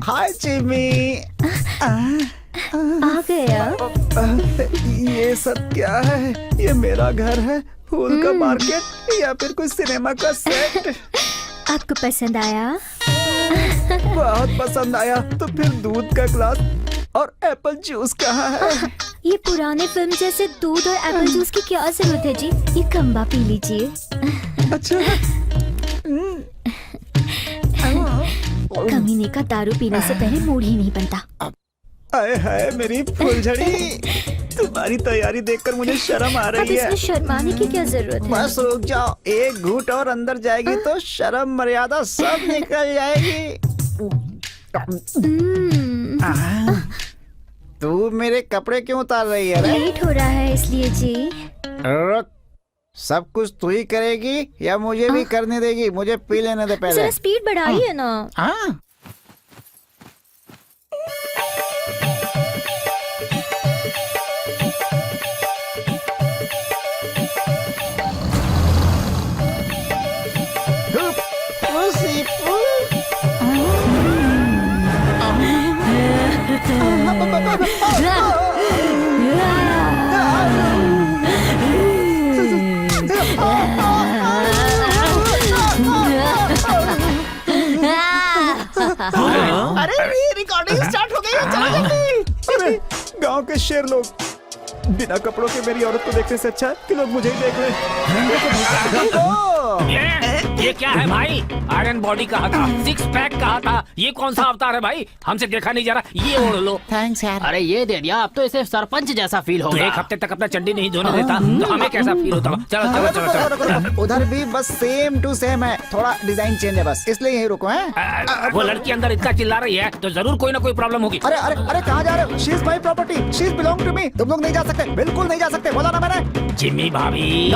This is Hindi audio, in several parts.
हाय जिमी। आ गया। ये सब क्या है? ये मेरा घर है, फूल का मार्केट या फिर कोई सिनेमा का सेट? आपको पसंद आया? बहुत पसंद आया। तो फिर दूध का ग्लास और एप्पल जूस कहाँ है? ये पुराने फिल्म जैसे दूध और एप्पल जूस की क्या जरूरत है जी? ये खंबा पी लीजिए। अच्छा। कमीने का दारू पीने से पहले मूड ही नहीं बनता। आए हाय मेरी फुलझड़ी, तुम्हारी तैयारी देखकर मुझे शर्म आ अब रही है। इसमें शर्माने की क्या जरूरत है? बस रुक जाओ, एक घूंट और अंदर जाएगी तो शर्म मर्यादा सब निकल जाएगी। तू मेरे कपड़े क्यों उतार रही है रे? लेट हो रहा है इसलिए जी। रुक, सब कुछ तू ही करेगी या मुझे भी करने देगी? मुझे पी लेने दे पहले। जरा स्पीड बढ़ाइए ना। हाँ। अरे ये रिकॉर्डिंग स्टार्ट हो गई है, चलो जल्दी। अरे गांव के शेर लोग, बिना कपड़ों के मेरी औरत को देखने से अच्छा है कि लोग मुझे ही देख लें। ये क्या है भाई? आयरन बॉडी कहा था, सिक्स पैक कहा था, ये कौन सा अवतार है भाई? हमसे देखा नहीं जा रहा, ये ओढ़ लो। थैंक्स यार। अरे ये दे दिया, अब तो इसे सरपंच जैसा फील तो होगा। एक हफ्ते तक अपना चड्डी नहीं धोने देता तो हमें कैसा फील होता होगा? चलो चलो चलो चलो। उधर भी बस सेम टू सेम है, थोड़ा डिजाइन चेंज है बस, इसलिए यही रुको हैं। वो लड़की अंदर इतना चिल्ला रही है तो जरूर कोई ना कोई प्रॉब्लम होगी। अरे अरे अरे कहाँ जा रहे हो? She is my property, she is belong to me. तुम लोग नहीं जा सकते, बिल्कुल नहीं जा सकते, बोला ना मैंने। जिम्मी भाभी।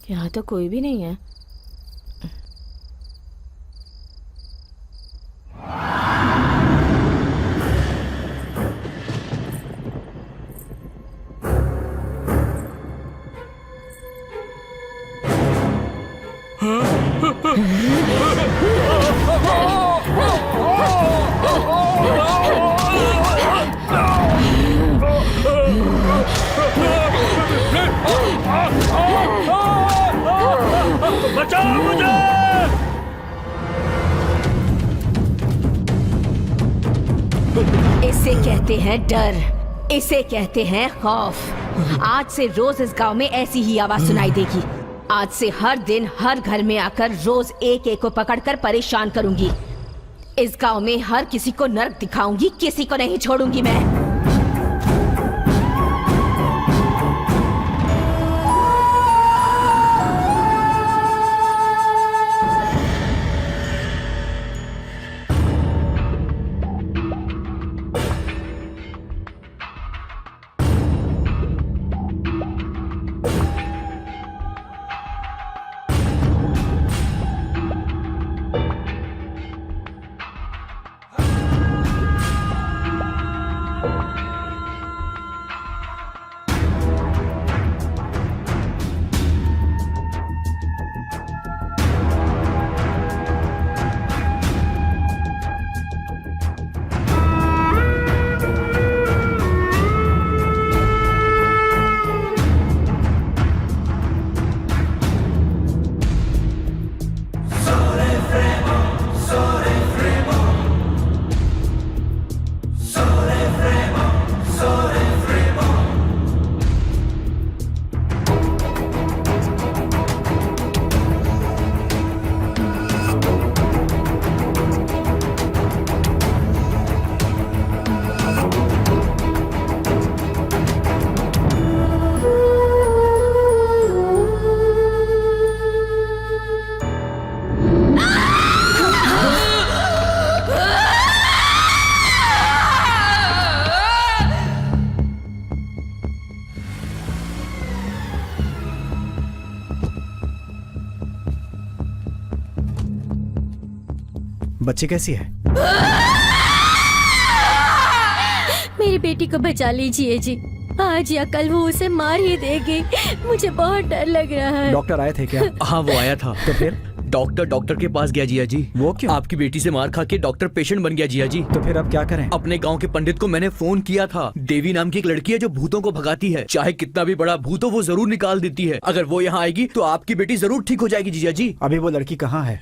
यहाँ तो कोई भी नहीं है। बचाओ मुझे! इसे कहते हैं डर, इसे कहते हैं खौफ। आज से रोज इस गांव में ऐसी ही आवाज सुनाई देगी। आज से हर दिन हर घर में आकर रोज एक एक को पकड़कर परेशान करूंगी। इस गांव में हर किसी को नर्क दिखाऊंगी, किसी को नहीं छोड़ूंगी मैं। बच्ची कैसी है? मेरी बेटी को बचा लीजिए जी, आज या कल वो उसे मार ही देगी। मुझे बहुत डर लग रहा है। डॉक्टर आए थे क्या? हाँ वो आया था। तो फिर? डॉक्टर के पास गया जिया जी। वो क्यों? आपकी बेटी से मार खा के डॉक्टर पेशेंट बन गया जिया जी। तो फिर अब क्या करें? अपने गांव के पंडित को मैंने फोन किया था। देवी नाम की एक लड़की है जो भूतों को भगाती है। चाहे कितना भी बड़ा भूत हो वो जरूर निकाल देती है। अगर वो यहाँ आएगी तो आपकी बेटी जरूर ठीक हो जाएगी जिया जी। अभी वो लड़की कहाँ है?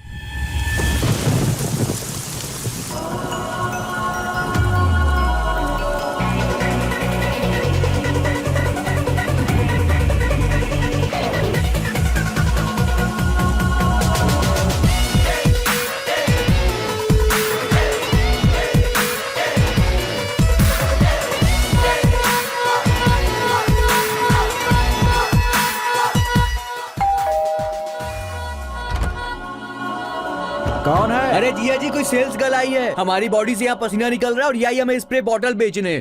कौन है? अरे जिया जी कोई सेल्स गर्ल आई है। हमारी बॉडी से यहाँ पसीना निकल रहा है और ये आई हमें स्प्रे बॉटल बेचने।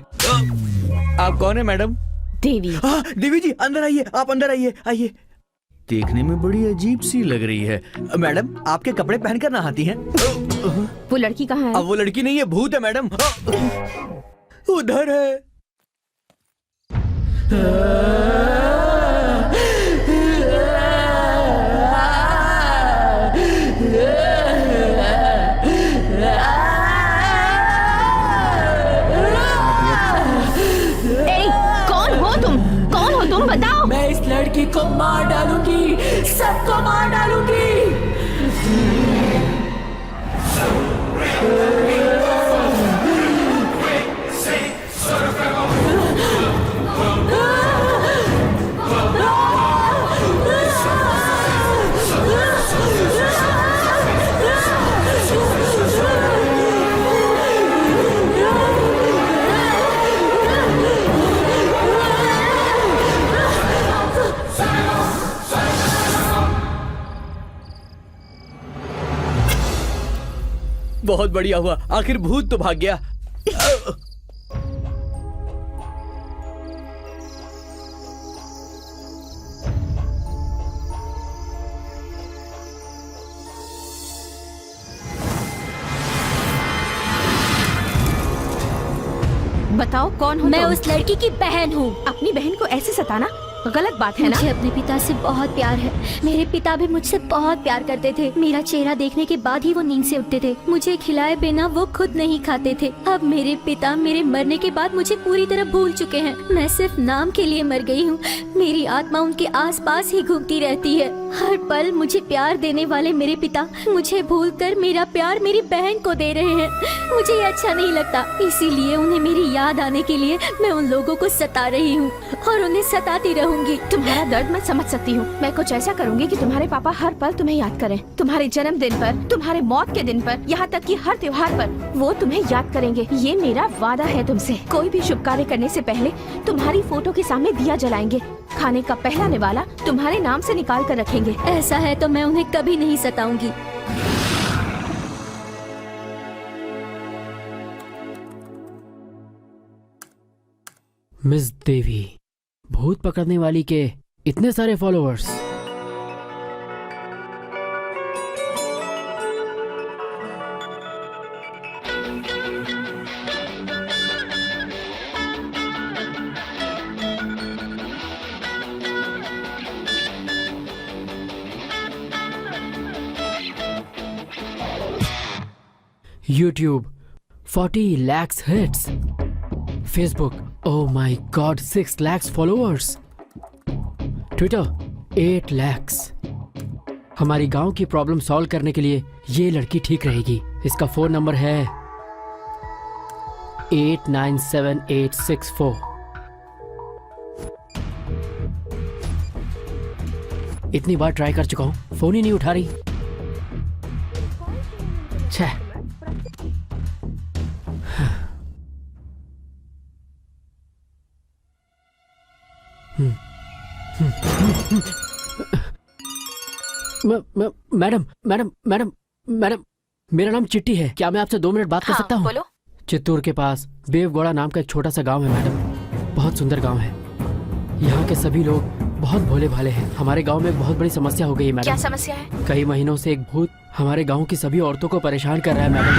आप कौन है मैडम? देवी। देवी जी अंदर आइए, आप अंदर आइए। आइए, देखने में बड़ी अजीब सी लग रही है। मैडम आपके कपड़े पहनकर नहाती हैं? वो लड़की कहाँ है? अब वो लड़की नहीं है, भूत है मैडम। उधर है। कौन हो तुम बताओ। मैं इस लड़की को मार डालूंगी, सबको मार डालूंगी। बहुत बढ़िया हुआ, आखिर भूत तो भाग गया। बताओ कौन हो? मैं तुम? उस लड़की की बहन हूँ। अपनी बहन को ऐसे सताना गलत बात है ना? मुझे अपने पिता से बहुत प्यार है। मेरे पिता भी मुझसे बहुत प्यार करते थे। मेरा चेहरा देखने के बाद ही वो नींद से उठते थे। मुझे खिलाए बिना वो खुद नहीं खाते थे। अब मेरे पिता मेरे मरने के बाद मुझे पूरी तरह भूल चुके हैं। मैं सिर्फ नाम के लिए मर गई हूँ। मेरी आत्मा उनके आसपास ही घूमती रहती है। हर पल मुझे प्यार देने वाले मेरे पिता मुझे भूलकर मेरा प्यार मेरी बहन को दे रहे हैं। मुझे ये अच्छा नहीं लगता, इसीलिए उन्हें मेरी याद आने के लिए मैं उन लोगों को सता रही हूँ और उन्हें सताती रहूंगी। तुम्हारा दर्द मैं समझ सकती हूँ। मैं कुछ ऐसा करूँगी कि तुम्हारे पापा हर पल तुम्हें याद करें। तुम्हारे जन्मदिन पर, तुम्हारे मौत के दिन पर, यहाँ तक कि हर त्योहार पर वो तुम्हें याद करेंगे। ये मेरा वादा है तुमसे। कोई भी शुभ कार्य करने से पहले तुम्हारी फोटो के सामने दिया जलाएंगे। खाने का पहला निवाला तुम्हारे नाम से निकाल कर रखेंगे। ऐसा है तो मैं उन्हें कभी नहीं सताऊंगी। मिस देवी, भूत पकड़ने वाली के इतने सारे followers. YouTube 40 lakhs hits. Facebook, oh my god, 6 lakhs followers. Twitter 8 lakhs. हमारी गांव की प्रॉब्लम सॉल्व करने के लिए ये लड़की ठीक रहेगी। इसका फोन नंबर है 897864। इतनी बार ट्राई कर चुका हूं, फोन ही नहीं उठा रही। छह। मैडम मैडम मैडम मैडम, मेरा नाम चिट्टी है। क्या मैं आपसे 2 मिनट बात कर सकता हूँ? बोलो। चित्तूर के पास बेवगौड़ा नाम का एक छोटा सा गांव है मैडम। बहुत सुंदर गांव है। यहाँ के सभी लोग बहुत भोले भाले हैं। हमारे गांव में एक बहुत बड़ी समस्या हो गई है क्या मैडम। समस्या है? कई महीनों से एक भूत हमारे गांव की सभी औरतों को परेशान कर रहा है मैडम।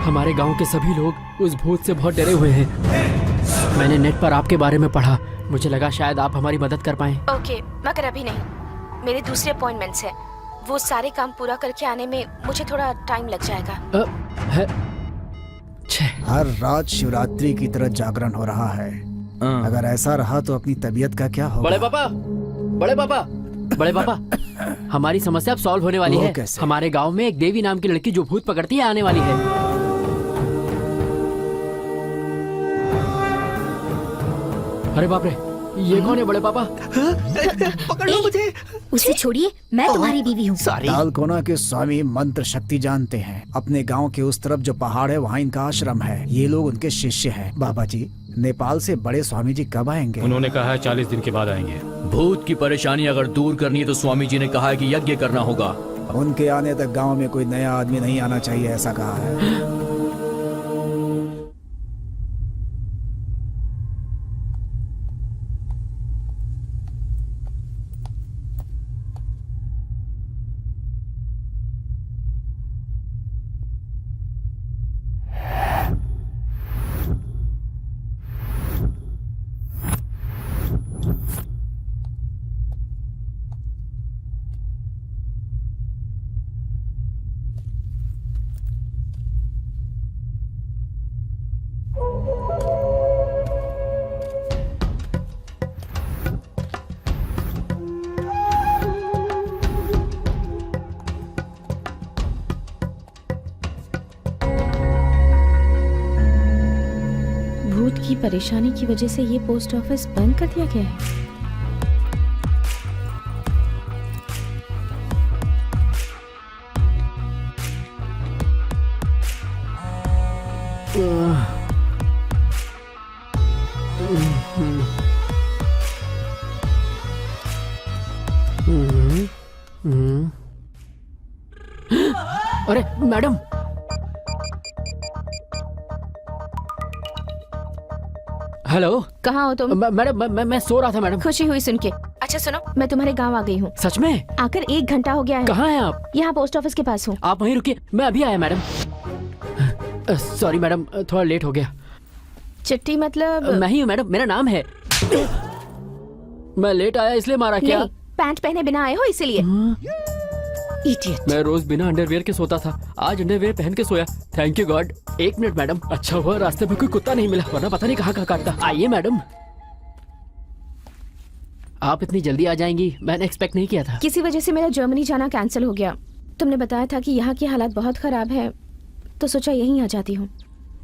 हमारे गांव के सभी लोग उस भूत से बहुत डरे हुए हैं। मैंने नेट पर आपके बारे में पढ़ा, मुझे लगा शायद आप हमारी मदद कर पाएं। ओके, मगर अभी नहीं, मेरे दूसरे अपॉइंटमेंट्स हैं। वो सारे काम पूरा करके आने में मुझे थोड़ा टाइम लग जाएगा। हर रात शिवरात्रि की तरह जागरण हो रहा है। अगर ऐसा रहा तो अपनी तबीयत का क्या होगा? बड़े पापा, बड़े पापा, बड़े पापा, हमारी समस्या अब सॉल्व होने वाली वो है। कैसे? हमारे गांव में एक देवी नाम की लड़की जो भूत पकड़ती है आने वाली है। अरे बाप रे, ये कौन है बड़े पापा? पकड़ लो मुझे। उसे छोड़िए, मैं तुम्हारी बीवी हूँ। दालकोना के स्वामी मंत्र शक्ति जानते हैं। अपने गांव के उस तरफ जो पहाड़ है वहाँ इनका आश्रम है। ये लोग उनके शिष्य हैं। बाबा जी, नेपाल से बड़े स्वामी जी कब आएंगे? उन्होंने कहा है 40 दिन के बाद आएंगे। भूत की परेशानी अगर दूर करनी है तो स्वामी जी ने कहा है कि यज्ञ करना होगा। उनके आने तक गांव में कोई नया आदमी नहीं आना चाहिए, ऐसा कहा है। भूत की परेशानी की वजह से ये पोस्ट ऑफिस बंद कर दिया गया है। अरे मैडम, हेलो। कहाँ हो तुम? मैडम मैं सो रहा था मैडम। खुशी हुई सुन के। अच्छा सुनो, मैं तुम्हारे गांव आ गई हूँ। सच में? आकर 1 घंटा हो गया है। कहाँ हैं आप? यहाँ पोस्ट ऑफिस के पास हूँ। आप वहीं रुकिए, मैं अभी आया मैडम। सॉरी मैडम, थोड़ा लेट हो गया। चिट्ठी मतलब? मैं ही हूँ मैडम, मेरा नाम है। मैं लेट आया इसलिए मारा क्या? नहीं, पैंट पहने बिना आए हो इसीलिए। इडियट। मैं रोज बिना अंडरवियर के सोता था, आज अंडरवियर पहन के सोया। Thank you God. 1 minute madam, अच्छा हुआ रास्ते में कोई कुत्ता नहीं मिला, वरना पता नहीं कहाँ काटता। आइए मैडम। आप इतनी जल्दी आ जाएंगी मैंने एक्सपेक्ट नहीं किया था। किसी वजह से मेरा जर्मनी जाना कैंसिल हो गया। तुमने बताया था कि यहाँ की हालात बहुत खराब है, तो सोचा यहीं आ जाती हूँ।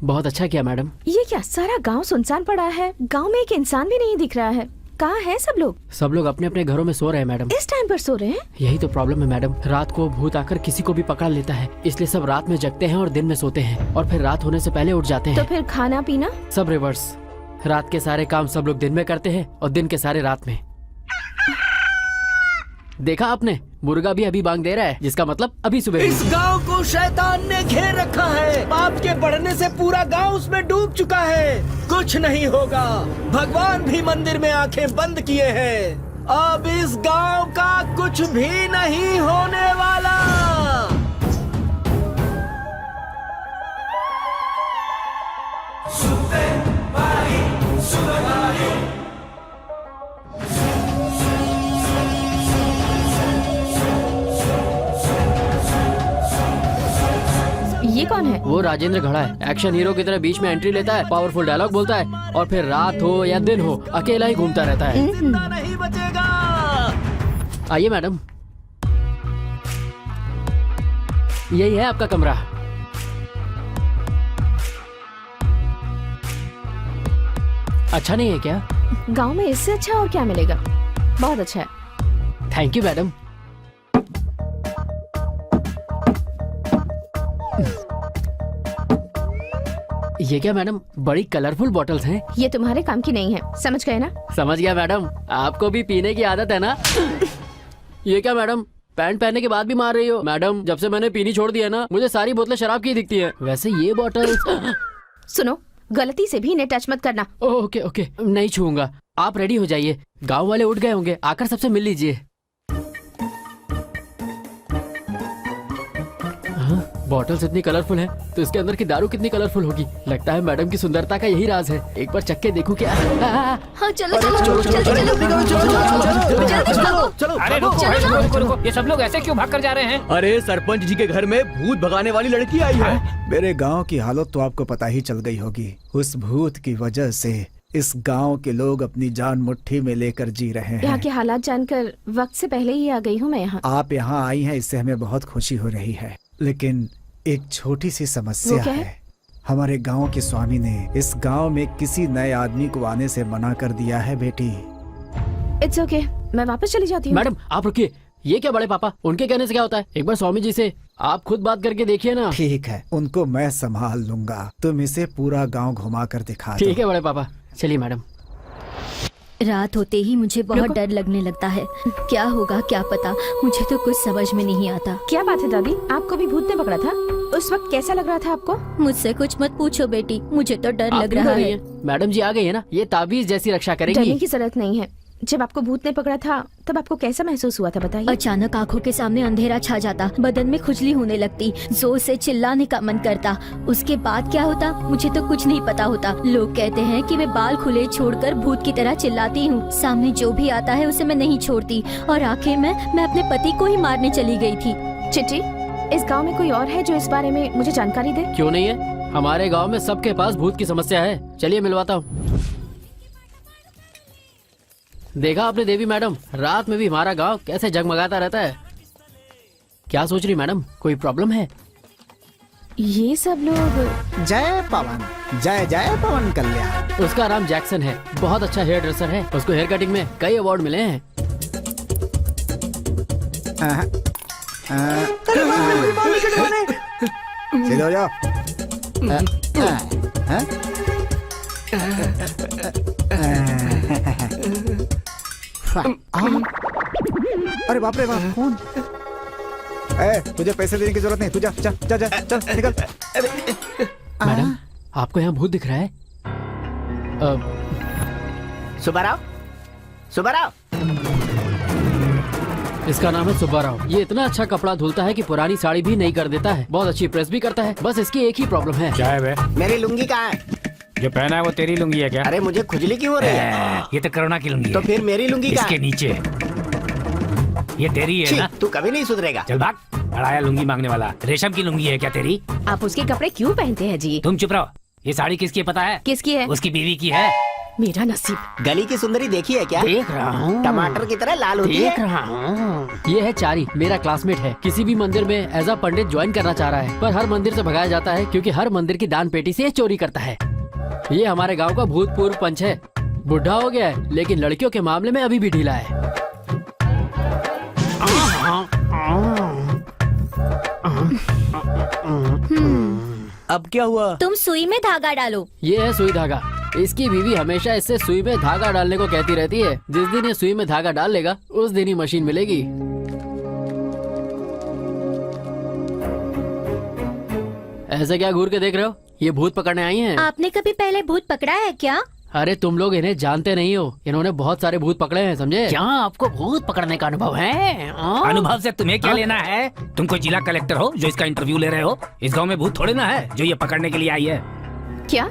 बहुत अच्छा किया मैडम। ये क्या, सारा गांव सुनसान पड़ा है। गांव में एक इंसान भी नहीं दिख रहा है। कहाँ है सब लोग? सब लोग अपने अपने घरों में सो रहे हैं मैडम। इस टाइम पर सो रहे हैं? यही तो प्रॉब्लम है मैडम, रात को भूत आकर किसी को भी पकड़ लेता है, इसलिए सब रात में जगते हैं और दिन में सोते हैं, और फिर रात होने से पहले उठ जाते तो हैं। फिर खाना पीना? सब रिवर्स। रात के सारे काम सब लोग दिन में करते हैं और दिन के सारे रात में। देखा आपने, मुर्गा भी अभी बांग दे रहा है, जिसका मतलब अभी सुबह हुई। इस गांव को शैतान ने घेर रखा है। पाप के बढ़ने से पूरा गांव उसमें डूब चुका है। कुछ नहीं होगा, भगवान भी मंदिर में आंखें बंद किए हैं। अब इस गांव का कुछ भी नहीं होने वाला। ये कौन है? वो राजेंद्र घड़ा है, एक्शन हीरो की तरह बीच में एंट्री लेता है, पावरफुल डायलॉग बोलता है, और फिर रात हो या दिन हो अकेला ही घूमता रहता है। जिंदा नहीं बचेगा। आइए मैडम, यही है आपका कमरा। अच्छा नहीं है क्या? गांव में इससे अच्छा और क्या मिलेगा? बहुत अच्छा है। Thank you madam. ये क्या मैडम, बड़ी कलरफुल बॉटल्स हैं। ये तुम्हारे काम की नहीं है, समझ गए ना? समझ गया मैडम, आपको भी पीने की आदत है ना? ये क्या मैडम, पैंट पहनने के बाद भी मार रही हो? मैडम, जब से मैंने पीनी छोड़ दी है ना, मुझे सारी बोतलें शराब की दिखती हैं। वैसे ये बॉटल सुनो, गलती से भी इन्हें टच मत करना। ओके ओके, नहीं छूऊंगा। आप रेडी हो जाइए, गांव वाले उठ गए होंगे, आकर सबसे मिल लीजिए। बॉटल्स इतनी कलरफुल है तो इसके अंदर की दारू कितनी कलरफुल होगी। लगता है मैडम की सुंदरता का यही राज है। एक बार चक्के देखूं क्या। हाँ चलो चलो चलो चलो चलो अरे रुको, रुको। ये सब लोग ऐसे क्यों भाग कर जा रहे हैं? अरे सरपंच जी के घर में भूत भगाने वाली लड़की आई है। मेरे गांव की हालत तो आपको पता ही चल गई होगी। उस भूत की वजह से इस गांव के लोग अपनी जान मुट्ठी में लेकर जी रहे हैं। यहाँ के हालात जानकर वक्त से पहले ही आ गई हूँ मैं यहाँ। आप यहाँ आई हैं, इससे हमें बहुत खुशी हो रही है, लेकिन एक छोटी सी समस्या है। हमारे गांव के स्वामी ने इस गांव में किसी नए आदमी को आने से मना कर दिया है बेटी। इट्स ओके, मैं वापस चली जाती हूँ। मैडम आप रुकिए, ये क्या बड़े पापा, उनके कहने से क्या होता है? एक बार स्वामी जी से आप खुद बात करके देखिए ना। ठीक है, उनको मैं संभाल लूंगा, तुम इसे पूरा गांव घुमा कर दिखा दो। ठीक है बड़े पापा, चलिए मैडम। रात होते ही मुझे बहुत डर लगने लगता है। क्या होगा क्या पता, मुझे तो कुछ समझ में नहीं आता। क्या बात है दादी, आपको भी भूत ने पकड़ा था? उस वक्त कैसा लग रहा था आपको? मुझसे कुछ मत पूछो बेटी, मुझे तो डर आप लग क्यों रहा डर रही है। हैं? मैडम जी आ गई है ना, ये ताबीज जैसी रक्षा डरने करेंगी। की जरूरत नहीं है। जब आपको भूत ने पकड़ा था तब आपको कैसा महसूस हुआ था बताइए? अचानक आंखों के सामने अंधेरा छा जाता, बदन में खुजली होने लगती, जोर से चिल्लाने का मन करता। उसके बाद क्या होता मुझे तो कुछ नहीं पता होता। लोग कहते हैं कि मैं बाल खुले छोड़कर भूत की तरह चिल्लाती हूँ। सामने जो भी आता है उसे मैं नहीं छोड़ती, और आखिर में मैं अपने पति को ही मारने चली गई थी। चिट्टी, इस गांव में कोई और है जो इस बारे में मुझे जानकारी दे? क्यों नहीं है, हमारे गांव में सबके पास भूत की समस्या है। चलिए मिलवाता हूँ। देखा आपने देवी मैडम, रात में भी हमारा गांव कैसे जगमगाता रहता है। क्या सोच रही मैडम, कोई प्रॉब्लम है? ये सब लोग जय पवन, जय जय पवन कल्याण। उसका नाम जैक्सन है, बहुत अच्छा हेयर ड्रेसर है। उसको हेयर कटिंग में कई अवार्ड मिले हैं। सीधे हो जाओ। अरे बाप रे बाप, कौन? तुझे पैसे देने की जरूरत नहीं, तू जा जा जा जा, चल निकल। मैडम आपको यहाँ भूत दिख रहा है? सुब्बाराव, सुब्बाराव। इसका नाम है सुब्बाराव। ये इतना अच्छा कपड़ा धुलता है कि पुरानी साड़ी भी नहीं कर देता है। बहुत अच्छी प्रेस भी करता है। बस इसकी एक ही प्रॉब्लम है। क्या है बे? मेरी लुंगी कहाँ है? जो पहना है वो तेरी लुंगी है क्या? अरे मुझे खुजली क्यों हो रही है? ये तो करुणा की लुंगी तो है। फिर मेरी लुंगी कहाँ इसके है? नीचे। ये तेरी है छी, ना? तू कभी नहीं सुधरेगा। चल भाग, अड़ाया लुंगी मांगने वाला। रेशम की लुंगी है क्या तेरी? आप उसके कपड़े क्यों पहनते हैं जी? तुम चुप रहो। ये साड़ी किसकी है पता है? किसकी है? उसकी बीवी की है। मेरा नसीब। गली की सुंदरी देखी है क्या? देख रहा हूँ, टमाटर की तरह लाल होती देख है। रहा हूँ। ये है चारी, मेरा क्लासमेट है। किसी भी मंदिर में एज अ पंडित ज्वाइन करना चाह रहा है, पर हर मंदिर से भगाया जाता है क्योंकि हर मंदिर की दान पेटी से ये चोरी करता है। ये हमारे गांव का भूतपूर्व पंच है। बुढ़ा हो गया है लेकिन लड़कियों के मामले में अभी भी ढीला है। अब क्या हुआ? तुम सुई में धागा डालो। ये है सुई धागा। इसकी बीवी हमेशा इससे सुई में धागा डालने को कहती रहती है। जिस दिन ये सुई में धागा डाल लेगा उस दिन ही मशीन मिलेगी। ऐसे क्या घूर के देख रहे हो? ये भूत पकड़ने आई हैं। आपने कभी पहले भूत पकड़ा है क्या? अरे तुम लोग इन्हें जानते नहीं हो। इन्होंने बहुत सारे भूत पकड़े हैं, समझे? क्या आपको भूत पकड़ने का अनुभव है? अनुभव से तुम्हें क्या लेना है? तुम कोई जिला कलेक्टर हो जो इसका इंटरव्यू ले रहे हो? इस गांव में भूत थोड़े ना है जो ये पकड़ने के लिए आई है। क्या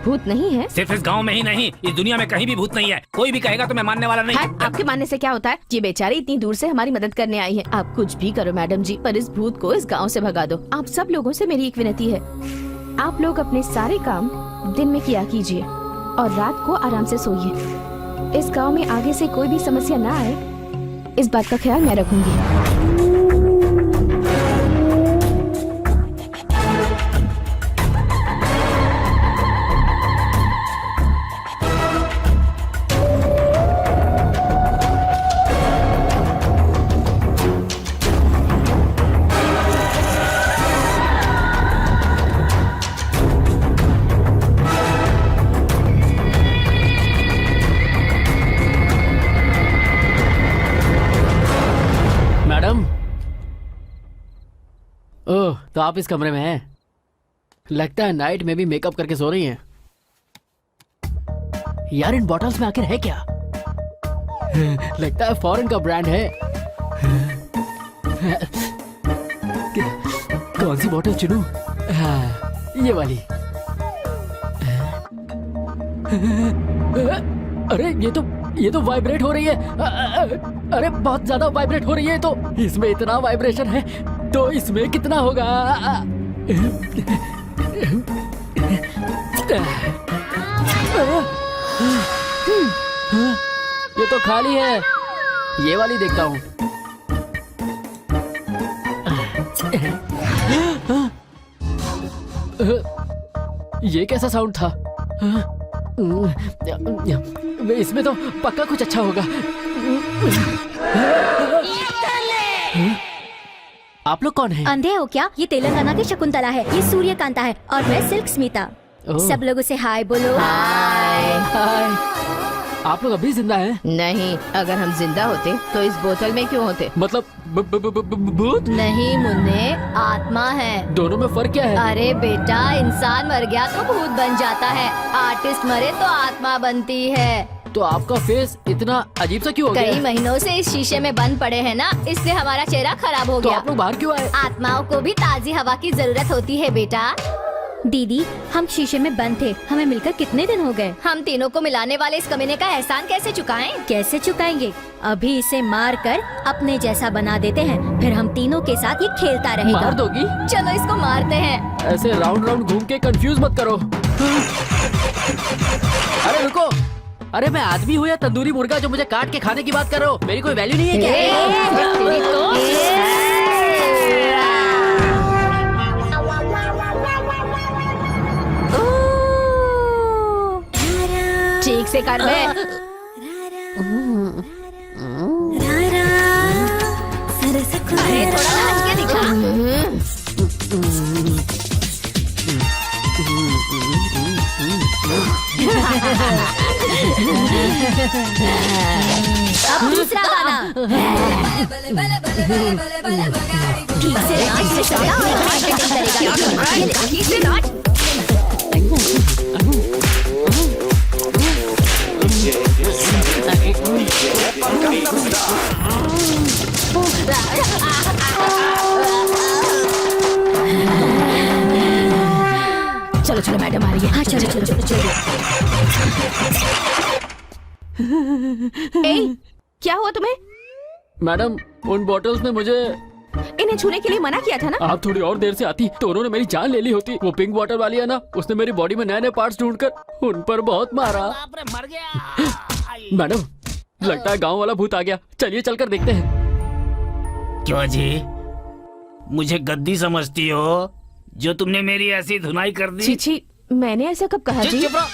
भूत नहीं है? सिर्फ इस गांव में ही नहीं, इस दुनिया में कहीं भी भूत नहीं है। कोई भी कहेगा तो मैं मानने वाला नहीं। हट, आपके मानने से क्या होता है? ये बेचारी इतनी दूर से हमारी मदद करने आई है। आप कुछ भी करो मैडम जी, पर इस भूत को इस गांव से भगा दो। आप सब लोगों से मेरी एक विनती है, आप लोग अपने सारे काम दिन में किया कीजिए और रात को आराम से सोइए। इस गांव में आगे से कोई भी समस्या ना आए, इस बात का ख्याल मैं रखूंगी। मैडम, ओह तो आप इस कमरे में हैं। लगता है नाइट में भी मेकअप करके सो रही हैं। यार इन बॉटल्स में आखिर है क्या? लगता है फॉरेन का ब्रांड है। कौन सी बॉटल चुनूं? हाँ, ये वाली। अरे ये तो वाइब्रेट हो रही है। अरे बहुत ज्यादा वाइब्रेट हो रही है। तो इसमें इतना वाइब्रेशन है तो इसमें कितना होगा? ये तो खाली है। ये वाली देखता हूँ। ये कैसा साउंड था? इसमें तो पक्का कुछ अच्छा होगा। आप लोग कौन हैं? अंधे हो क्या? ये तेलंगाना की शकुंतला है, ये सूर्यकांता है और मैं सिल्क स्मिता। सब लोगों से हाय बोलो। हाय। आप लोग अभी जिंदा हैं? नहीं, अगर हम जिंदा होते तो इस बोतल में क्यों होते? मतलब भूत? नहीं मुन्ने, आत्मा है। दोनों में फर्क क्या है? अरे बेटा, इंसान मर गया तो भूत बन जाता है, आर्टिस्ट मरे तो आत्मा बनती है। तो आपका फेस इतना अजीब सा क्यों हो गया? कई महीनों से इस शीशे में बंद पड़े हैं ना, इसलिए हमारा चेहरा खराब हो तो गया। आप लोग बाहर क्यों आए? आत्माओं को भी ताजी हवा की जरूरत होती है बेटा। दीदी, हम शीशे में बंद थे, हमें मिलकर कितने दिन हो गए? हम तीनों को मिलाने वाले इस कमीने का एहसान कैसे चुकाएं? कैसे चुकाएंगे? अभी इसे मार कर अपने जैसा बना देते हैं, फिर हम तीनों के साथ ये खेलता रहेगा। मार दोगी? चलो इसको मारते हैं। ऐसे राउंड राउंड घूम के कंफ्यूज मत करो। अरे रुको, अरे मैं आदमी हूँ या तंदूरी मुर्गा जो मुझे काट के खाने की बात कर रहे हो? मेरी कोई वैल्यू नहीं है क्या? ठीक से कर ले। अरे थोड़ा नाच के दिखा। अब दूसरा गाना। ठीक से नाच से चला और मार्केटिंग करेगा। ठीक से नाच। चलो चलो मैडम आ रही है। हाँ चलो चलो चलो चलो। ए, क्या हुआ तुम्हें? मैडम, उन बॉटल्स ने मुझे इन्हें छूने के लिए मना किया था ना? आप थोड़ी और देर से आती तो उन्होंने मेरी जान ले ली होती। वो पिंक बॉटल वाली है ना, उसने मेरी बॉडी में नए नए पार्ट्स ढूंढकर उन पर बहुत मारा। मर गया। मैडम, लगता है गांव वाला भूत आ गया। चलिए चलकर देखते हैं। क्यों जी, मुझे गद्दी समझती हो जो तुमने मेरी ऐसी धुनाई कर दी? चीची, मैंने ऐसा कब कहा जी? चुप रहो।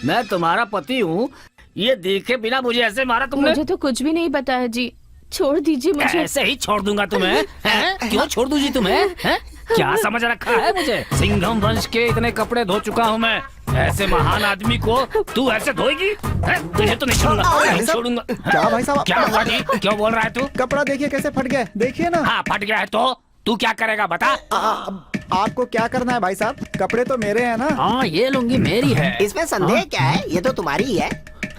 मैं तुम्हारा पति हूँ, ये देखे बिना मुझे ऐसे मारा तुमने? मुझे तो कुछ भी नहीं पता है जी, छोड़ दीजिए मुझे। ऐसे ही छोड़ दूंगा तुम्हें? हैं? क्यों छोड़ दूं जी तुम्हें? हैं? क्या समझ रखा है मुझे? सिंघम वंश के इतने कपड़े धो चुका हूँ मैं, ऐसे महान आदमी को तू ऐसे धोएगी? तुझे तो नहीं छोड़ूंगा, नहीं छोड़ूंगा। क्या भाई साहब? क्या हुआ जी? क्यों बोल रहा है तू? कपड़ा देखिए कैसे फट गया, देखिए ना। हाँ फट गया है तो तू क्या करेगा बता? आपको क्या करना है भाई साहब? कपड़े तो मेरे हैं ना। हाँ ये लुंगी मेरी है। इसमें संदेह क्या है? ये तो तुम्हारी ही है।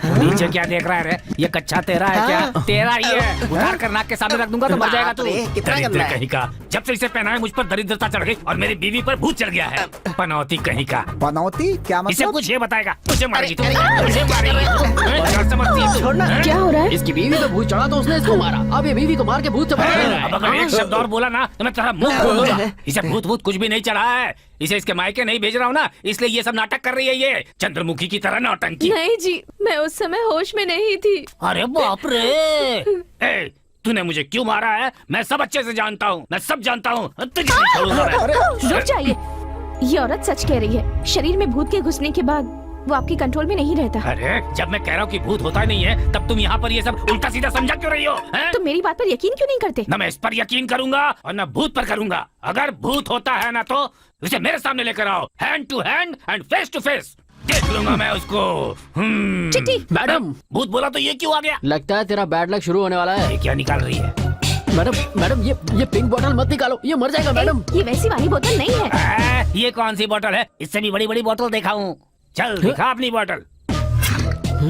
नीचे क्या देख रहा है रे? ये कच्चा तेरा है क्या? तेरा ही है। उतार कर नाक के सामने रख दूंगा तो मर जाएगा तू। बाप रे, कितना दरिद्र गंदा है। कहीं का। जब से इसे पहना है मुझ पर दरिद्रता चढ़ गई और मेरी बीवी पर भूत चढ़ गया है। पनौती कहीं का। पनौती क्या इसे मतलब? कुछ ये बताएगा। तुझे मारेगी तू, तुझे मारेगी तू। क्या समझती है? क्या हो रहा है? इसकी बीवी पे भूत चढ़ा तो उसने इसको मारा। अब ये बीवी को मार के भूत से बचा रहा अब अगर है। एक शब्द और बोला ना तो मैं तेरा मुंह खोल दूंगा। इसे भूत भूत कुछ भी नहीं चढ़ा है। इसे इसके मायके नहीं भेज रहा हूँ ना, इसलिए ये सब नाटक कर रही है। ये चंद्रमुखी की तरह नौटंकी। नहीं जी, मैं उस समय होश में नहीं थी। अरे बाप रे! ए, तूने मुझे क्यों मारा है? मैं सब अच्छे से जानता हूँ, मैं सब जानता हूँ। तुझे नहीं छोड़ूंगा मैं। रुक जाइए, ये औरत सच कह रही है। शरीर में भूत के घुसने के बाद वो आपके कंट्रोल में नहीं रहता। अरे जब मैं कह रहा हूँ कि भूत होता नहीं है, तब तुम यहाँ पर ये सब उल्टा सीधा समझा क्यों रही हो? हैं? तो मेरी बात पर यकीन क्यों नहीं करते? न मैं इस पर यकीन करूंगा और न भूत पर करूंगा। अगर भूत होता है ना तो उसे मेरे सामने लेकर आओ, hand to hand and face to face. देख लूंगा मैं उसको। चिट्टी। मैडम, भूत बोला तो ये क्यों आ गया? लगता है तेरा बैड लक शुरू होने वाला है। ये क्या निकाल रही है? मैडम ये पिंक बोतल मत निकालो, ये मर जाएगा मैडम। ये वैसी वाली बोतल नहीं है। ये कौन सी बोतल है? इससे भी बड़ी बड़ी बोतल देखा हूँ। चल दिखा अपनी बोतल। तो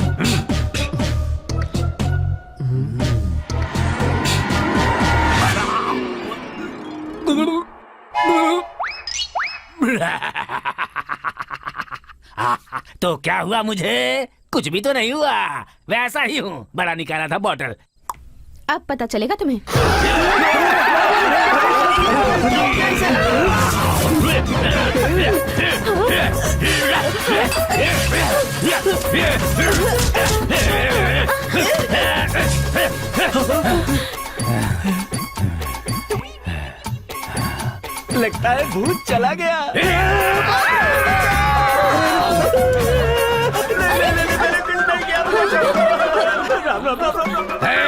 क्या हुआ? मुझे कुछ भी तो नहीं हुआ, वैसा ही हूँ, बड़ा निकाला था बॉटल। अब पता चलेगा तुम्हें। लगता है भूत चला गया।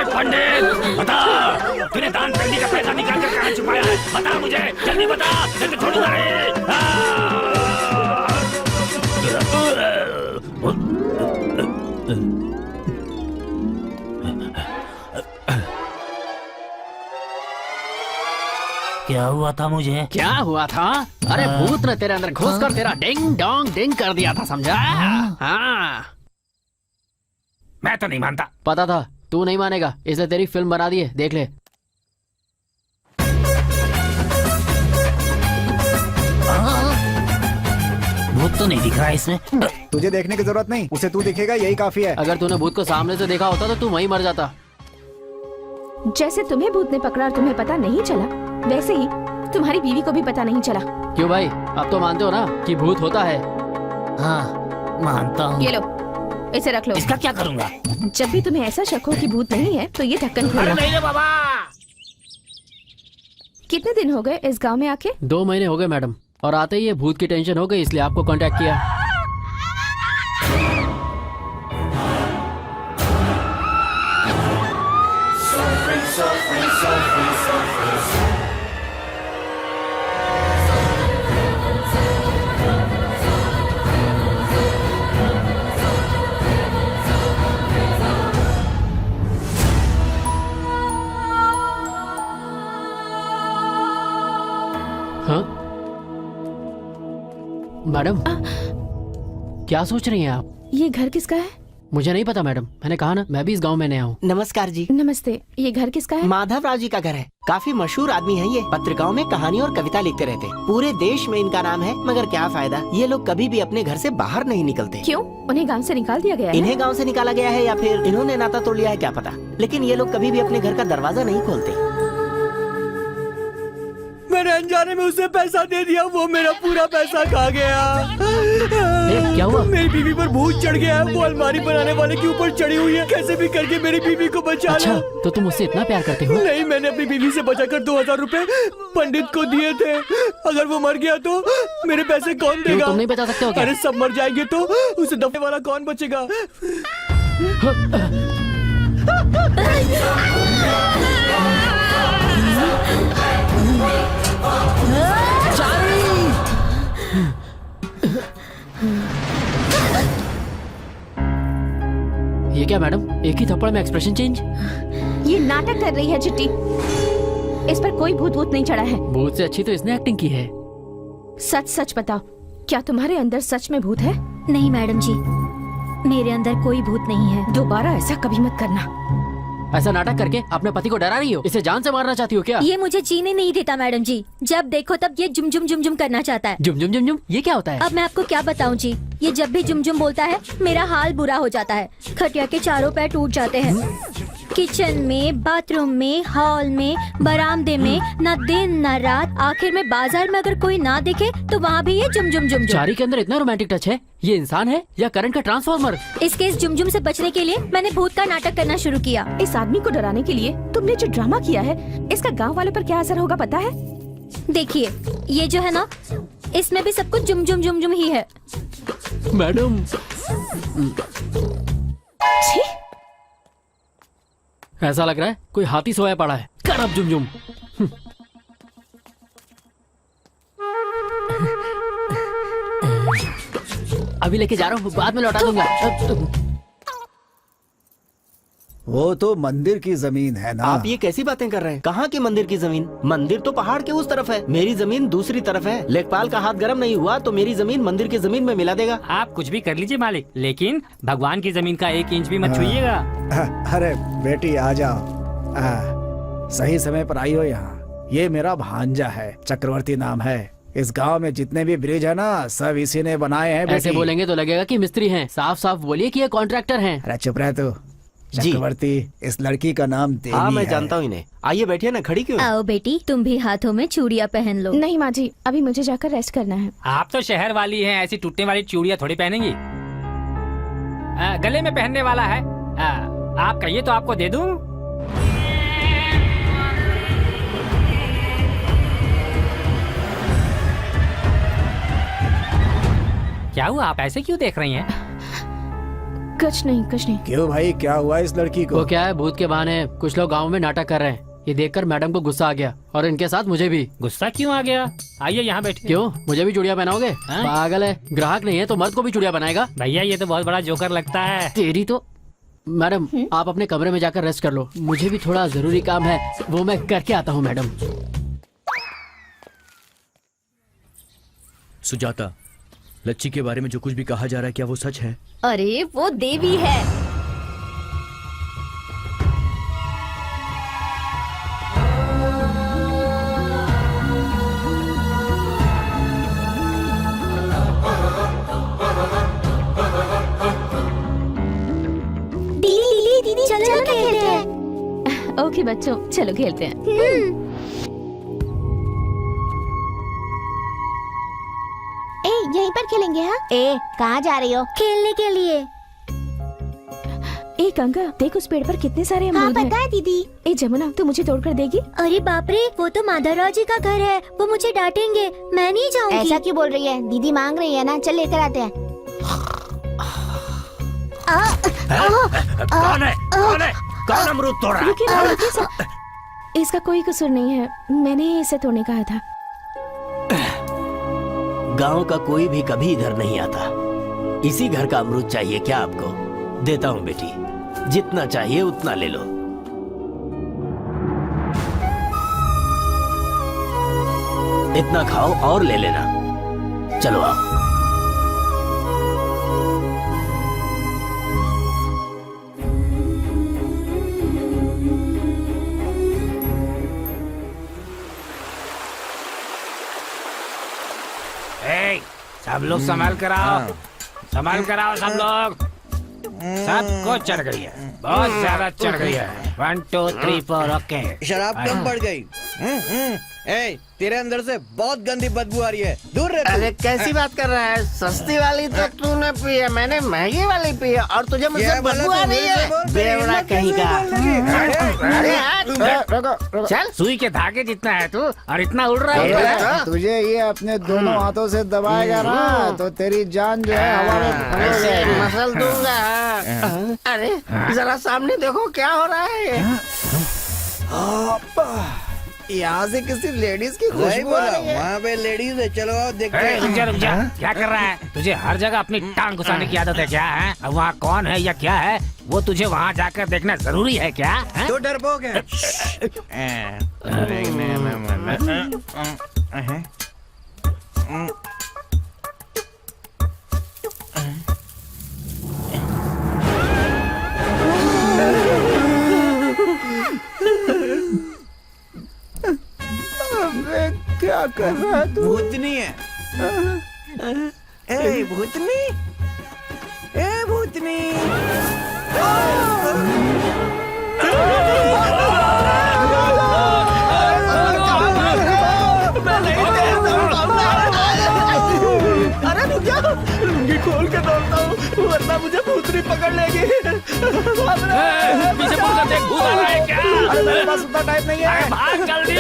पंडित बता, तूने दान पेटी का पैसा निकाल कर कहाँ छुपाया है? बता मुझे, जल्दी बता, नहीं तो छोड़ूंगा नहीं। क्या हुआ था मुझे? क्या हुआ था? अरे भूत ने तेरे अंदर घुस कर तेरा डिंग डोंग डिंग कर दिया था, समझा? हाँ। मैं तो नहीं मानता। पता था तू नहीं मानेगा, इसलिए तेरी फिल्म बना दी है, देख ले। भूत तो नहीं दिख रहा है इसमें। तुझे देखने की जरूरत नहीं, उसे तू दिखेगा यही काफी है। अगर तूने भूत को सामने से देखा होता तो तू वहीं मर जाता। जैसे तुम्हें भूत ने पकड़ा और तुम्हें पता नहीं चला, वैसे ही तुम्हारी बीवी को भी पता नहीं चला। क्यों भाई, अब तो मानते हो ना कि भूत होता है? हाँ मानता हूँ। ये लो, इसे रख लो। इसका क्या करूँगा? जब भी तुम्हें ऐसा शक हो कि भूत नहीं है तो ये ढक्कन अरे खोलो। नहीं रे बाबा। कितने दिन हो गए इस गांव में आके? 2 महीने हो गए मैडम, और आते ही ये भूत की टेंशन हो गई, इसलिए आपको कांटेक्ट किया। हाँ मैडम, क्या सोच रही हैं आप? ये घर किसका है? मुझे नहीं पता मैडम, मैंने कहा ना मैं भी इस गांव में नया हूँ। नमस्कार जी। नमस्ते, ये घर किसका है? माधव राव जी का घर है। काफी मशहूर आदमी है ये, पत्रिकाओं में कहानी और कविता लिखते रहते। पूरे देश में इनका नाम है, मगर क्या फायदा, ये लोग कभी भी अपने घर से बाहर नहीं निकलते। क्यों, उन्हें गांव से निकाल दिया गया है? इन्हें गांव से निकाला गया है या फिर इन्होंने नाता तोड़ लिया है, क्या पता, लेकिन ये लोग कभी भी अपने घर का दरवाजा नहीं खोलते। मैंने अनजाने में उसे पैसा दे दिया, वो मेरा पूरा पैसा खा गया। क्या हुआ? मेरी बीवी पर भूत चढ़ गया है, वो अलमारी बनाने वाले के ऊपर चढ़ी हुई है। कैसे भी करके मेरी बीवी को बचा अच्छा, लो। तो तुम उससे इतना प्यार करते हो? नहीं, मैंने अपनी बीवी से बचाकर 2000 रुपए पंडित को दिए थे। अगर वो मर गया तो मेरे पैसे कौन क्यों, देगा? तुम नहीं बचा सकते हो क्या? अरे सब मर जाएंगे तो उसे दफे वाला कौन बचेगा? ये क्या मैडम, एक ही थप्पड़ में एक्सप्रेशन चेंज? ये नाटक कर रही है चिट्टी। इस पर कोई भूत वूत नहीं चढ़ा है। भूत से अच्छी तो इसने एक्टिंग की है। सच सच बताओ, क्या तुम्हारे अंदर सच में भूत है? नहीं मैडम जी, मेरे अंदर कोई भूत नहीं है। दोबारा ऐसा कभी मत करना। ऐसा नाटक करके अपने पति को डरा रही हो? इसे जान से मारना चाहती हो क्या? ये मुझे जीने नहीं देता मैडम जी। जब देखो तब ये जुम जुम जुम जुम करना चाहता है। जुम जुम जुम जुम, ये क्या होता है? अब मैं आपको क्या बताऊं जी, ये जब भी जुम जुम बोलता है मेरा हाल बुरा हो जाता है। खटिया के चारों पैर टूट जाते हैं। किचन में, बाथरूम में, हॉल में, बरामदे में, न दिन न रात, आखिर में बाजार में अगर कोई ना दिखे तो वहाँ भी ये जुम जुम जुम जुम। चारी के अंदर इतना रोमांटिक टच है, ये इंसान है या करंट का ट्रांसफार्मर? इसके इस जुम जुम से बचने के लिए मैंने भूत का नाटक करना शुरू किया। इस आदमी को डराने के लिए तुमने जो ड्रामा किया है, इसका गांव वालों पर क्या असर होगा पता है? देखिए, ये जो है ना, इसमें भी सब कुछ जुम जुम जुम जुम ही है। मैडम, छी! ऐसा लग रहा है कोई हाथी सोया पड़ा है। कर अब जुम जुम। अभी लेके जा रहा हूँ, बाद में लौटा दूंगा। वो तो मंदिर की जमीन है ना। आप ये कैसी बातें कर रहे हैं? कहाँ की मंदिर की जमीन? मंदिर तो पहाड़ के उस तरफ है, मेरी जमीन दूसरी तरफ है। लेखपाल का हाथ गर्म नहीं हुआ तो मेरी जमीन मंदिर की जमीन में मिला देगा। आप कुछ भी कर लीजिए मालिक, लेकिन भगवान की जमीन का 1 इंच भी मत छुइएगा। अरे बेटी आ जाओ, सही समय पर आई हो यहाँ। ये मेरा भांजा है, चक्रवर्ती नाम है। इस गांव में जितने भी ब्रिज है ना, सब इसी ने बनाए हैं। ऐसे बेटी बोलेंगे तो लगेगा कि मिस्त्री हैं। साफ साफ बोलिए कि ये कॉन्ट्रैक्टर हैं। अरे चुप रह तू। जी। चक्रवर्ती, इस लड़की का नाम देवी हाँ मैं है। जानता हूँ इन्हें। आइए बैठिए ना, खड़ी क्यों? आओ बेटी, तुम भी हाथों में चूड़ियाँ पहन लो। नहीं माँ जी, अभी मुझे जाकर रेस्ट करना है। आप तो शहर वाली हैं, ऐसी टूटने वाली चूड़ियाँ थोड़ी पहनेंगी। गले में पहनने वाला है। आप कहिए तो आपको दे दूं। क्या हुआ, आप ऐसे क्यों देख रही हैं? कुछ नहीं कुछ नहीं। क्यों भाई, क्या हुआ इस लड़की को? वो क्या है, भूत के बहाने कुछ लोग गांव में नाटक कर रहे हैं। ये देखकर मैडम को गुस्सा आ गया और इनके साथ मुझे भी। गुस्सा क्यों आ गया? आइए यहाँ बैठिए। क्यों, मुझे भी चूड़ियाँ पहनाओगे? हाँ? पागल है, ग्राहक नहीं है तो मर्द को भी चूड़ियाँ बनाएगा। भैया ये तो बहुत बड़ा जोकर लगता है। तेरी तो। मैडम आप अपने कमरे में जाकर रेस्ट कर लो, मुझे भी थोड़ा जरूरी काम है, वो मैं करके आता हूँ मैडम। सुजाता, लच्ची के बारे में जो कुछ भी कहा जा रहा है, क्या वो सच है? अरे वो देवी है। दीदी चलो खेलते हैं। ओके बच्चों, चलो खेलते हैं। यहीं पर खेलेंगे। हाँ कहाँ जा रही हो? खेलने के लिए। ए गंगा, देख उस पेड़ पर कितने सारे अमरूद हैं। पता है दीदी। ए जमुना, तू मुझे तोड़कर देगी? अरे बाप रे, वो तो माधवराव जी का घर है, वो मुझे डांटेंगे, मैं नहीं जाऊंगी। ऐसा क्यों बोल रही है? दीदी मांग रही है ना, चल लेकर आते हैं। कौन है? कौन है? कौन अमरूद तोड़ रहा है? रुकिए ना, रुकिए सब। इसका कोई कसूर नहीं है, मैंने ही इसे तोड़ने कहा था। गांव का कोई भी कभी इधर नहीं आता। इसी घर का अमरूद चाहिए क्या आपको? देता हूँ बेटी, जितना चाहिए उतना ले लो। इतना खाओ और ले लेना। चलो आओ। सब लोग संभाल कर आओ, संभाल कर आओ सब लोग। सबको चढ़ गई है, बहुत ज्यादा चढ़ गई है। 1 2 3 4 ओके। शराब कम पड़ गई। ए, तेरे अंदर से बहुत गंदी बदबू आ रही है, दूर रह। अरे कैसी बात कर रहा है? सस्ती वाली तो तूने पी है, मैंने महंगी वाली पी है और तुझे मुझसे बदबू आ रही है। बेवड़ा कहीं का। अरे यार, चल, सुई के धागे जितना है तू और इतना उड़ रहा है। तुझे ये अपने दोनों हाथों से दबाएगा ना तो तेरी जान जो है हवा में ऐसे मसल दूंगा। अरे जरा सामने देखो क्या हो रहा है। यहाँ से किसी लेडीज की खुशबू आ रही है। वहाँ पे लेडीज है, चलो आओ देखते हैं। रुक जा रुक जा, क्या कर रहा है? तुझे हर जगह अपनी टांग घुसाने की आदत है क्या? है अब वहाँ कौन है या क्या है, वो तुझे वहाँ जाकर देखना जरूरी है क्या? है? तो डरपोक है। क्या कर रहा है तू? भूतनी है। ए भूतनी, ए भूतनी। अरे रुक जा, लुंगी खोल के दौड़ता हूँ वरना मुझे भूतनी पकड़ लेगी। पीछे मुड़कर देख, भूत आ रहा है क्या? अरे मेरे पास उतना टाइम नहीं है। भाग जल्दी।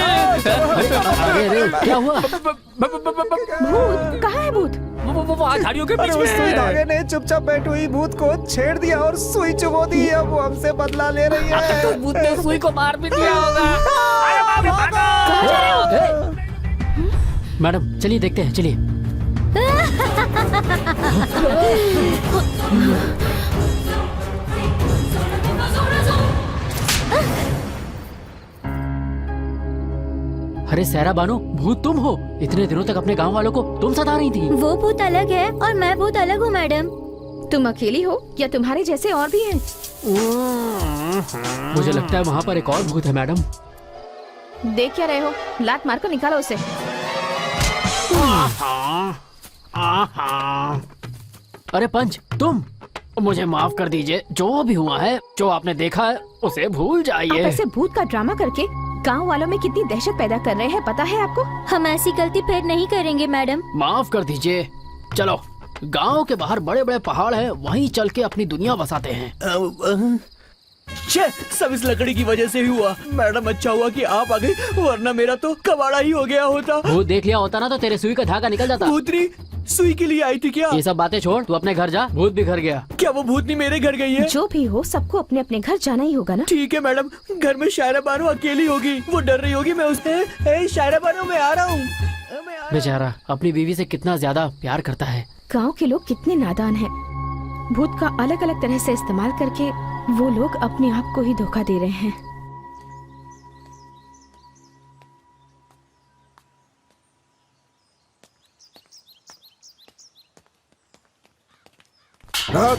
अरे क्या हुआ? भूत कहाँ है? भूत वो झाड़ियों के बीच अरे में उस सुई है। धागे ने चुपचाप बैठी हुई भूत को छेड़ दिया और सुई चुभो दी। अब वो हमसे बदला ले रही है। तो भूत ने सुई को मार भी दिया होगा। अरे भागो। मैडम चलिए देखते हैं, चलिए। अरे सहरा बानो, भूत तुम हो? इतने दिनों तक अपने गांव वालों को तुम सता रही थी। वो भूत अलग है और मैं भूत अलग हूँ मैडम। तुम अकेली हो या तुम्हारे जैसे और भी हैं? मुझे लगता है वहाँ पर एक और भूत है मैडम। देख क्या रहे हो? लात मारकर निकालो उसे। अरे पंच, तुम मुझे माफ कर दीजिए। जो भी हुआ है, जो आपने देखा है, उसे भूल आप जाइए। ऐसे भूत का ड्रामा करके गांव वालों में कितनी दहशत पैदा कर रहे हैं, पता है आपको? हम ऐसी गलती फिर नहीं करेंगे मैडम। माफ कर दीजिए। चलो, गांव के बाहर बड़े बड़े पहाड़ हैं, वहीं चल के अपनी दुनिया बसाते हैं। छे, सब इस लकड़ी की वजह से ही हुआ। मैडम अच्छा हुआ कि आप आ गई, वरना मेरा तो कबाड़ा ही हो गया होता। भूत देख लिया होता ना तो तेरे सुई का धागा निकल जाता। भूतनी सुई के लिए आई थी क्या? ये सब बातें छोड़, तू अपने घर जा। भूत भी घर गया। क्या वो भूतनी मेरे घर गई है? जो भी हो, सबको अपने अपने घर जाना ही होगा ना। ठीक है मैडम, घर में शायरा बानो अकेली होगी, वो डर रही होगी। मैं उससे शायरा बानो मैं आ रहा हूँ। बेचारा अपनी बीवी से कितना ज्यादा प्यार करता है। गांव के लोग कितने नादान हैं। भूत का अलग अलग तरह से इस्तेमाल करके वो लोग अपने आप को ही धोखा दे रहे हैं। रुक,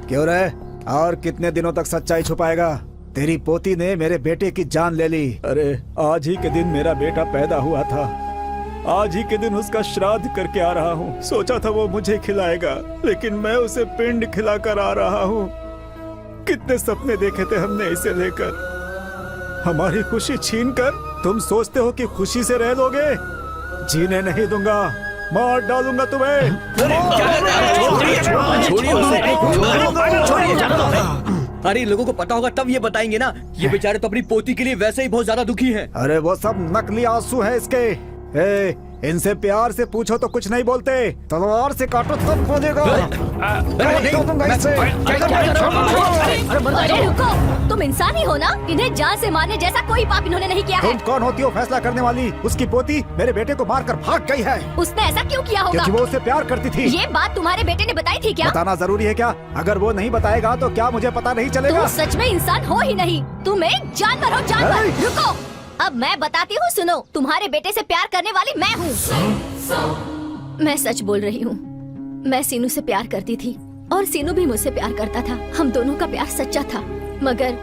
क्यों रे? और कितने दिनों तक सच्चाई छुपाएगा? तेरी पोती ने मेरे बेटे की जान ले ली। अरे आज ही के दिन मेरा बेटा पैदा हुआ था। आज ही के दिन उसका श्राद्ध करके आ रहा हूँ। सोचा था वो मुझे खिलाएगा, लेकिन मैं उसे पिंड खिलाकर आ रहा हूँ। कितने सपने देखे थे हमने इसे लेकर। हमारी खुशी छीनकर तुम सोचते हो कि खुशी से रह लोगे? जीने नहीं दूंगा, मार डालूंगा तुम्हें। अरे लोगों को पता होगा तब ये बताएंगे ना। ये बेचारे तो अपनी पोती के लिए वैसे ही बहुत ज्यादा दुखी हैं। अरे वो सब नकली आंसू हैं इसके। इनसे प्यार से पूछो तो कुछ नहीं बोलते, तलवार से काटो तब बोलेगा। अरे रुको, तुम इंसान ही हो ना? इन्हें जान से मारने जैसा कोई पाप इन्होंने नहीं किया है। तुम कौन होती हो फैसला करने वाली? उसकी पोती मेरे बेटे को मारकर भाग गई है। उसने ऐसा क्यों किया होगा? क्योंकि वो उससे प्यार करती थी। ये बात तुम्हारे बेटे ने बताई थी क्या? बताना जरूरी है क्या? अगर वो नहीं बताएगा तो क्या मुझे पता नहीं चलेगा? तुम सच में इंसान हो ही नहीं, तुम एक जानवर हो, जानवर। रुको, अब मैं बताती हूँ, सुनो। तुम्हारे बेटे से प्यार करने वाली मैं हूँ। मैं सच बोल रही हूँ। मैं सीनू से प्यार करती थी और सीनू भी मुझसे प्यार करता था। हम दोनों का प्यार सच्चा था, मगर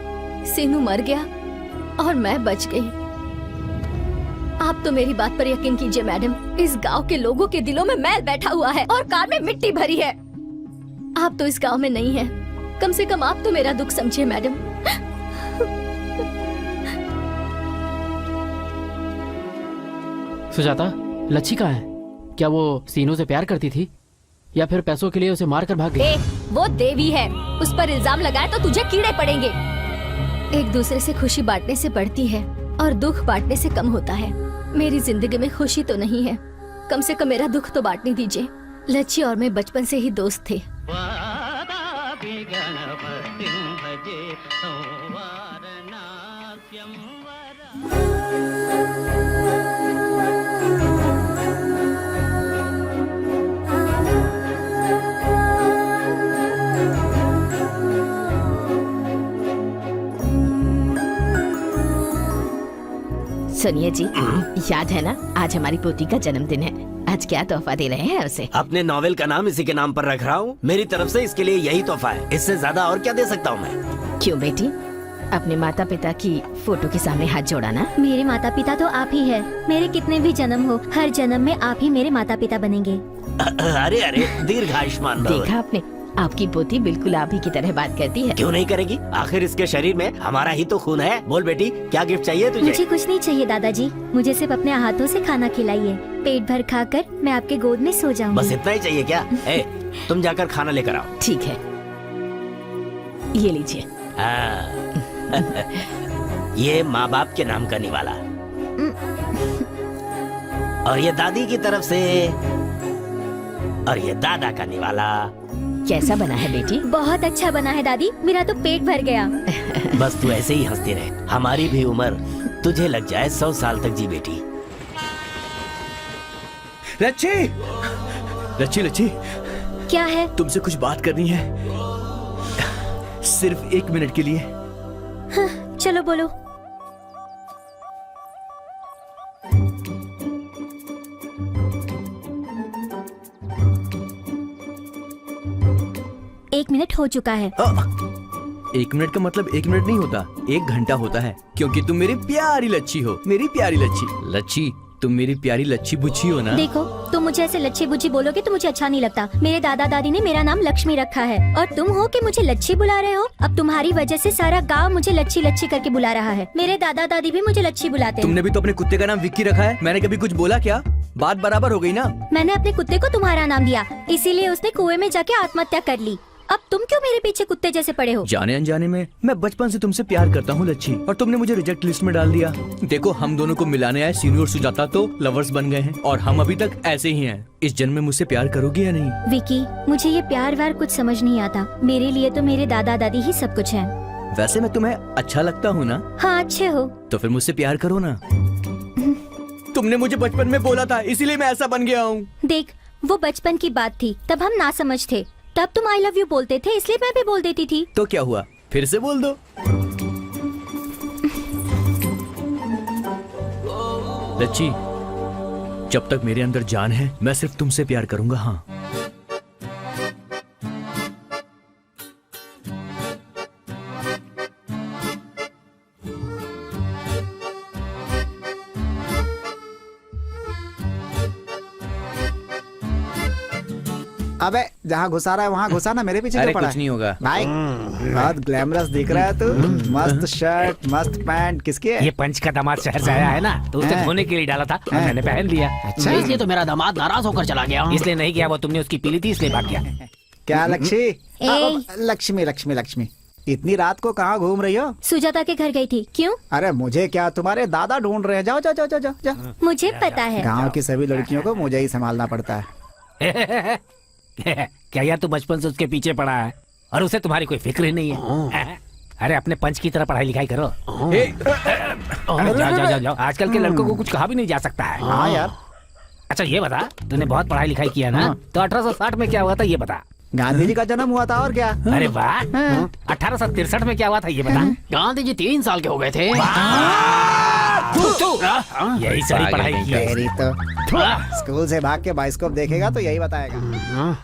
सीनू मर गया और मैं बच गई। आप तो मेरी बात पर यकीन कीजिए मैडम, इस गांव के लोगों के दिलों में मैल बैठा हुआ है और कार में मिट्टी भरी है। आप तो इस गांव में नहीं है, कम से कम आप तो मेरा दुख समझिए मैडम। सुजाता, लच्छी कहाँ है? क्या वो सीनू से प्यार करती थी या फिर पैसों के लिए उसे मार कर भाग गई? वो देवी है, उस पर इल्जाम लगाए तो तुझे कीड़े पड़ेंगे। एक दूसरे से खुशी बांटने से बढ़ती है और दुख बांटने से कम होता है। मेरी जिंदगी में खुशी तो नहीं है, कम से कम मेरा दुख तो बांटने दीजिए। लच्छी और मैं बचपन से ही दोस्त थे। सुनिए जी, याद है ना आज हमारी पोती का जन्मदिन है। आज क्या तोहफा दे रहे हैं उसे? अपने नॉवेल का नाम इसी के नाम पर रख रहा हूँ। मेरी तरफ से इसके लिए यही तोहफा है, इससे ज्यादा और क्या दे सकता हूँ मैं? क्यों बेटी, अपने माता पिता की फोटो के सामने हाथ जोड़ा ना। मेरे माता पिता तो आप ही है। मेरे कितने भी जन्म हो, हर जन्म में आप ही मेरे माता पिता बनेंगे। अरे अरे, दीर्घायुष्मान भव। देखा आपने, आपकी पोती बिल्कुल आप ही की तरह बात करती है। क्यों नहीं करेगी? आखिर इसके शरीर में हमारा ही तो खून है। बोल बेटी, क्या गिफ्ट चाहिए तुझे? मुझे कुछ नहीं चाहिए दादाजी, मुझे सिर्फ अपने हाथों से खाना खिलाइए। पेट भर खाकर मैं आपके गोद में सो जाऊंगी। बस इतना ही चाहिए क्या? तुम जाकर खाना लेकर आओ। ठीक है, ये लीजिए। ये माँ बाप के नाम का निवाला, और ये दादी की तरफ से, और ये दादा का निवाला। कैसा बना है बेटी? बहुत अच्छा बना है दादी, मेरा तो पेट भर गया। बस तू ऐसे ही हंसती रहे, हमारी भी उम्र तुझे लग जाए 100 साल तक जी बेटी। लच्छी, लच्छी, लच्छी, क्या है? तुमसे कुछ बात करनी है, सिर्फ 1 मिनट के लिए। हाँ, चलो बोलो। 1 मिनट हो चुका है। 1 मिनट का मतलब 1 मिनट नहीं होता, 1 घंटा होता है, क्योंकि तुम मेरी प्यारी लच्छी हो, मेरी प्यारी लच्छी। लच्छी, तुम मेरी प्यारी लच्छी बुच्छी हो ना। देखो, तुम मुझे ऐसे लच्छी बुच्छी बोलोगे तो मुझे अच्छा नहीं लगता। मेरे दादा दादी ने मेरा नाम लक्ष्मी रखा है और तुम हो कि मुझे लच्छी बुला रहे हो। अब तुम्हारी वजह से सारा गांव मुझे लच्छी लच्छी करके बुला रहा है। मेरे दादा दादी भी मुझे लच्छी बुलाते हैं। तुमने भी तो अपने कुत्ते का नाम विक्की रखा है, मैंने कभी कुछ बोला क्या? बात बराबर हो गई ना। मैंने अपने कुत्ते को तुम्हारा नाम दिया, इसीलिए उसने कुएं में जाके आत्महत्या कर ली। अब तुम क्यों मेरे पीछे कुत्ते जैसे पड़े हो? जाने अनजाने में मैं बचपन से तुमसे प्यार करता हूँ लच्छी, और तुमने मुझे रिजेक्ट लिस्ट में डाल दिया। देखो, हम दोनों को मिलाने आए सीनू और सुजाता तो लवर्स बन गए हैं, और हम अभी तक ऐसे ही हैं। इस जन्म में मुझसे प्यार करोगी या नहीं? विकी, मुझे ये प्यार व्यार कुछ समझ नहीं आता। मेरे लिए तो मेरे दादा दादी ही सब कुछ है। वैसे मैं तुम्हें अच्छा लगता हूँ ना? हाँ, अच्छे हो। तो फिर मुझसे प्यार करो ना। तुमने मुझे बचपन में बोला था, इसीलिए मैं ऐसा बन गया हूँ। देख, वो बचपन की बात थी, तब हम ना समझ थे। तब तुम आई लव यू बोलते थे, इसलिए मैं भी बोल देती थी। तो क्या हुआ, फिर से बोल दो। लच्छी, जब तक मेरे अंदर जान है मैं सिर्फ तुमसे प्यार करूंगा। हाँ, अबे जहाँ घुसा रहा है वहाँ घुसा ना, मेरे पीछे अरे क्यों पड़ा कुछ है? नहीं होगा भाई, बहुत ग्लैमरस दिख रहा है तू। मस्त शर्ट, मस्त पैंट, किसके है? ये पंच का दामाद शहर से आया है ना, तो उसने हैं? धोने के लिए डाला था और मैंने पहन लिया। अच्छा, इसलिए तो मेरा दामाद नाराज होकर चला गया। इसलिए नहीं किया, वो तुमने उसकी पीली थी इसलिए भाग गया। क्या लक्ष्मी? ए। लक्ष्मी लक्ष्मी लक्ष्मी, इतनी रात को कहाँ घूम रही हो? सुजाता के घर गई थी। क्यों? अरे मुझे क्या, तुम्हारे दादा ढूंढ रहे हैं। जाओ जाओ जाओ जाओ जाओ, जाओ। मुझे पता है। गाँव की सभी लड़कियों को मुझे ही संभालना पड़ता है। क्या यार, तू बचपन से उसके पीछे पड़ा है और उसे तुम्हारी कोई फिक्र ही नहीं है? अरे अपने पंच की तरह पढ़ाई लिखाई करो। अरे जाओ जाओ जाओ, आजकल के लड़कों को कुछ कहा भी नहीं जा सकता है। हाँ यार। अच्छा ये बता, तूने बहुत पढ़ाई लिखाई किया ना, तो 1860 में क्या हुआ था ये बता। गांधी जी का जन्म हुआ था, और क्या? अरे वाह, 1863 में क्या हुआ था ये बता। गांधी जी 3 साल के हो गए थे। यही सारी पढ़ाई की है। तेरी तो स्कूल से भाग के बाइस्कोप देखेगा तो यही बताएगा।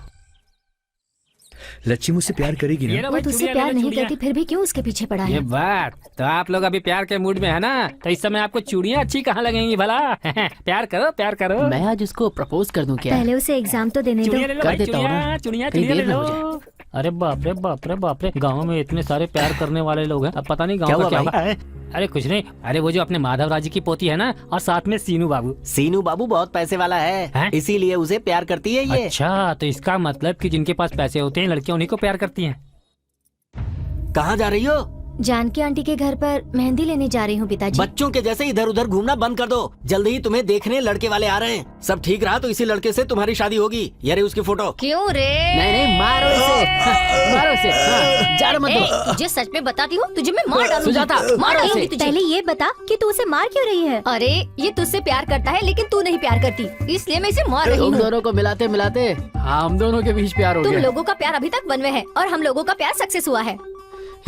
लच्छी मुझसे प्यार करेगी ना? वो तुझसे प्यार नहीं करती, फिर भी क्यों उसके पीछे पड़ा ये है? बात तो, आप लोग अभी प्यार के मूड में है ना, तो इस समय आपको चूड़ियाँ अच्छी कहाँ लगेंगी भला? प्यार करो, प्यार करो। मैं आज उसको प्रपोज कर दूं क्या? पहले उसे एग्जाम तो देने दो। चूड़ियाँ ले लो कर भाई, देता हूँ ना। चूड़ियाँ कहीं चूड़ियाँ ले देर ना लो। हो अरे बाप रे बाप रे बाप रे, गाँव में इतने सारे प्यार करने वाले लोग हैं, अब पता नहीं गाँव का क्या होगा। अरे कुछ नहीं, अरे वो जो अपने माधव राजी की पोती है ना, और साथ में सीनू बाबू। सीनू बाबू बहुत पैसे वाला है, इसीलिए उसे प्यार करती है ये। अच्छा, तो इसका मतलब कि जिनके पास पैसे होते हैं लड़कियां उन्हीं को प्यार करती हैं। कहाँ जा रही हो? जानकी आंटी के घर पर मेहंदी लेने जा रही हूँ पिताजी। बच्चों के जैसे इधर उधर घूमना बंद कर दो, जल्दी ही तुम्हें देखने लड़के वाले आ रहे हैं। सब ठीक रहा तो इसी लड़के से तुम्हारी शादी होगी। ये रही उसकी फोटो। क्यों रे? नहीं, मारो इसे। मारो इसे। जाने मत दो। तुझे सच में बताती हूँ, तुझे मैं मार डालूंगी। सुजाता, मारो इसे। पहले ये बता कि तू उसे मार क्यों रही है? अरे ये तुझसे प्यार करता है, लेकिन तू नहीं प्यार करती, इसलिए मैं इसे मार रही तुम हूँ। दोनों को मिलाते मिलाते हम दोनों के बीच प्यार हो तुम गया। लोगों का प्यार अभी तक वन वे है और हम लोगों का प्यार सक्सेस हुआ है।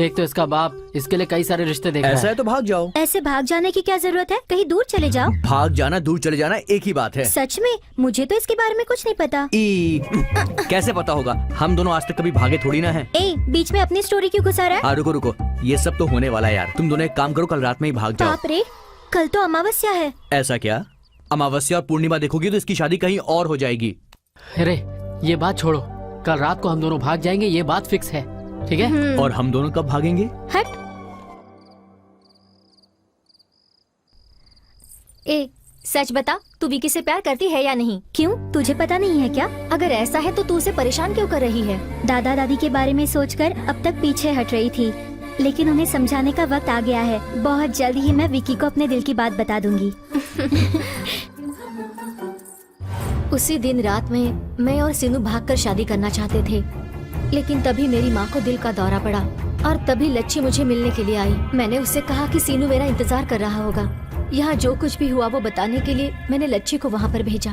एक तो इसका बाप इसके लिए कई सारे रिश्ते देख रहा ऐसा है। है तो भाग जाओ। ऐसे भाग जाने की क्या जरूरत है? कहीं दूर चले जाओ। भाग जाना, दूर चले जाना एक ही बात है। सच में मुझे तो इसके बारे में कुछ नहीं पता। कैसे पता होगा, हम दोनों आज तक कभी भागे थोड़ी ना हैं। ए, बीच में अपनी स्टोरी क्यों घुसा रहा है? हाँ रुको रुको, ये सब तो होने वाला है यार। तुम दोनों एक काम करो, कल रात में ही भाग जाओ। बाप रे, कल तो अमावस्या है। ऐसा क्या? अमावस्या और पूर्णिमा देखोगी तो इसकी शादी कहीं और हो जाएगी। अरे ये बात छोड़ो, कल रात को हम दोनों भाग जाएंगे, ये बात फिक्स है, ठीक है? और हम दोनों कब भागेंगे? हट। ए, सच बता, तू विकी से प्यार करती है या नहीं? क्यों, तुझे पता नहीं है क्या? अगर ऐसा है तो तू उसे परेशान क्यों कर रही है? दादा दादी के बारे में सोचकर अब तक पीछे हट रही थी, लेकिन उन्हें समझाने का वक्त आ गया है। बहुत जल्द ही मैं विकी को अपने दिल की बात बता दूंगी। उसी दिन रात में मैं और सीनू भागकर शादी करना चाहते थे, लेकिन तभी मेरी माँ को दिल का दौरा पड़ा और तभी लच्छी मुझे मिलने के लिए आई। मैंने उससे कहा कि सीनू मेरा इंतजार कर रहा होगा। यहाँ जो कुछ भी हुआ वो बताने के लिए मैंने लच्छी को वहाँ पर भेजा।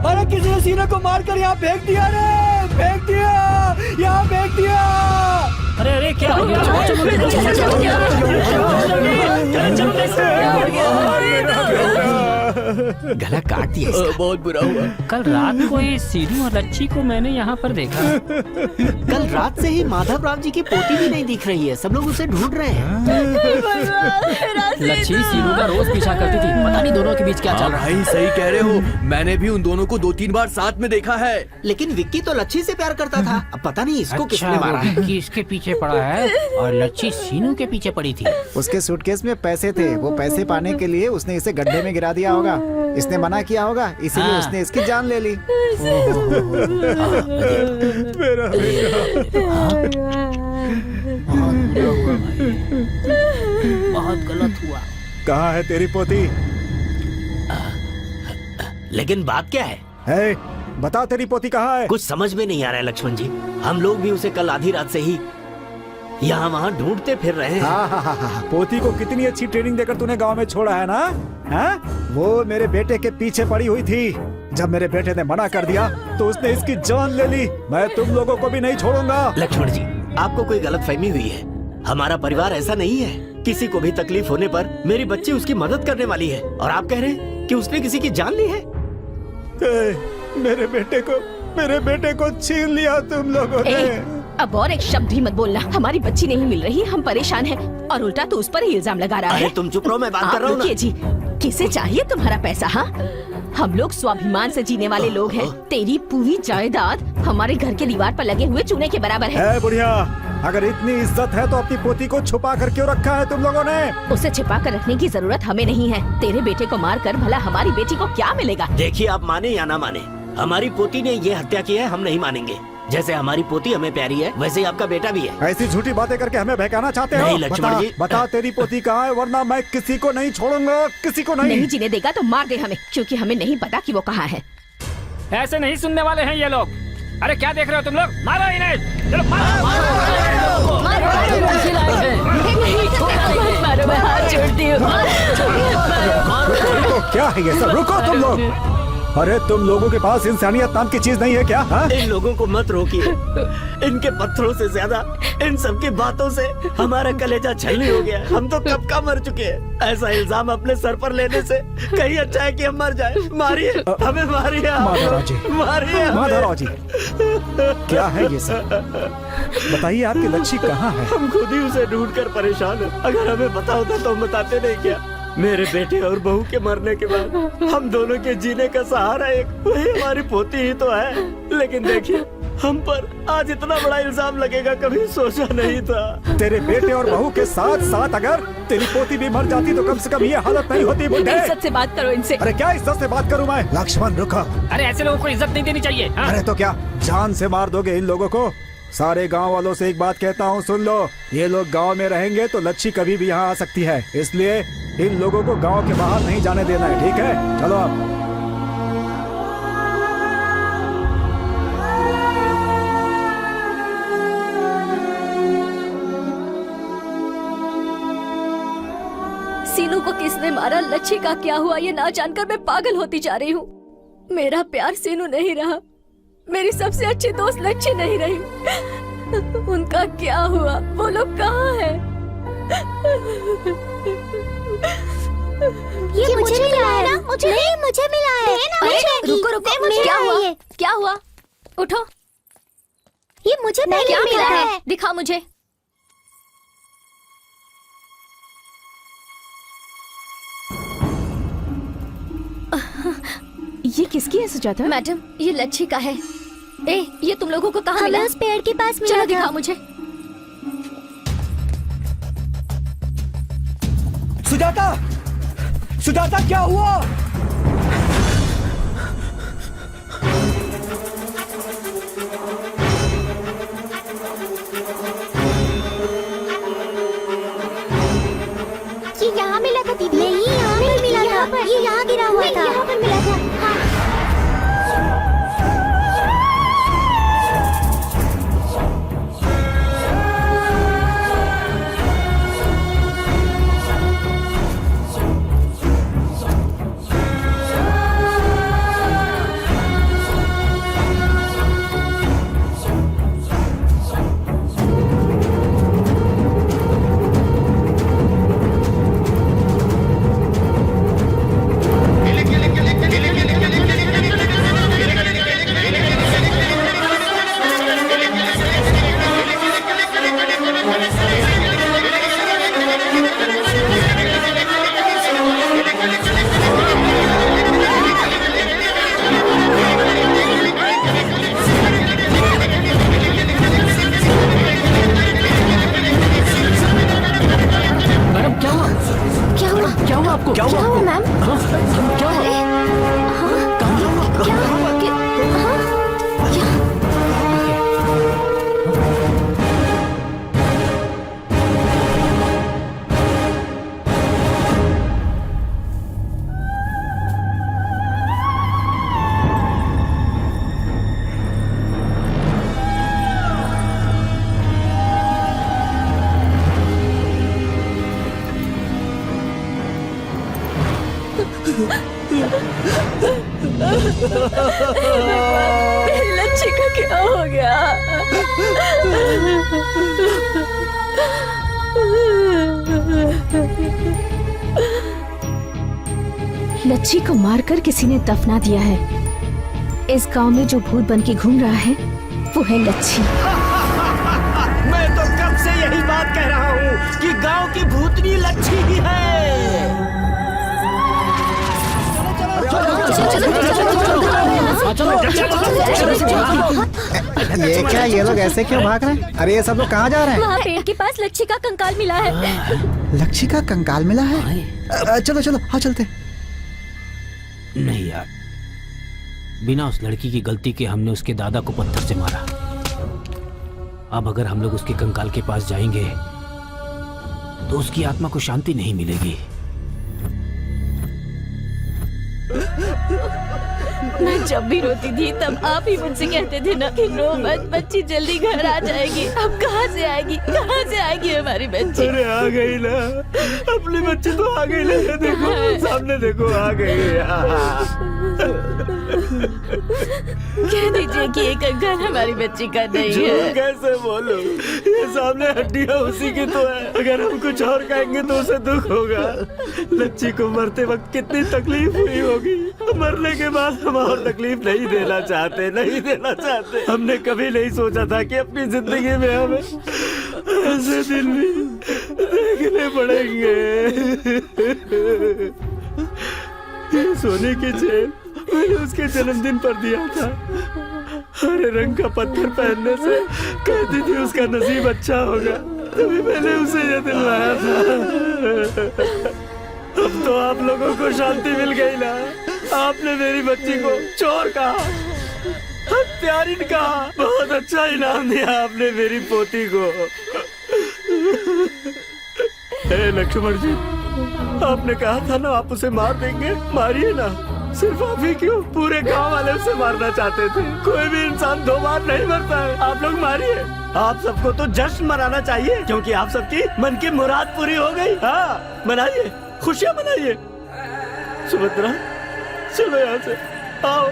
अरे किसी ने सीने को मारकर यहाँ फेंक दिया रे, फेंक दिया, यहाँ फेंक दिया। अरे अरे क्या हो गया? गला काट दिया इसका। बहुत बुरा हुआ। कल रात को ये सीनू और लच्छी को मैंने यहाँ पर देखा। कल रात से ही माधव राव जी की पोती भी नहीं दिख रही है, सब लोग उसे ढूंढ रहे हैं। लच्छी सीनू का रोज पीछा करती थी, पता नहीं दोनों के बीच क्या चल रहा है। भाई सही कह रहे हो, मैंने भी उन दोनों को 2-3 बार साथ में देखा है। लेकिन विक्की तो लच्छी से प्यार करता था, अब पता नहीं इसको किसने मारा है। कि इसके पीछे पड़ा है और लच्छी सीनू के पीछे पड़ी थी। उसके सूटकेस में पैसे थे, वो पैसे पाने के लिए उसने इसे गड्ढे में गिरा दिया होगा। इसने मना किया होगा, इसीलिए उसने इसकी जान ले ली। मेरा बहुत गलत हुआ। कहाँ है तेरी पोती? लेकिन बात क्या है? है, बता तेरी पोती कहाँ है? कुछ समझ में नहीं आ रहा है लक्ष्मण जी। हम लोग भी उसे कल आधी रात से ही यहाँ वहाँ ढूंढते फिर रहे हैं। हाँ। पोती को कितनी अच्छी ट्रेनिंग देकर तूने गांव में छोड़ा है ना? हाँ? वो मेरे बेटे के पीछे पड़ी हुई थी। जब मेरे बेटे ने मना कर दिया तो उसने इसकी जान ले ली। मैं तुम लोगों को भी नहीं छोड़ूंगा। लक्ष्मण जी, आपको कोई गलतफहमी हुई है। हमारा परिवार ऐसा नहीं है। किसी को भी तकलीफ होने पर मेरी बच्ची उसकी मदद करने वाली है, और आप कह रहे हैं कि उसने किसी की जान ली है। मेरे बेटे को छीन लिया तुम लोगों ने। अब और एक शब्द भी मत बोलना। हमारी बच्ची नहीं मिल रही, हम परेशान हैं, और उल्टा तो उस पर ही इल्जाम लगा रहा है। अरे तुम चुप रहो, मैं बात कर रहा हूँ ना। जी, किसे चाहिए तुम्हारा पैसा? हाँ, हम लोग स्वाभिमान से जीने वाले लोग हैं। तेरी पूरी जायदाद हमारे घर के दीवार पर लगे हुए चूने के बराबर है। बुढ़िया, अगर इतनी इज्जत है तो अपनी पोती को छुपा कर क्यों रखा है तुम लोगों ने? उसे छिपा कर रखने की जरूरत हमें नहीं है। तेरे बेटे को मार कर भला हमारी बेटी को क्या मिलेगा? देखिए, आप माने या ना माने, हमारी पोती ने ये हत्या की है, हम नहीं मानेंगे। जैसे हमारी पोती हमें प्यारी है, वैसे ही आपका बेटा भी है। ऐसी झूठी बातें करके हमें बहकाना चाहते हो? नहीं लक्ष्मण जी, बता तेरी पोती कहाँ है, वरना मैं किसी को नहीं छोड़ूंगा, किसी को नहीं। नहीं जीने देगा तो मार दे हमें, क्योंकि हमें नहीं पता कि वो कहाँ है। ऐसे नहीं सुनने वाले हैं ये लोग। अरे क्या देख रहे हो तुम लोग? मारो इन्हें, चलो मारो। मारो, मैं हाथ जोड़ती हूँ। क्या है ये सब? रुको तुम लोग। अरे तुम लोगों के पास इंसानियत नाम की चीज नहीं है क्या? हा? इन लोगों को मत रोकिए। इनके पत्थरों से ज्यादा इन सब की बातों से हमारा कलेजा छलनी हो गया। हम तो कब का मर चुके हैं। ऐसा इल्जाम अपने सर पर लेने से कहीं अच्छा है कि हम मर जाए। मारिए हमें, मारिए, माधवराव जी, मारिए माधवराव जी, क्या है ये सब? बताइए आपकी लच्छी कहाँ है? हम खुद ही उसे ढूंढ कर परेशान हैं। अगर हमें पता होता तो हम बताते नहीं क्या? मेरे बेटे और बहू के मरने के बाद हम दोनों के जीने का सहारा एक वही हमारी पोती ही तो है। लेकिन देखिए, हम पर आज इतना बड़ा इल्जाम लगेगा, कभी सोचा नहीं था। तेरे बेटे और बहू के साथ साथ अगर तेरी पोती भी मर जाती तो कम से कम ये हालत नहीं होती। बुड्ढे, इज्जत से बात करो इनसे। अरे क्या इज्जत से बात करूं मैं? लक्ष्मण रुको। अरे ऐसे लोगों को इज्जत नहीं देनी चाहिए। हाँ? अरे तो क्या जान से मार दोगे इन लोगों को? सारे गांव वालों से एक बात कहता हूँ, सुन लो। ये लोग गांव में रहेंगे तो लच्छी कभी भी यहाँ आ सकती है, इसलिए इन लोगों को गांव के बाहर नहीं जाने देना है, ठीक है? चलो अब। सीनू को किसने मारा, लच्छी का क्या हुआ, ये ना जानकर मैं पागल होती जा रही हूँ। मेरा प्यार सीनू नहीं रहा, मेरी सबसे अच्छी दोस्त लच्छी नहीं रही। उनका क्या हुआ? वो लोग कहाँ हैं? ये मुझे मिला है ना? मुझे मिला है। अरे रुको, क्या हुआ? क्या हुआ? उठो। ये मुझे क्या मिला है? दिखा मुझे। ये किसकी है सुजाता? मैडम, ये लच्छी का है। ये तुम लोगों को कहाँ मिला? हमें उस पेड़ के पास मिला चलो था। दिखा मुझे। सुजाता, सुजाता क्या हुआ? ये यहाँ मिला था दीदी? नहीं, यहाँ पर मिला था। ये यहाँ गिरा हुआ था। यहाँ पर मिला था। हाँ। मेरी लच्छी का क्या हो गया? लच्छी को मारकर किसी ने दफना दिया है। इस गांव में जो भूत बन के घूम रहा है वो है लच्छी। मैं तो कब से यही बात कह रहा हूँ कि गांव की भूतनी लच्छी ही है। ये क्या, ये लोग ऐसे क्यों भाग रहे हैं? अरे ये सब लोग कहाँ जा रहे हैं? वहाँ पेड़ के पास लच्छी का कंकाल मिला है। लच्छी का कंकाल मिला है? चलो चलो हाँ चलते। नहीं यार, बिना उस लड़की की गलती के हमने उसके दादा को पत्थर से मारा। अब अगर हम लोग उसके कंकाल के पास जाएंगे तो उसकी आत्मा को शांति नहीं मिलेगी। मैं जब भी रोती थी तब आप ही मुझसे कहते थे ना कि रो मत, बच्ची जल्दी घर आ जाएगी। अब कहाँ से आएगी, कहाँ से आएगी हमारी बच्ची? अरे आ गई ना, अपनी बच्ची तो आ गई ना। देखो सामने देखो, आ गई। कह दीजिए कि ये कंकाल हमारी बच्ची का नहीं झूठ है। कैसे बोलूं? ये सामने हड्डियां उसी की तो है। अगर हम कुछ और कहेंगे तो उसे दुख होगा। लच्छी को मरते वक्त कितनी तकलीफ हुई होगी। मरने के बाद हम और तकलीफ नहीं देना चाहते, नहीं देना चाहते। हमने कभी नहीं सोचा था कि अपनी जिंदगी में हमें ऐसे दिन भी देखने पड़ेंगे। ये सोने की चेन मैंने उसके जन्मदिन पर दिया था। हरे रंग का पत्थर पहनने से कहती थी उसका नसीब अच्छा होगा, तभी मैंने उसे ये दिलवाया था। अब तो आप लोगों को शांति मिल गई ना। आपने मेरी बच्ची को चोर कहा, हत्यारिन कहा। बहुत अच्छा इनाम दिया आपने मेरी पोती को। हे लक्ष्मण जी, आपने कहा था ना आप उसे मार देंगे, मारिए ना। सिर्फ आप ही क्यों, पूरे गांव वाले उसे मारना चाहते थे। कोई भी इंसान 2 बार नहीं मरता है। आप लोग मारिए। आप सबको तो जश्न मनाना चाहिए क्योंकि आप सबकी मन की मुराद पूरी हो गई। हाँ मनाइए, खुशियाँ मनाइए। सुभद्रा चलो यहाँ से, आओ।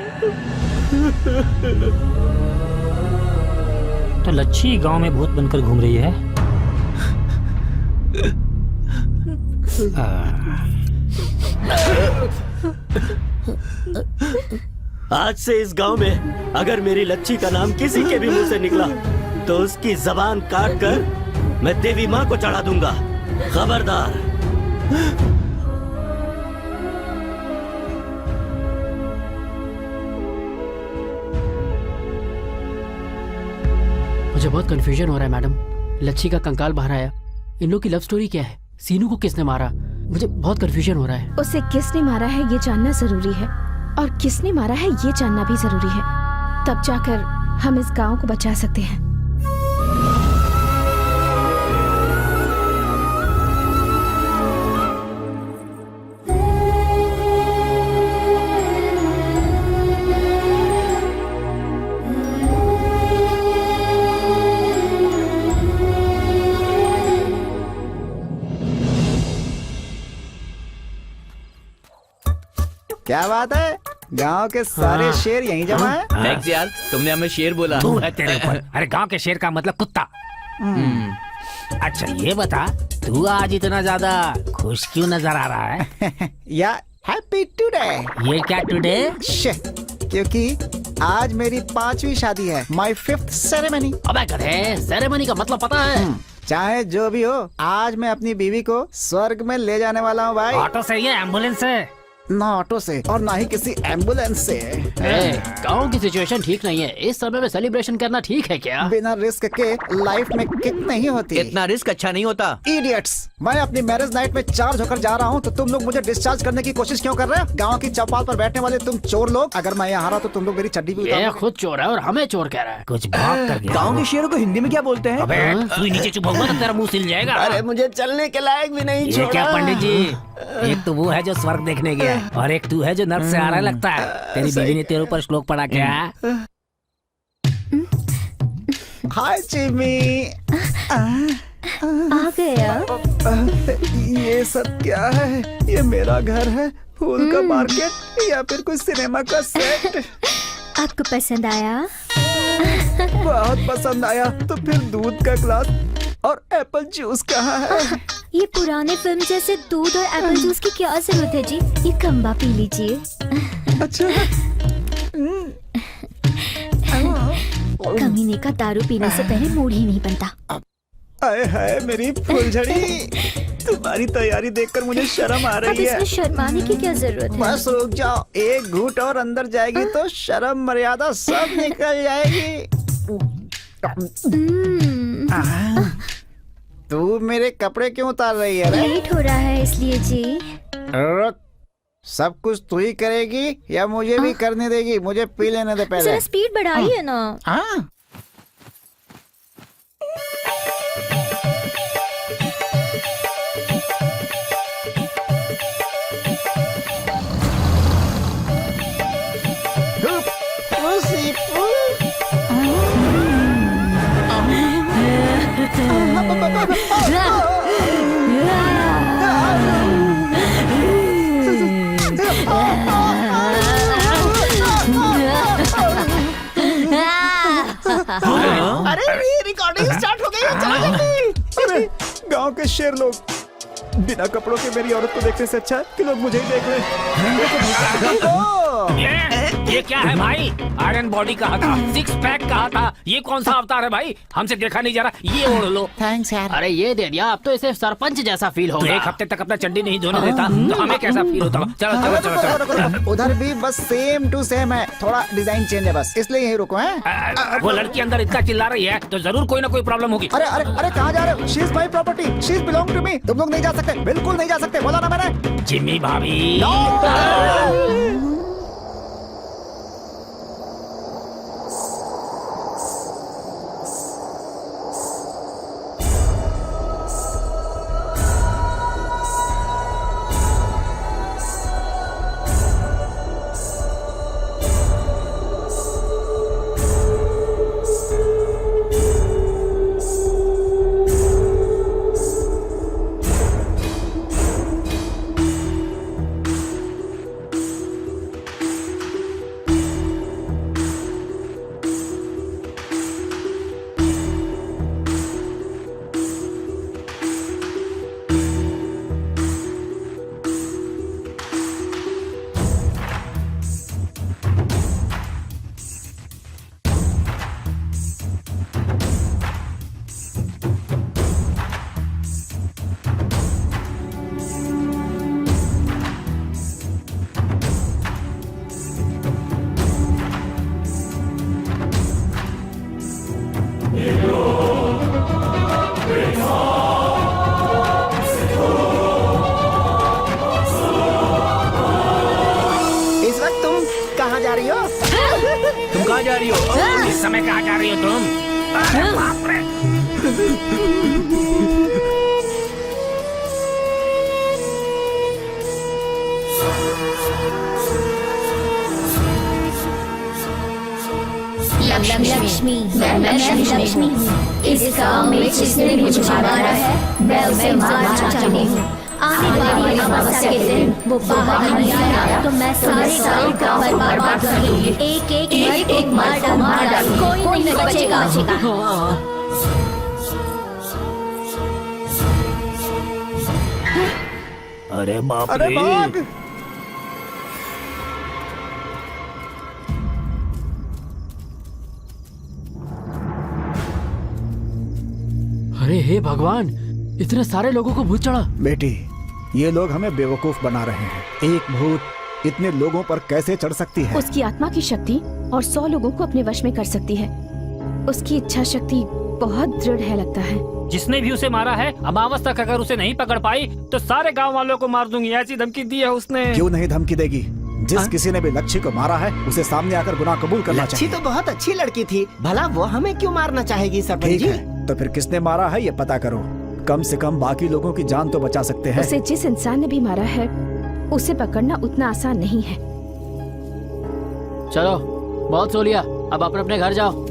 तो लच्छी गांव में भूत बनकर घूम रही है। आज से इस गांव में अगर मेरी लच्छी का नाम किसी के भी मुंह से निकला तो उसकी जबान काट कर मैं देवी माँ को चढ़ा दूंगा। खबरदार। मुझे बहुत कंफ्यूजन हो रहा है मैडम। लच्छी का कंकाल बाहर आया, इन लोग की लव स्टोरी क्या है? सीनू को किसने मारा? मुझे बहुत कंफ्यूजन हो रहा है। उसे किसने मारा है ये जानना जरूरी है, और किसने मारा है ये जानना भी जरूरी है। तब जाकर हम इस गांव को बचा सकते हैं। क्या बात है, गांव के सारे शेर यहीं जमा है। थैंक्स यार, तुमने हमें शेर बोला। तू है तेरे ऊपर। अरे गांव के शेर का मतलब कुत्ता। अच्छा ये बता, तू आज इतना ज्यादा खुश क्यों नजर आ रहा है? या हैप्पी टुडे। ये क्या टुडे? क्योंकि आज मेरी 5वीं शादी है, माय 5th सेरेमनी। अबे गधे, सेरेमनी का मतलब पता है? चाहे जो भी हो, आज मैं अपनी बीवी को स्वर्ग में ले जाने वाला हूँ भाई। ऑटो से या एम्बुलेंस से? ना ऑटो से और ना ही किसी एम्बुलेंस से। गांव की सिचुएशन ठीक नहीं है, इस समय में सेलिब्रेशन करना ठीक है क्या? बिना रिस्क के लाइफ में किक नहीं होती। इतना रिस्क अच्छा नहीं होता। इडियट्स, मैं अपनी मैरिज नाइट में चार्ज होकर जा रहा हूँ तो तुम लोग मुझे डिस्चार्ज करने की कोशिश क्यों कर रहे हैं? गांव की चौपाल पर बैठने वाले तुम चोर लोग, अगर मैं यहाँ हारा तो तुम लोग मेरी चड्डी भी ये खुद चोर है और हमें चोर कह रहा है। कुछ भाग कर गया। गांव के शेरों को हिंदी में क्या बोलते हैं? अबे तू नीचे चुप होगा तो तेरा मुंह सिल जाएगा। अरे मुझे चलने के लायक भी नहीं ये छोड़ा। क्या पंडित जी, एक तो वो है जो स्वर्ग देखने गया है और एक तू है जो नर्क से आ रहा लगता है। तेरी बीवी ने तेरे ऊपर श्लोक पढ़ा क्या? हाय चिमी। आ गया। ये सब क्या है? ये मेरा घर है, फूल का मार्केट या फिर कोई सिनेमा का सेट। आपको पसंद आया? बहुत पसंद आया। तो फिर दूध का ग्लास और एप्पल जूस कहाँ है? ये पुराने फिल्म जैसे दूध और एप्पल जूस की क्या जरूरत है जी? ये कम्बा पी लीजिए। अच्छा। कमीने का दारू पीने से पहले मूड ही नहीं बनता। आए हाय मेरी फुलझड़ी, तुम्हारी तैयारी देखकर मुझे शर्म आ अब रही है। इसमें शर्माने की क्या जरूरत है? बस रुक जाओ, एक घूंट और अंदर जाएगी तो शर्म मर्यादा सब निकल जाएगी। तू मेरे कपड़े क्यों उतार रही है रे? लेट हो रहा है इसलिए जी। रुक, सब कुछ तू ही करेगी या मुझे भी करने देगी? मुझे पी लेने दे पहले। जरा स्पीड बढ़ाइए ना। हाँ। अरे ये रिकॉर्डिंग स्टार्ट हो गई है, चलो जल्दी। अरे गांव के शेर लोग, बिना कपड़ों के मेरी औरत को देखने से अच्छा है कि लोग मुझे ही देख लें। ये क्या है भाई? आयरन बॉडी कहा था, सिक्स पैक कहा था, ये कौन सा अवतार है भाई? हमसे देखा नहीं जा रहा, ये ओढ़ लो। थैंक्स यार। अरे ये दे दिया, अब तो इसे सरपंच जैसा फील तो होगा। एक हफ्ते तक अपना चंडी नहीं धोने देता तो हमें कैसा फील होता? चलो चलो चलो चलो। उधर भी बस सेम टू सेम है, थोड़ा डिजाइन चेंज है बस, इसलिए यही रुको हैं। वो लड़की अंदर इतना चिल्ला रही है तो जरूर कोई ना कोई प्रॉब्लम होगी। अरे अरे अरे कहाँ जा रहे हो? She is my property, she is belong to me. तुम लोग नहीं जा सकते, बिल्कुल नहीं जा सकते, बोला ना मैंने। जिम्मी भाभी। इस वक्त तुम कहाँ जा रही हो? तुम कहाँ जा रही हो? इस समय कहाँ जा रही हो तुम? अरे बाप रे। लक्ष्मी, मैं लक्ष्मी हूँ। इस गांव में जिसने मुझे मारा है मैं उसे मारना चाहती हूँ। आने वाली अमावस्या के दिन वो बाहर नहीं आया तो मैं सारे गांव पर बर्बाद कर दूंगी। एक मार डाल, कोई नहीं बचेगा। अरे बाप अरे रे। भाग। अरे हे भगवान, इतने सारे लोगों को भूत चढ़ा। बेटी, ये लोग हमें बेवकूफ बना रहे हैं। एक भूत इतने लोगों पर कैसे चढ़ सकती है? उसकी आत्मा की शक्ति और 100 लोगों को अपने वश में कर सकती है। उसकी इच्छा शक्ति बहुत दृढ़ है लगता है। जिसने भी उसे मारा है, अमावस तक अगर उसे नहीं पकड़ पाई तो सारे गांव वालों को मार दूंगी, ऐसी धमकी दी है उसने। क्यों नहीं धमकी देगी? जिस किसी ने भी लक्ष्मी को मारा है उसे सामने आकर गुनाह कबूल करना लच्छी चाहिए। तो बहुत अच्छी लड़की थी, भला वो हमें क्यों मारना चाहेगी सरपंच ठीक जी? है, तो फिर किसने मारा है ये पता करो। कम से कम बाकी लोगों की जान तो बचा सकते हैं। उसे जिस इंसान ने भी मारा है उसे पकड़ना उतना आसान नहीं है। चलो, बहुत सो लिया, अब अपने अपने घर जाओ।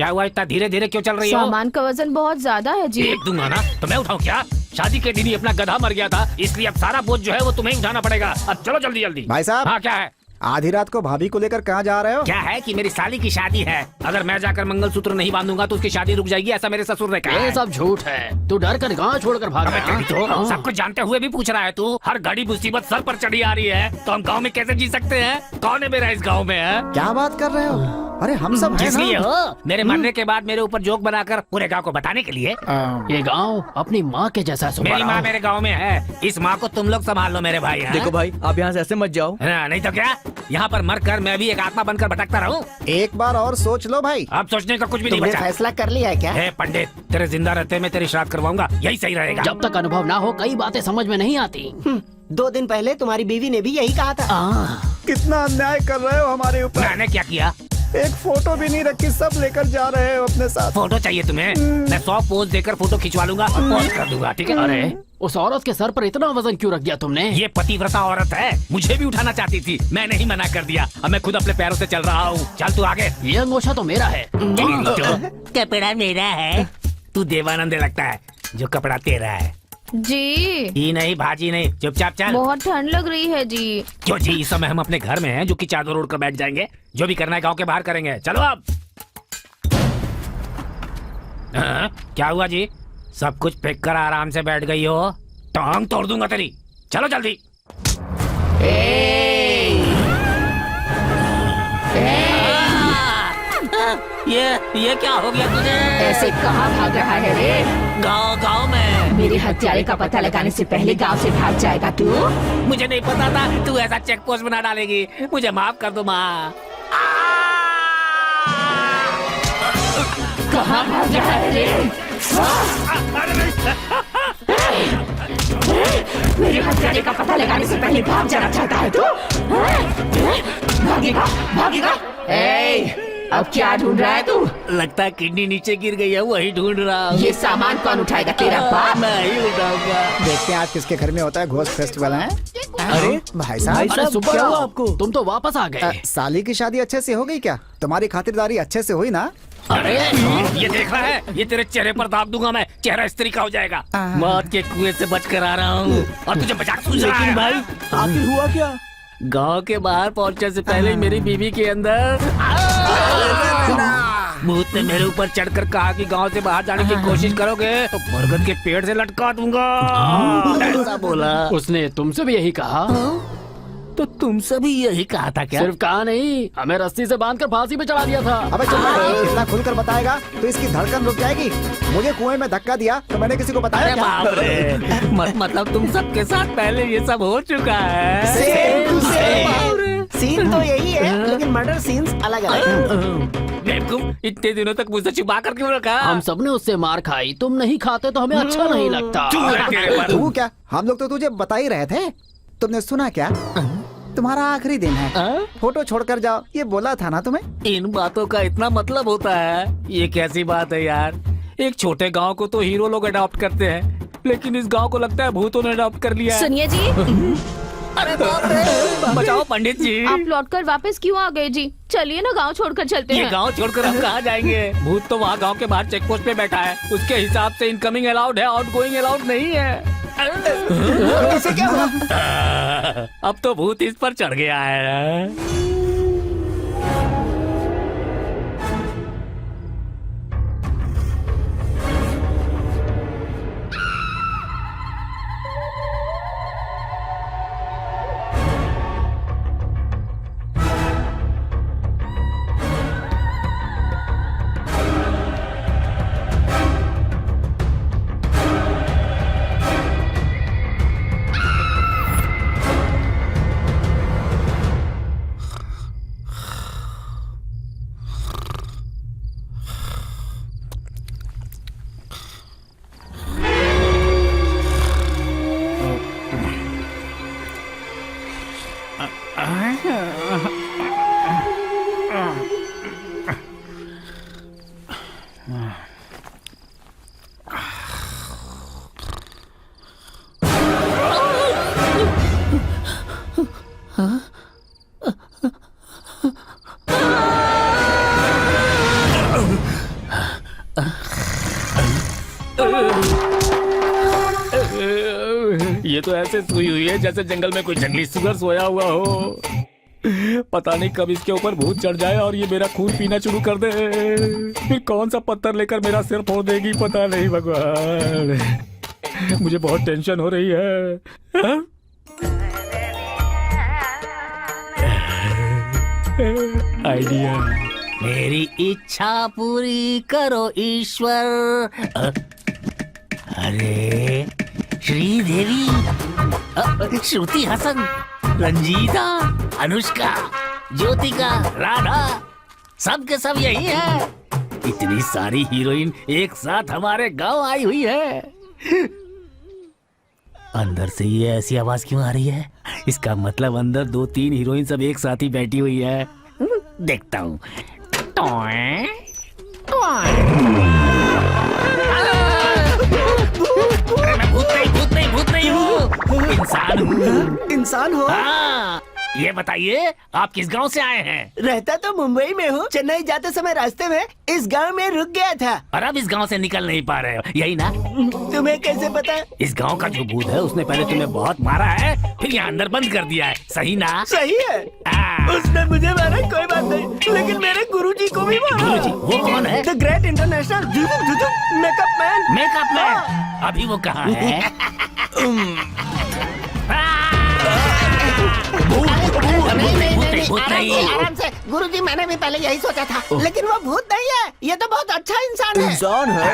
क्या हुआ, इतना धीरे धीरे क्यों चल रही हो? सामान का वजन बहुत ज्यादा है जी। एक दूंगा ना तो मैं उठाऊं क्या? शादी के दिन ही अपना गधा मर गया था, इसलिए अब सारा बोझ जो है वो तुम्हें ही उठाना पड़ेगा। अब चलो जल्दी जल्दी। भाई साहब। हाँ क्या है? आधी रात को भाभी को लेकर कहाँ जा रहे हो? क्या है कि मेरी साली की शादी है, अगर मैं जाकर मंगलसूत्र नहीं बांधूंगा तो उसकी शादी रुक जाएगी, ऐसा मेरे ससुर ने कहा ये है। सब झूठ है। तू डर कर गाँव छोड़कर भाग अबे गया। तेरी तो सब कुछ जानते हुए भी पूछ रहा है तू। हर घड़ी मुसीबत सर पर चढ़ी आ रही है तो हम गांव में कैसे जी सकते हैं? कौन है मेरा इस गांव में है? क्या बात कर रहे हो? अरे हम सब हैं इसलिए ना? हो मेरे मरने के बाद मेरे ऊपर जोक बनाकर पूरे गांव को बताने के लिए। ये गांव अपनी माँ के जैसा है मेरी माँ सुब्बाराव। मेरे गांव में है, इस माँ को तुम लोग संभाल लो मेरे भाई। हाँ? देखो भाई, आप यहाँ से ऐसे मत जाओ। नहीं तो क्या, यहाँ पर मरकर मैं भी एक आत्मा बनकर भटकता रहूं? एक बार और सोच लो भाई। अब सोचने का कुछ भी नहीं तुमने बचा। फैसला कर लिया है क्या? हे पंडित, तेरे जिंदा रहते मैं तेरी श्राद्ध करवाऊंगा, यही सही रहेगा। जब तक अनुभव ना हो कई बातें समझ में नहीं आती। 2 दिन पहले तुम्हारी बीवी ने भी यही कहा था। कितना अन्याय कर रहे हो हमारे ऊपर। मैंने क्या किया? एक फोटो भी नहीं रखी, सब लेकर जा रहे हो अपने साथ। फोटो चाहिए तुम्हें? मैं 100 पोज देकर फोटो खिंचवा लूंगा और पोस्ट कर दूंगा, ठीक है? अरे उस औरत के सर पर इतना वजन क्यों रख दिया तुमने? ये पतिव्रता औरत है, मुझे भी उठाना चाहती थी, मैंने ही मना कर दिया। अब मैं खुद अपने पैरों से चल रहा हूँ। चल तू आगे। ये अंगोछा तो मेरा है। कपड़ा मेरा है, तू देवानंद लगता है, जो कपड़ा तेरा है। जी जी नहीं, भाजी नहीं, चुपचाप चल। बहुत ठंड लग रही है जी। क्यों जी, इस समय हम अपने घर में हैं, जो कि चादर ओढ़ कर बैठ जाएंगे। जो भी करना है गांव के बाहर करेंगे। चलो अब। क्या हुआ जी? सब कुछ फेंक कर आराम से बैठ गई हो? टांग तोड़ दूंगा तेरी। चलो जल्दी। ये क्या हो गया तुझे? ऐसे कहाँ भाग रहा है रे? गांव में मेरे हत्यारे का पता लगाने से पहले गांव से भाग जाएगा तू? मुझे नहीं पता था तू ऐसा चेक पोस्ट बना डालेगी। मुझे माफ कर दो माँ। कहाँ भाग रहा है रे? मेरे हत्यारे का पता लगाने से पहले भाग जाना चाहता है तू? भागेगा, भागेगा। अब क्या ढूंढ रहा है तू? लगता है किडनी नीचे गिर गई है, वही ढूंढ रहा हूँ। ये सामान कौन उठाएगा? तेरा बाप? मैं ही उठाऊंगा। देखते हैं आज किसके घर में होता है घोस्ट फेस्टिवल है। अरे भाई साहब, भाई अरे साहब, क्या सुब्बाराव, हुआ आपको? तुम तो वापस आ गए। साली की शादी अच्छे से हो गई क्या? तुम्हारी खातिरदारी अच्छे से हुई ना? अरे ये देख रहा है, ये तेरे चेहरे पर दाग दूंगा मैं, चेहरा स्त्री का हो जाएगा। मौत के कुएं से बच कर आ रहा हूँ और तुझे मजाक सूझ रहा है। भाई आखिर हुआ क्या? गांव के बाहर पहुंचने से पहले मेरी बीवी के अंदर भूत ने मेरे ऊपर चढ़कर कहा कि गांव से बाहर जाने की कोशिश करोगे तो बरगद के पेड़ से लटका दूंगा, ऐसा बोला। उसने तुमसे भी यही कहा? तो तुमसे भी यही कहा था क्या? सिर्फ कहा नहीं, हमें रस्सी से बांधकर फांसी पे चढ़ा दिया था। अबे चुप रहो, इतना खुलकर बताएगा तो इसकी धड़कन रुक जाएगी। मुझे कुएं में धक्का दिया तो मैंने किसी को बताया अरे क्या? बाप रे, मतलब तुम सबके साथ पहले ये सब हो चुका है। सीन तो यही है, लेकिन मर्डर सीन्स अलग अलग हैं। बेवकूफ, इतने दिनों तक मुझसे छुपा कर क्यों रखा? हम सबने उससे मार खाई, तुम नहीं खाते तो हमें अच्छा नहीं लगता। तू क्या? हम लोग तो तुझे बता ही रहे थे। तुमने सुना क्या? तुम्हारा आखिरी दिन है, फोटो छोड़कर जाओ, ये बोला था ना तुम्हें? इन बातों का इतना मतलब होता है? ये कैसी बात है यार? एक छोटे गांव को तो हीरो लोग अडॉप्ट करते हैं, लेकिन इस गांव को लगता है भूतों ने अडॉप्ट कर लिया है। सुनिए जी, अरे बाप रे, बचाओ पंडित जी। आप लौटकर वापस क्यों आ गए जी? चलिए ना गांव छोड़कर चलते ये हैं। गांव छोड़कर हम कहाँ जाएंगे? भूत तो वहाँ गांव के बाहर चेक पोस्ट पे बैठा है, उसके हिसाब से इनकमिंग अलाउड है, आउटगोइंग अलाउड नहीं है। इसे क्या हुआ? अब तो भूत इस पर चढ़ गया है। ये तो ऐसे सोई हुई है जैसे जंगल में कोई जंगली सुअर सोया हुआ हो। पता नहीं कब इसके ऊपर भूत चढ़ जाए और ये मेरा खून पीना शुरू कर दे। फिर कौन सा पत्थर लेकर मेरा सिर फोड़ देगी पता नहीं भगवान। मुझे बहुत टेंशन हो रही है। हाँ? आइडिया। मेरी इच्छा पूरी करो ईश्वर। अरे श्रीदेवी, श्रुति हसन, रंजीता, अनुष्का, ज्योतिका, राधा, सब के सब यही है। इतनी सारी हीरोइन एक साथ हमारे गांव आई हुई है। अंदर से ये ऐसी आवाज क्यों आ रही है? इसका मतलब अंदर 2-3 हीरोइन सब एक साथ ही बैठी हुई है। देखता हूँ। अरे मैं भूत नहीं हूँ, इंसान हूँ। इंसान हो? हाँ, ये बताइए आप किस गांव से आए हैं? रहता तो मुंबई में हूँ, चेन्नई जाते समय रास्ते में इस गांव में रुक गया था। और अब इस गांव से निकल नहीं पा रहे हो, यही ना? तुम्हें कैसे पता? इस गांव का जो भूत है उसने पहले तुम्हें बहुत मारा है, फिर यहाँ अंदर बंद कर दिया है, सही ना? सही है। उसने मुझे मारा कोई बात नहीं, लेकिन मेरे गुरुजी को भी मारा। गुरुजी? वो कौन है? The great international makeup man. Makeup man? अभी वो कहाँ है? भूत नहीं। आराम से गुरुजी, मैंने भी पहले यही सोचा था, लेकिन वो भूत नहीं है, ये तो बहुत अच्छा इंसान है। इंसान है?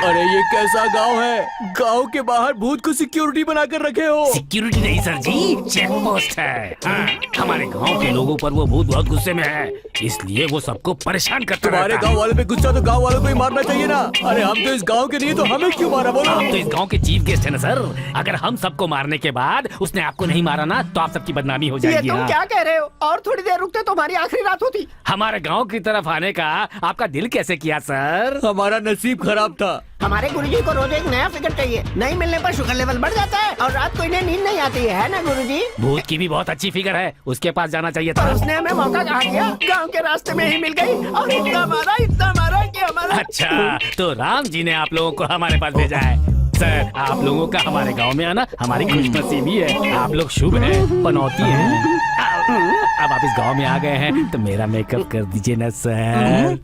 अरे ये कैसा गांव है? गांव के बाहर भूत को सिक्योरिटी बनाकर रखे हो? सिक्योरिटी नहीं सर जी, चेक पोस्ट है। हाँ, हमारे गांव के लोगों पर वो भूत बहुत गुस्से में है, इसलिए वो सबको परेशान करता रहता है। तुम्हारे गांव वाले पे गुस्सा तो गांव वालों को ही मारना चाहिए ना। अरे हम तो इस गांव के लिए, तो हमें क्यों मारा बोलो? हम तो इस गांव के चीफ गेस्ट है ना सर। अगर हम सबको मारने के बाद उसने आपको नहीं मारा ना, तो आप सबकी बदनामी हो जाएगी। ये तुम क्या कह रहे हो? और थोड़ी देर रुकते तो हमारी आखिरी रात होती। हमारे गांव की तरफ आने का आपका दिल कैसे किया सर? हमारा नसीब खराब था। हमारे गुरुजी को रोज एक नया फिगर चाहिए, नहीं मिलने पर शुगर लेवल बढ़ जाता है और रात को इन्हें नींद नहीं आती है ना गुरुजी? भूत की भी बहुत अच्छी फिगर है, उसके पास जाना चाहिए था। पर उसने हमें मौका कहा दिया, गांव के रास्ते में ही मिल गई और इतना मारा कि हमारा। अच्छा, तो राम जी ने आप लोगों को हमारे पास भेजा है। सर, आप लोगों का हमारे गांव में आना हमारी खुशनसीबी है। आप लोग शुभ हैं, पनौती हैं। अब आप इस गांव में आ गए हैं तो मेरा मेकअप कर दीजिए ना सर।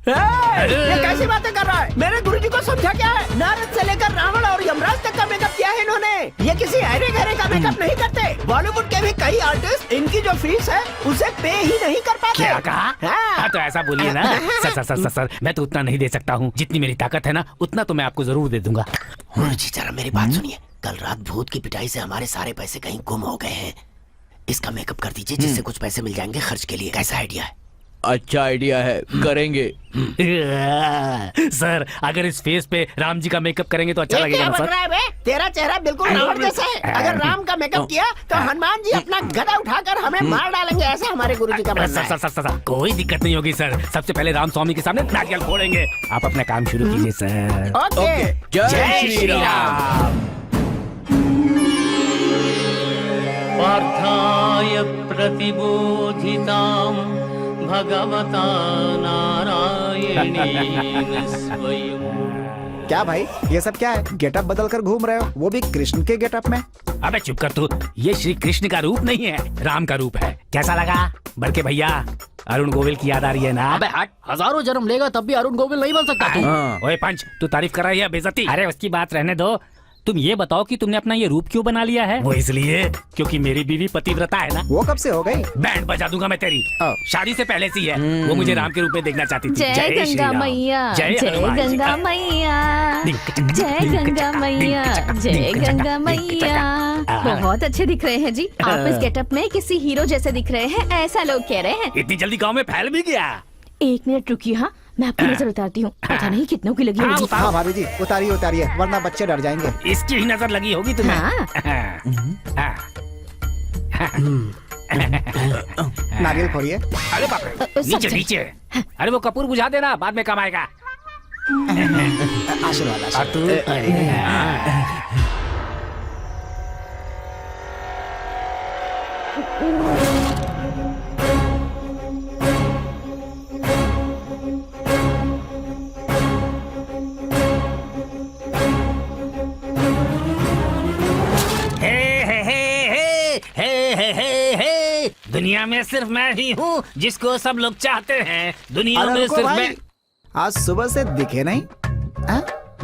ये कैसी बातें कर रहा है? मेरे गुरुजी को समझा क्या है? नारद से लेकर रावण और यमराज तक का मेकअप किया है इन्होंने। ये किसी अरे घरे का मेकअप नहीं करते। बॉलीवुड के भी कई आर्टिस्ट इनकी जो फीस है उसे पे ही नहीं कर पाते। क्या कहा? हाँ, तो ऐसा बोलिए ना। सर, मैं तो उतना नहीं दे सकता हूँ। जितनी मेरी ताकत है ना, उतना तो मैं आपको जरूर दे दूंगा। गुरुजी जरा मेरी बात सुनिए। कल रात भूत की पिटाई से हमारे सारे पैसे कहीं गुम हो गए हैं। इसका मेकअप कर दीजिए, जिससे कुछ पैसे मिल जाएंगे खर्च के लिए। कैसा आइडिया है? अच्छा आइडिया है, करेंगे। सर, अगर इस फेस पे राम जी का मेकअप करेंगे तो अच्छा लगेगा ना सर? तेरा चेहरा बिल्कुल रावण जैसा है। अगर राम का मेकअप किया तो हनुमान जी अपना गदा उठाकर हमें मार डालेंगे, ऐसा हमारे गुरुजी का मानना है। सर, कोई दिक्कत नहीं होगी सर। सबसे पहले राम स्वामी के सामने नारियल फोड़ेंगे। आप अपना काम शुरू कीजिए सर। ओके। जय श्री राम। पार्थाय प्रतिबोधिताम् भगवता नारायणेन स्वयं। क्या भाई, ये सब क्या है? गेटअप बदल कर घूम रहे हो, वो भी कृष्ण के गेटअप में। अबे चुप कर तू। ये श्री कृष्ण का रूप नहीं है, राम का रूप है। कैसा लगा बड़के भैया? अरुण गोविल की याद आ रही है ना? अबे हट, हजारों जन्म लेगा तब भी अरुण गोविल नहीं बन सकता तू। ओए पंच, तू तारीफ कर रही है बेइज्जती? अरे उसकी बात रहने दो। तुम ये बताओ कि तुमने अपना ये रूप क्यों बना लिया है? वो इसलिए क्योंकि मेरी बीवी पतिव्रता है ना। वो कब से हो गई? बैंड बजा दूंगा मैं तेरी। शादी से पहले से ही है। वो मुझे राम के रूप में देखना चाहती थी। जय गंगा मैया, जय गंगा मैया, जय गंगा मैया, जय गंगा मैया। बहुत अच्छे दिख रहे हैं जी। आप इस गेटअप में किसी हीरो जैसे दिख रहे हैं, ऐसा लोग कह रहे हैं। इतनी जल्दी गाँव में फैल भी गया? 1 मिनट रुकिए। हाँ, मैं आपकी नजर उतारती हूँ। पता नहीं कितनों की लगी होगी। हाँ भाभी जी, उतारिए, वरना बच्चे डर जाएंगे। इसकी ही नजर लगी होगी तुम्हें। नारियल फोड़िए। अरे बाप रे, नीचे। अरे वो कपूर बुझा देना, बाद में काम आएगा। आशीर्वाद। दुनिया में सिर्फ मैं ही हूँ जिसको सब लोग चाहते हैं। दुनिया अरे में रुको सिर्फ भाई, मैं। आज सुबह से दिखे नहीं।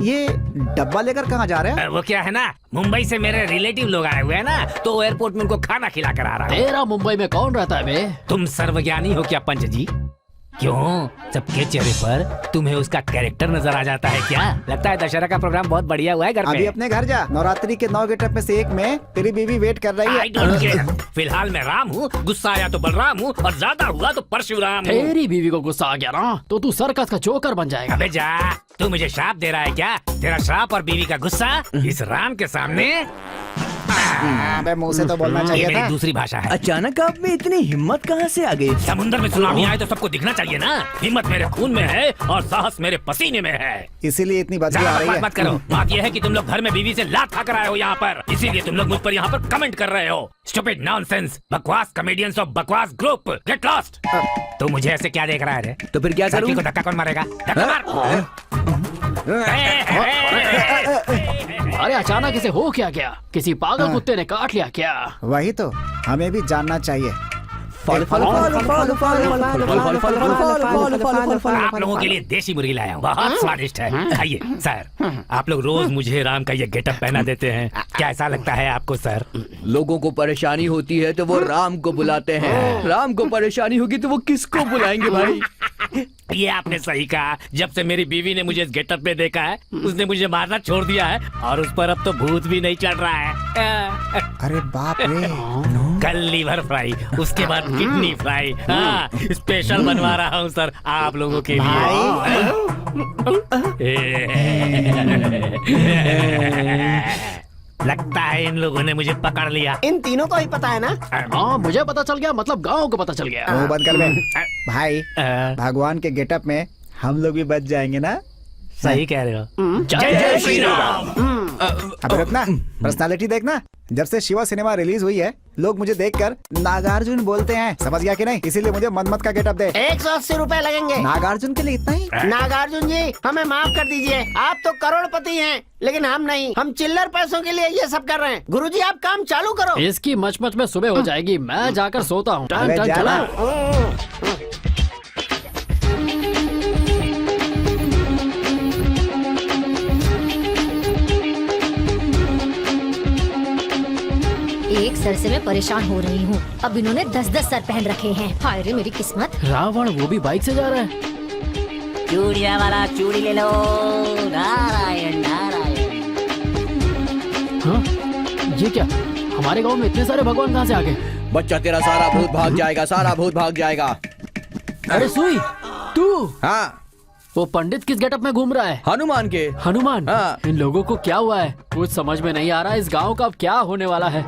ये डब्बा लेकर कहाँ जा रहे हैं? वो क्या है ना, मुंबई से मेरे रिलेटिव लोग आए हुए हैं ना, तो एयरपोर्ट में उनको खाना खिला कर आ रहा हूँ। तेरा मुंबई में कौन रहता है बे? तुम सर्वज्ञानी हो क्या पंच जी? क्यों, सबके चेहरे पर तुम्हें उसका कैरेक्टर नजर आ जाता है क्या? लगता है दशहरा का प्रोग्राम बहुत बढ़िया हुआ है घर अभी पे। अपने घर जा, नवरात्रि के 9 गेटअप में से एक में तेरी बीवी वेट कर रही I don't है। care। फिलहाल मैं राम हूँ, गुस्सा आया तो बलराम हूँ, और ज्यादा हुआ तो परशुराम हूँ। तेरी बीवी को गुस्सा आ गया ना तो तू सर्कस का जोकर बन जाएगा। अबे जा, तू मुझे श्राप दे रहा है क्या? तेरा श्राप और बीवी का गुस्सा इस राम के सामने? अबे मुंह से तो बोलना ये चाहिए मेरी था। दूसरी भाषा है। अचानक आप में इतनी हिम्मत कहाँ से आ गई? समुद्र में सुनामी आए तो सबको दिखना चाहिए ना। हिम्मत मेरे खून में है और साहस मेरे पसीने में है। इसीलिए इतनी बदबू ज्यादा आ रही बकवास है। मत करो। बात यह है कि तुम लोग घर में बीवी से लात खाकर आए हो यहाँ पर, इसीलिए तुम लोग मुझ पर यहाँ पर कमेंट कर रहे हो। स्टूपिड नॉनसेंस, बकवास कॉमेडियंस ऑफ बकवास ग्रुप, गेट लॉस्ट। तू मुझे ऐसे क्या देख रहा है रे? तो फिर क्या करूं? को धक्का कौन मारेगा? धक्का मार। अरे अचानक इसे हो क्या गया? किसी पागल कुत्ते ने काट लिया क्या? वही तो हमें भी जानना चाहिए। आप लोगों के लिए देसी मुर्गी लाया हूँ, बहुत स्वादिष्ट है, खाइए। सर, आप लोग रोज मुझे राम का ये गेटअप पहना देते हैं, कैसा लगता है आपको सर? लोगों को परेशानी होती है तो वो राम को बुलाते हैं, राम को परेशानी होगी तो वो किसको बुलाएंगे भाई? ये आपने सही कहा। जब से मेरी बीवी ने मुझे इस गेटअप में देखा है, उसने मुझे मारना छोड़ दिया है, और उस पर अब तो भूत भी नहीं चढ़ रहा है। अरे बाप रे। कल लीवर फ्राई, उसके बाद किडनी फ्राई। हाँ, स्पेशल बनवा रहा हूँ सर आप लोगों के लिए। लगता है इन लोगों ने मुझे पकड़ लिया। इन तीनों को ही पता है ना? हाँ मुझे पता चल गया, मतलब गांव को पता चल गया। मुंह बंद कर बे। भाई भगवान के गेटअप में हम लोग भी बच जाएंगे ना? सही कह रहे हो। जय जय श्री राम। अब रुकना, पर्सनालिटी देखना। जब से शिवा सिनेमा रिलीज हुई है, लोग मुझे देखकर नागार्जुन बोलते हैं, समझ गया कि नहीं? इसीलिए मुझे मनमत का गेटअप दे। 180 रुपए लगेंगे। नागार्जुन के लिए इतना ही? नागार्जुन जी, हमें माफ कर दीजिए, आप तो करोड़पति हैं, लेकिन हम नहीं। हम चिल्लर पैसों के लिए ये सब कर रहे हैं। गुरुजी आप काम चालू करो। इसकी मच में सुबह हो जाएगी, मैं जाकर सोता हूँ। अबे जाना। एक सर से मैं परेशान हो रही हूँ। अब इन्होंने 10-10 सर पहन रखे हैं। हाय रे मेरी किस्मत। रावण वो भी बाइक से जा रहा है। चूड़िया वाला चूड़ी ले लो। नारायण नारायण। हाँ? ये क्या, हमारे गांव में इतने सारे भगवान कहाँ से आ गए? बच्चा तेरा सारा भूत भाग जाएगा, सारा भूत भाग जाएगा। अरे सुई, तू? हाँ, वो पंडित किस गेटअप में घूम रहा है? हनुमान के। हनुमान? हाँ। इन लोगों को क्या हुआ है? कुछ समझ में नहीं आ रहा, इस गांव का अब क्या होने वाला है?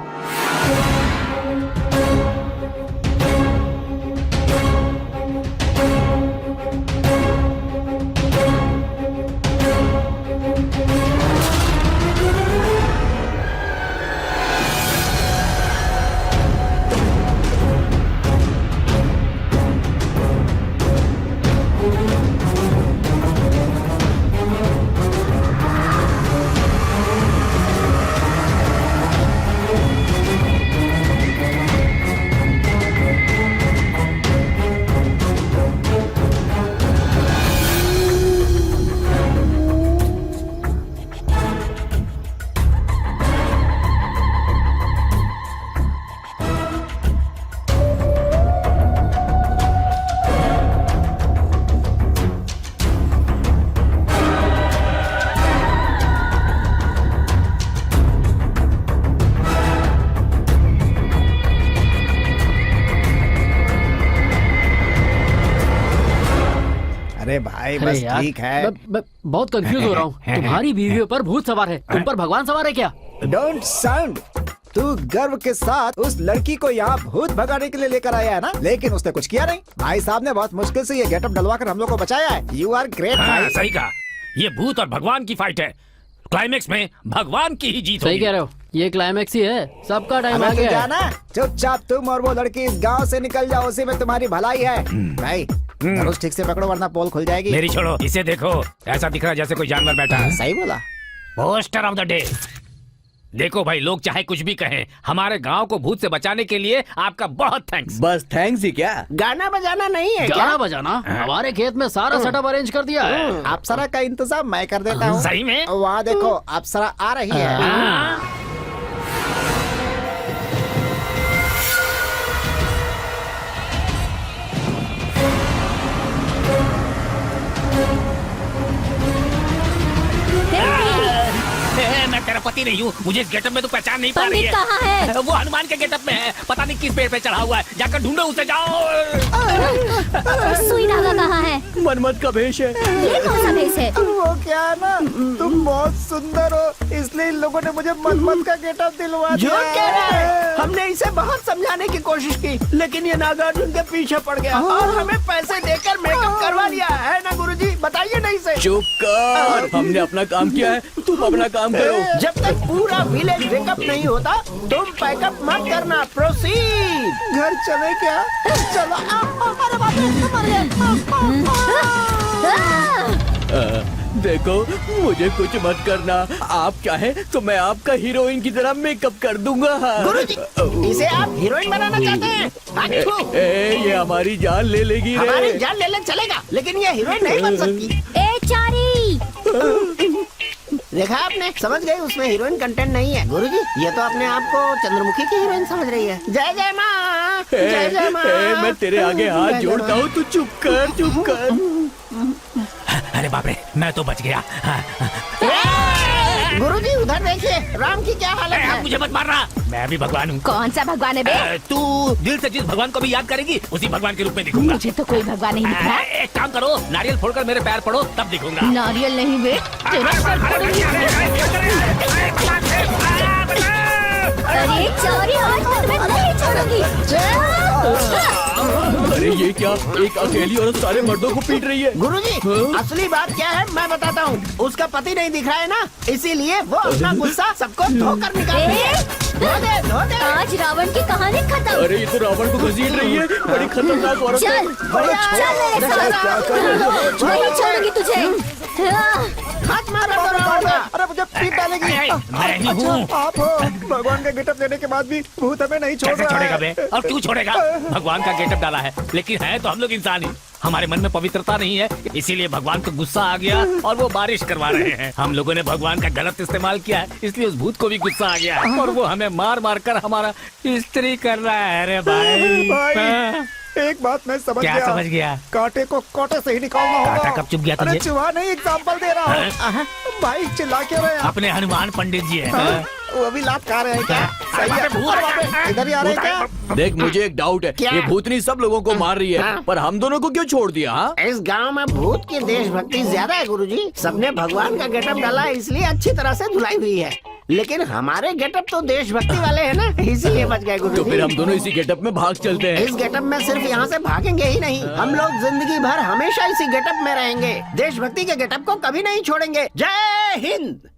अरे भाई अरे बस यार, ठीक है। मैं बहुत कंफ्यूज हो रहा हूँ। तुम्हारी बीवी पर भूत सवार है, तुम पर भगवान सवार है क्या? Don't sound. तू गर्व के साथ उस लड़की को यहाँ भूत भगाने के लिए लेकर आया है ना, लेकिन उसने कुछ किया नहीं। भाई साहब ने बहुत मुश्किल से ये गेटअप डलवा कर हम लोग को बचाया है। यू आर ग्रेट भाई। सही कहा, ये भूत और भगवान की फाइट है। क्लाइमेक्स में भगवान की ही जीत सही होगी। कह रहे हो, ये क्लाइमेक्स ही है। सबका टाइम आ अबे तू गया है। जाना, चुपचाप तुम और वो लड़की इस गांव से निकल जाओ, उसी में तुम्हारी भलाई है। भाई धनुष ठीक से पकड़ो वरना पोल खुल जाएगी। मेरी छोड़ो, इसे देखो, ऐसा दिख रहा है जैसे कोई जानवर बैठा है। सही बोला। Poster of the day. देखो भाई, लोग चाहे कुछ भी कहें, हमारे गांव को भूत से बचाने के लिए आपका बहुत थैंक्स। बस थैंक्स ही क्या? गाना बजाना नहीं है क्या? गाना बजाना हमारे खेत में सारा सेटअप अरेंज कर दिया है। अप्सरा का इंतजाम मैं कर देता हूँ। सही में? वहाँ देखो, अप्सरा आ रही है। मैं तेरा पति नहीं हूँ, मुझे इस गेटअप में तो पहचान नहीं पा रही पंडित कहाँ है? वो हनुमान के गेटअप में है, पता नहीं किस पेड़ पे चढ़ा हुआ है, जाकर ढूंढो उसे, जाओ। सुई धागा कहाँ है? मनमत का भेष है। ये कौन सा भेष है? वो क्या है ना, तुम बहुत सुंदर हो, इसलिए इन लोगों ने मुझे मनमत का गेटअप दिलवा दिया। झूठ कह रहा है। हमने इसे बहुत समझाने की कोशिश की, लेकिन ये नागार्जुन के पीछे पड़ गया और हमें पैसे देकर मेकअप करवा लिया है ना गुरुजी? बताइए नहीं से। चुप कर, हमने अपना काम किया है, तुम अपना काम करो। जब तक पूरा विलेज वेकअप नहीं होता, तुम पैकअप मत करना। प्रोसीड। घर चले क्या? चलो। अरे बाप रे, मर गए। देखो, मुझे कुछ मत करना। आप चाहे तो मैं आपका हीरोइन की तरह मेकअप कर दूंगा। गुरुजी, इसे आप हीरोइन बनाना चाहते हैं? ये हमारी जान ले लेगी रे। हमारी जान ले ले चलेगा, लेकिन ये हीरोइन नहीं बन सकती। ए चारी! देखा आपने, समझ गए उसमें हीरोइन कंटेंट नहीं है। गुरुजी, ये तो अपने आप को चंद्रमुखी की हीरोइन समझ रही है। जय जय माँ, जय जय माँ। मैं तेरे आगे हाथ जोड़ता हूँ, तू चुप कर, चुप कर। अरे बाप रे, मैं तो बच गया। गुरुजी, उधर देखिए, राम की क्या हालत है। मुझे मत मारना, मैं भी भगवान हूँ। कौन सा भगवान है बे? तू दिल से जिस भगवान को भी याद करेगी, उसी भगवान के रूप में दिखूंगा। मुझे तो कोई भगवान नहीं दिख रहा। एक काम करो, नारियल फोड़कर मेरे पैर पड़ो, तब दिखूंगा। नारियल नहीं बे, तेरा सर फोड़ूंगी। अरे चारी, आज मैं तुम्हें नहीं छोड़ूंगी। अरे ये क्या, एक अकेली औरत सारे मर्दों को पीट रही है। गुरुजी, असली बात क्या है मैं बताता हूँ। उसका पति नहीं दिख रहा है ना, इसीलिए वो अपना गुस्सा सबको धोकर निकालती है। धो दे, धो दे। आज रावण की कहानी खत्म। अरे ये तो रावण को घसीट रही है, बड़ी खतरनाक औरत है। चल, चल मेरे साथ। नहीं छोड़ूंगी तुझे। हाथ मारा तो रावण का। अरे मुझे पीट डालेगी। मैं ही हूँ। आप हो। भगवान का गेटअप देने के बाद भी भूत हमें नहीं छोड़ कैसे रहा छोड़ेगा है। बे? और क्यों छोड़ेगा? भगवान का गेटअप डाला है, लेकिन है तो हम लोग इंसान ही। हमारे मन में पवित्रता नहीं है, इसीलिए भगवान को गुस्सा आ गया और वो बारिश करवा रहे हैं। हम लोगों ने भगवान का गलत इस्तेमाल किया है, इसलिए उस भूत को भी गुस्सा आ गया और वो हमें मार मार कर हमारा इस्त्री कर रहा है। अरे भाई, भाई, एक बात मैं समझ क्या गया। समझ गया? कांटे को कांटे से ही निकालना होगा। कांटा कब चुभ गया तुझे? अरे चुहा नहीं, एग्जाम्पल दे रहा हूँ। भाई चिल्ला क्यों रहे हैं आप? अपने हनुमान पंडित जी है। वो अभी लात खा रहे हैं क्या? सही है। अरे इधर ही आ रहे हैं क्या? देख, मुझे एक डाउट है, क्या? ये भूतनी सब लोगों को मार रही है, पर हम दोनों को क्यों छोड़ दिया? हाँ? इस गांव में भूत की देशभक्ति ज्यादा है गुरुजी। सबने भगवान का गेटअप डाला है, इसलिए अच्छी तरह से धुलाई हुई है। लेकिन हमारे गेटअप तो देशभक्ति वाले हैं ना, इसीलिए बच गए तो गुरुजी। फिर हम दोनों इसी गेटअप में भाग चलते हैं। इस गेटअप में सिर्फ यहाँ से भागेंगे ही नहीं, हम लोग जिंदगी भर हमेशा इसी गेटअप में रहेंगे। देशभक्ति के गेटअप को कभी नहीं छोड़ेंगे। जय हिंद।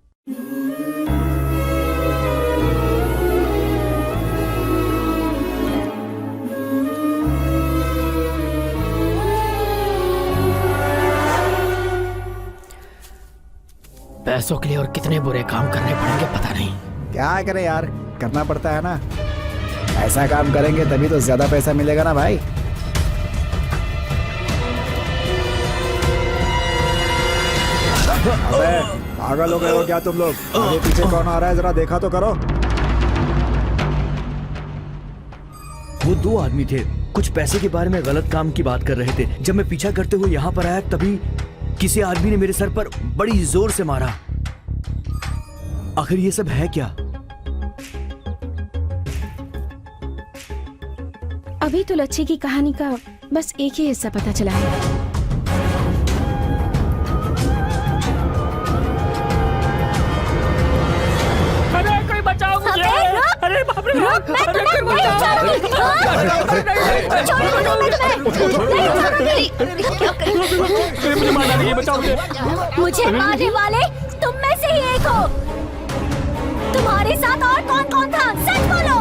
पैसों के लिए और कितने बुरे काम करने पड़ेंगे पता नहीं। क्या करें यार, करना पड़ता है ना। ऐसा काम करेंगे तभी तो ज्यादा पैसा मिलेगा ना भाई। अबे पागल हो गए हो क्या तुम लोग? आगे पीछे कौन आ रहा है, जरा देखा तो करो। वो दो आदमी थे, कुछ पैसे के बारे में गलत काम की बात कर रहे थे। जब मैं पीछा करते हुए यहाँ पर आया, तभी किसी आदमी ने मेरे सर पर बड़ी जोर से मारा। आखिर ये सब है क्या? अभी तो लच्छी की कहानी का बस एक ही हिस्सा पता चला है। अरे कोई बचाओ मुझे। अरे बाप रे, मैं तुम्हें नहीं छोड़ूंगी। मुझे मार डालिए, बचाओ मुझे। मुझे मारने वाले तुम में से ही एक हो। तुम्हारे साथ और कौन कौन था, सच बोलो।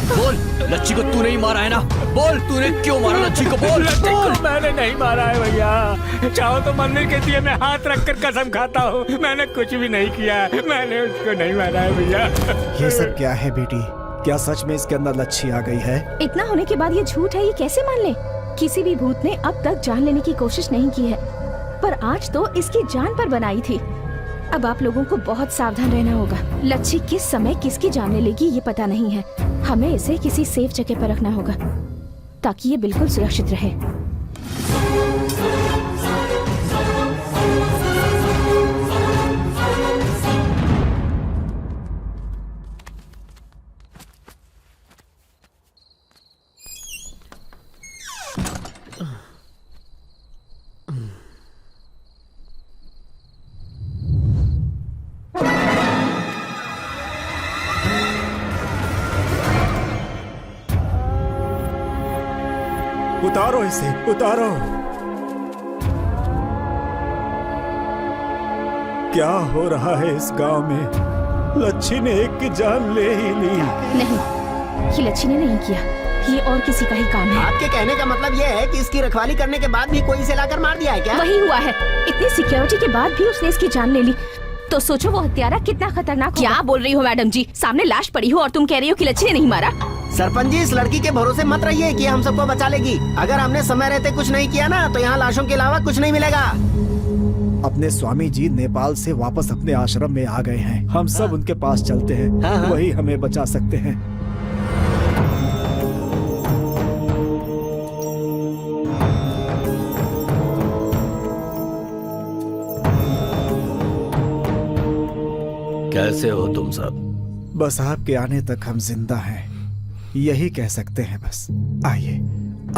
बोल, लच्छी को तूने ही मारा है ना? बोल, तूने क्यों मारा लच्छी को? बोल, बोल। मैंने नहीं मारा है भैया। चाहो तो मंदिर के दिए में हाथ रखकर कसम खाता हूँ, मैंने कुछ भी नहीं किया, मैंने उसको नहीं मारा है भैया। ये सब क्या है बेटी? क्या सच में इसके अंदर लच्छी आ गई है? इतना होने के बाद ये झूठ है, ये कैसे मान ले? किसी भी भूत ने अब तक जान लेने की कोशिश नहीं की है, पर आज तो इसकी जान पर बनाई थी। अब आप लोगों को बहुत सावधान रहना होगा। लच्छी किस समय किसकी जान ले लेगी ये पता नहीं है। हमें इसे किसी सेफ जगह पर रखना होगा ताकि ये बिल्कुल सुरक्षित रहे। उतारो इसे, उतारो। क्या हो रहा है इस गांव में? लच्छी ने एक की जान ले ही ली। नहीं, ये लच्छी ने नहीं किया, ये और किसी का ही काम है। आपके कहने का मतलब ये है कि इसकी रखवाली करने के बाद भी कोई इसे लाकर मार दिया है क्या? वही हुआ है। इतनी सिक्योरिटी के बाद भी उसने इसकी जान ले ली, तो सोचो वो हत्यारा कितना खतरनाक होगा। क्या बोल रही हो मैडम जी? सामने लाश पड़ी हो और तुम कह रही हो कि लच्छी ने नहीं मारा। सरपंच जी, इस लड़की के भरोसे मत रहिए कि हम सबको बचा लेगी। अगर हमने समय रहते कुछ नहीं किया ना तो यहाँ लाशों के अलावा कुछ नहीं मिलेगा। अपने स्वामी जी नेपाल से वापस अपने आश्रम में आ गए हैं। हम सब उनके पास चलते हैं, वही हमें बचा सकते हैं। कैसे हो तुम सब? बस आपके आने तक हम जिंदा हैं, यही कह सकते हैं बस। आइए,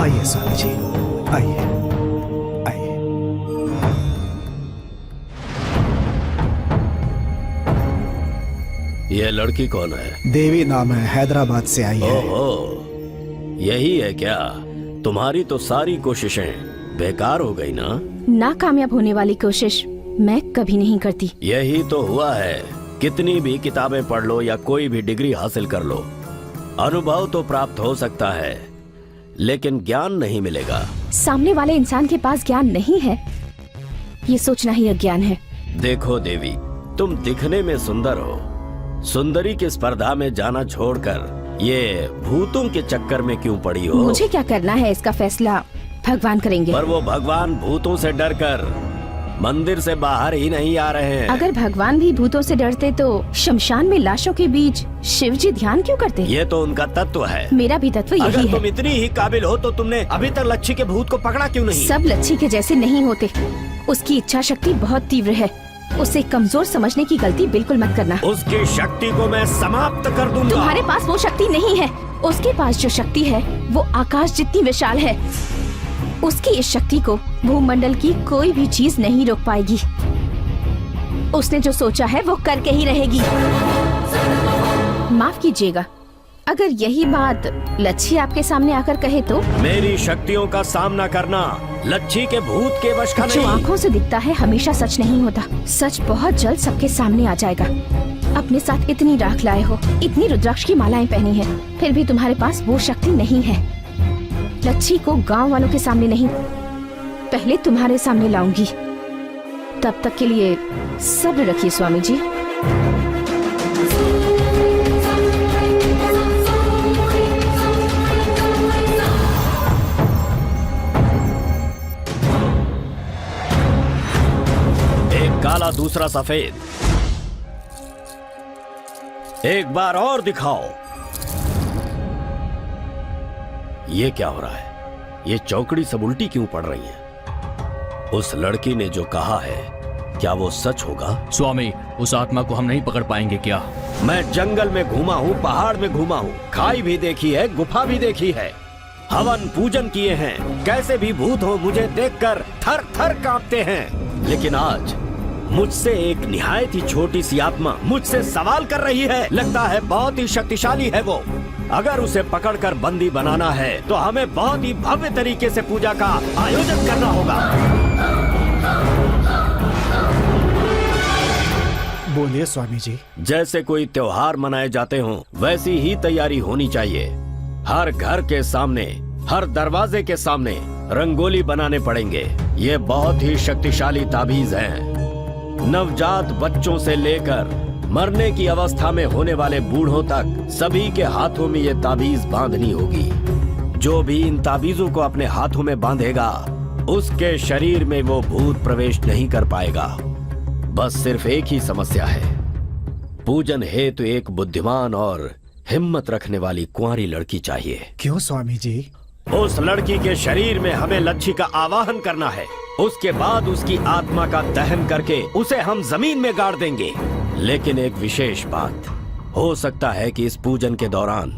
आइए स्वामी जी, आइए, आइए। ये लड़की कौन है? देवी नाम है, हैदराबाद से आई है। ओहो, यही है क्या? तुम्हारी तो सारी कोशिशें बेकार हो गई ना? नाकामयाब होने वाली कोशिश मैं कभी नहीं करती। यही तो हुआ है। कितनी भी किताबें पढ़ लो या कोई भी डिग्री हासिल कर लो, अनुभव तो प्राप्त हो सकता है, लेकिन ज्ञान नहीं मिलेगा। सामने वाले इंसान के पास ज्ञान नहीं है, ये सोचना ही अज्ञान है। देखो देवी, तुम दिखने में सुंदर हो, सुंदरी की स्पर्धा में जाना छोड़कर ये भूतों के चक्कर में क्यों पड़ी हो? मुझे क्या करना है इसका फैसला भगवान करेंगे। पर वो भगवान भूतों से डरकर मंदिर से बाहर ही नहीं आ रहे हैं। अगर भगवान भी भूतों से डरते तो शमशान में लाशों के बीच शिव जी ध्यान क्यों करते? ये तो उनका तत्व है। मेरा भी तत्व यही अगर है। तुम इतनी ही काबिल हो तो तुमने अभी तक लच्छी के भूत को पकड़ा क्यों नहीं? सब लच्छी के जैसे नहीं होते। उसकी इच्छा शक्ति बहुत तीव्र है, उसे कमजोर समझने की गलती बिल्कुल मत करना। उसकी शक्ति को मैं समाप्त कर दूंगा। तुम्हारे पास वो शक्ति नहीं है, उसके पास जो शक्ति है वो आकाश जितनी विशाल है। उसकी इस शक्ति को भूमंडल की कोई भी चीज नहीं रोक पाएगी। उसने जो सोचा है वो करके ही रहेगी। माफ कीजिएगा, अगर यही बात लच्छी आपके सामने आकर कहे तो? मेरी शक्तियों का सामना करना लच्छी के भूत के वश का जो नहीं। आँखों से दिखता है हमेशा सच नहीं होता। सच बहुत जल्द सबके सामने आ जाएगा। अपने साथ इतनी राख लाए हो, इतनी रुद्राक्ष की मालाएं पहनी है, फिर भी तुम्हारे पास वो शक्ति नहीं है। लच्छी को गांव वालों के सामने नहीं, पहले तुम्हारे सामने लाऊंगी। तब तक के लिए सब्र रखिए स्वामी जी। एक काला दूसरा सफेद, एक बार और दिखाओ। ये क्या हो रहा है? ये चौकड़ी सब उल्टी क्यों पड़ रही है? उस लड़की ने जो कहा है क्या वो सच होगा? स्वामी, उस आत्मा को हम नहीं पकड़ पाएंगे क्या? मैं जंगल में घूमा हूँ, पहाड़ में घूमा हूँ, खाई भी देखी है, गुफा भी देखी है, हवन पूजन किए हैं। कैसे भी भूत हो मुझे देखकर थर थर कांपते हैं। लेकिन आज मुझसे एक निहायत ही छोटी सी आत्मा मुझसे सवाल कर रही है। लगता है बहुत ही शक्तिशाली है वो। अगर उसे पकड़कर बंदी बनाना है तो हमें बहुत ही भव्य तरीके से पूजा का आयोजन करना होगा। बोलिए स्वामी जी। जैसे कोई त्योहार मनाए जाते हों, वैसी ही तैयारी होनी चाहिए। हर घर के सामने, हर दरवाजे के सामने रंगोली बनाने पड़ेंगे। ये बहुत ही शक्तिशाली ताबीज हैं। नवजात बच्चों से लेकर मरने की अवस्था में होने वाले बूढ़ों तक सभी के हाथों में ये ताबीज बांधनी होगी। जो भी इन ताबीजों को अपने हाथों में बांधेगा, उसके शरीर में वो भूत प्रवेश नहीं कर पाएगा। बस सिर्फ एक ही समस्या है, पूजन हेतु एक बुद्धिमान और हिम्मत रखने वाली कुंवारी लड़की चाहिए। क्यों स्वामी जी? उस लड़की के शरीर में हमें लच्छी का आवाहन करना है। उसके बाद उसकी आत्मा का दहन करके उसे हम जमीन में गाड़ देंगे। लेकिन एक विशेष बात, हो सकता है कि इस पूजन के दौरान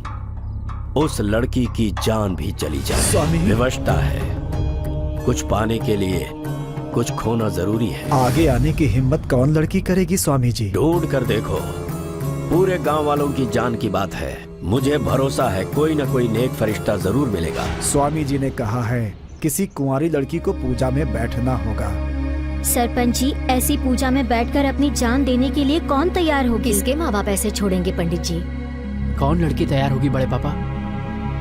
उस लड़की की जान भी चली जाए। स्वामी, विवशता है। कुछ पाने के लिए कुछ खोना जरूरी है। आगे आने की हिम्मत कौन लड़की करेगी स्वामी जी? ढूंढ कर देखो, पूरे गांव वालों की जान की बात है। मुझे भरोसा है कोई न कोई नेक फरिश्ता जरूर मिलेगा। स्वामी जी ने कहा है किसी कुंवारी लड़की को पूजा में बैठना होगा। सरपंच जी, ऐसी पूजा में बैठकर अपनी जान देने के लिए कौन तैयार होगी? किसके माँ बाप ऐसे छोड़ेंगे पंडित जी? कौन लड़की तैयार होगी बड़े पापा?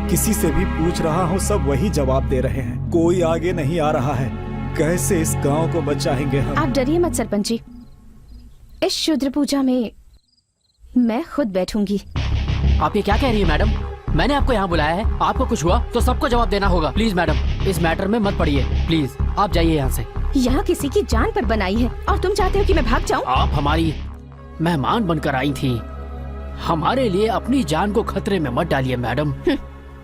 किसी से भी पूछ रहा हूँ, सब वही जवाब दे रहे हैं। कोई आगे नहीं आ रहा है। कैसे इस गांव को बचाएंगे हम? आप डरिए मत सरपंच जी, इस शूद्र पूजा में मैं खुद बैठूंगी। आप ये क्या कह रही है मैडम? मैंने आपको यहाँ बुलाया है, आपको कुछ हुआ तो सबको जवाब देना होगा। प्लीज मैडम, इस मैटर में मत पड़िए। प्लीज आप जाइए यहाँ से। यहाँ किसी की जान पर बनाई है और तुम चाहते हो कि मैं भाग जाऊँ? आप हमारी मेहमान बनकर आई थी, हमारे लिए अपनी जान को खतरे में मत डालिए मैडम।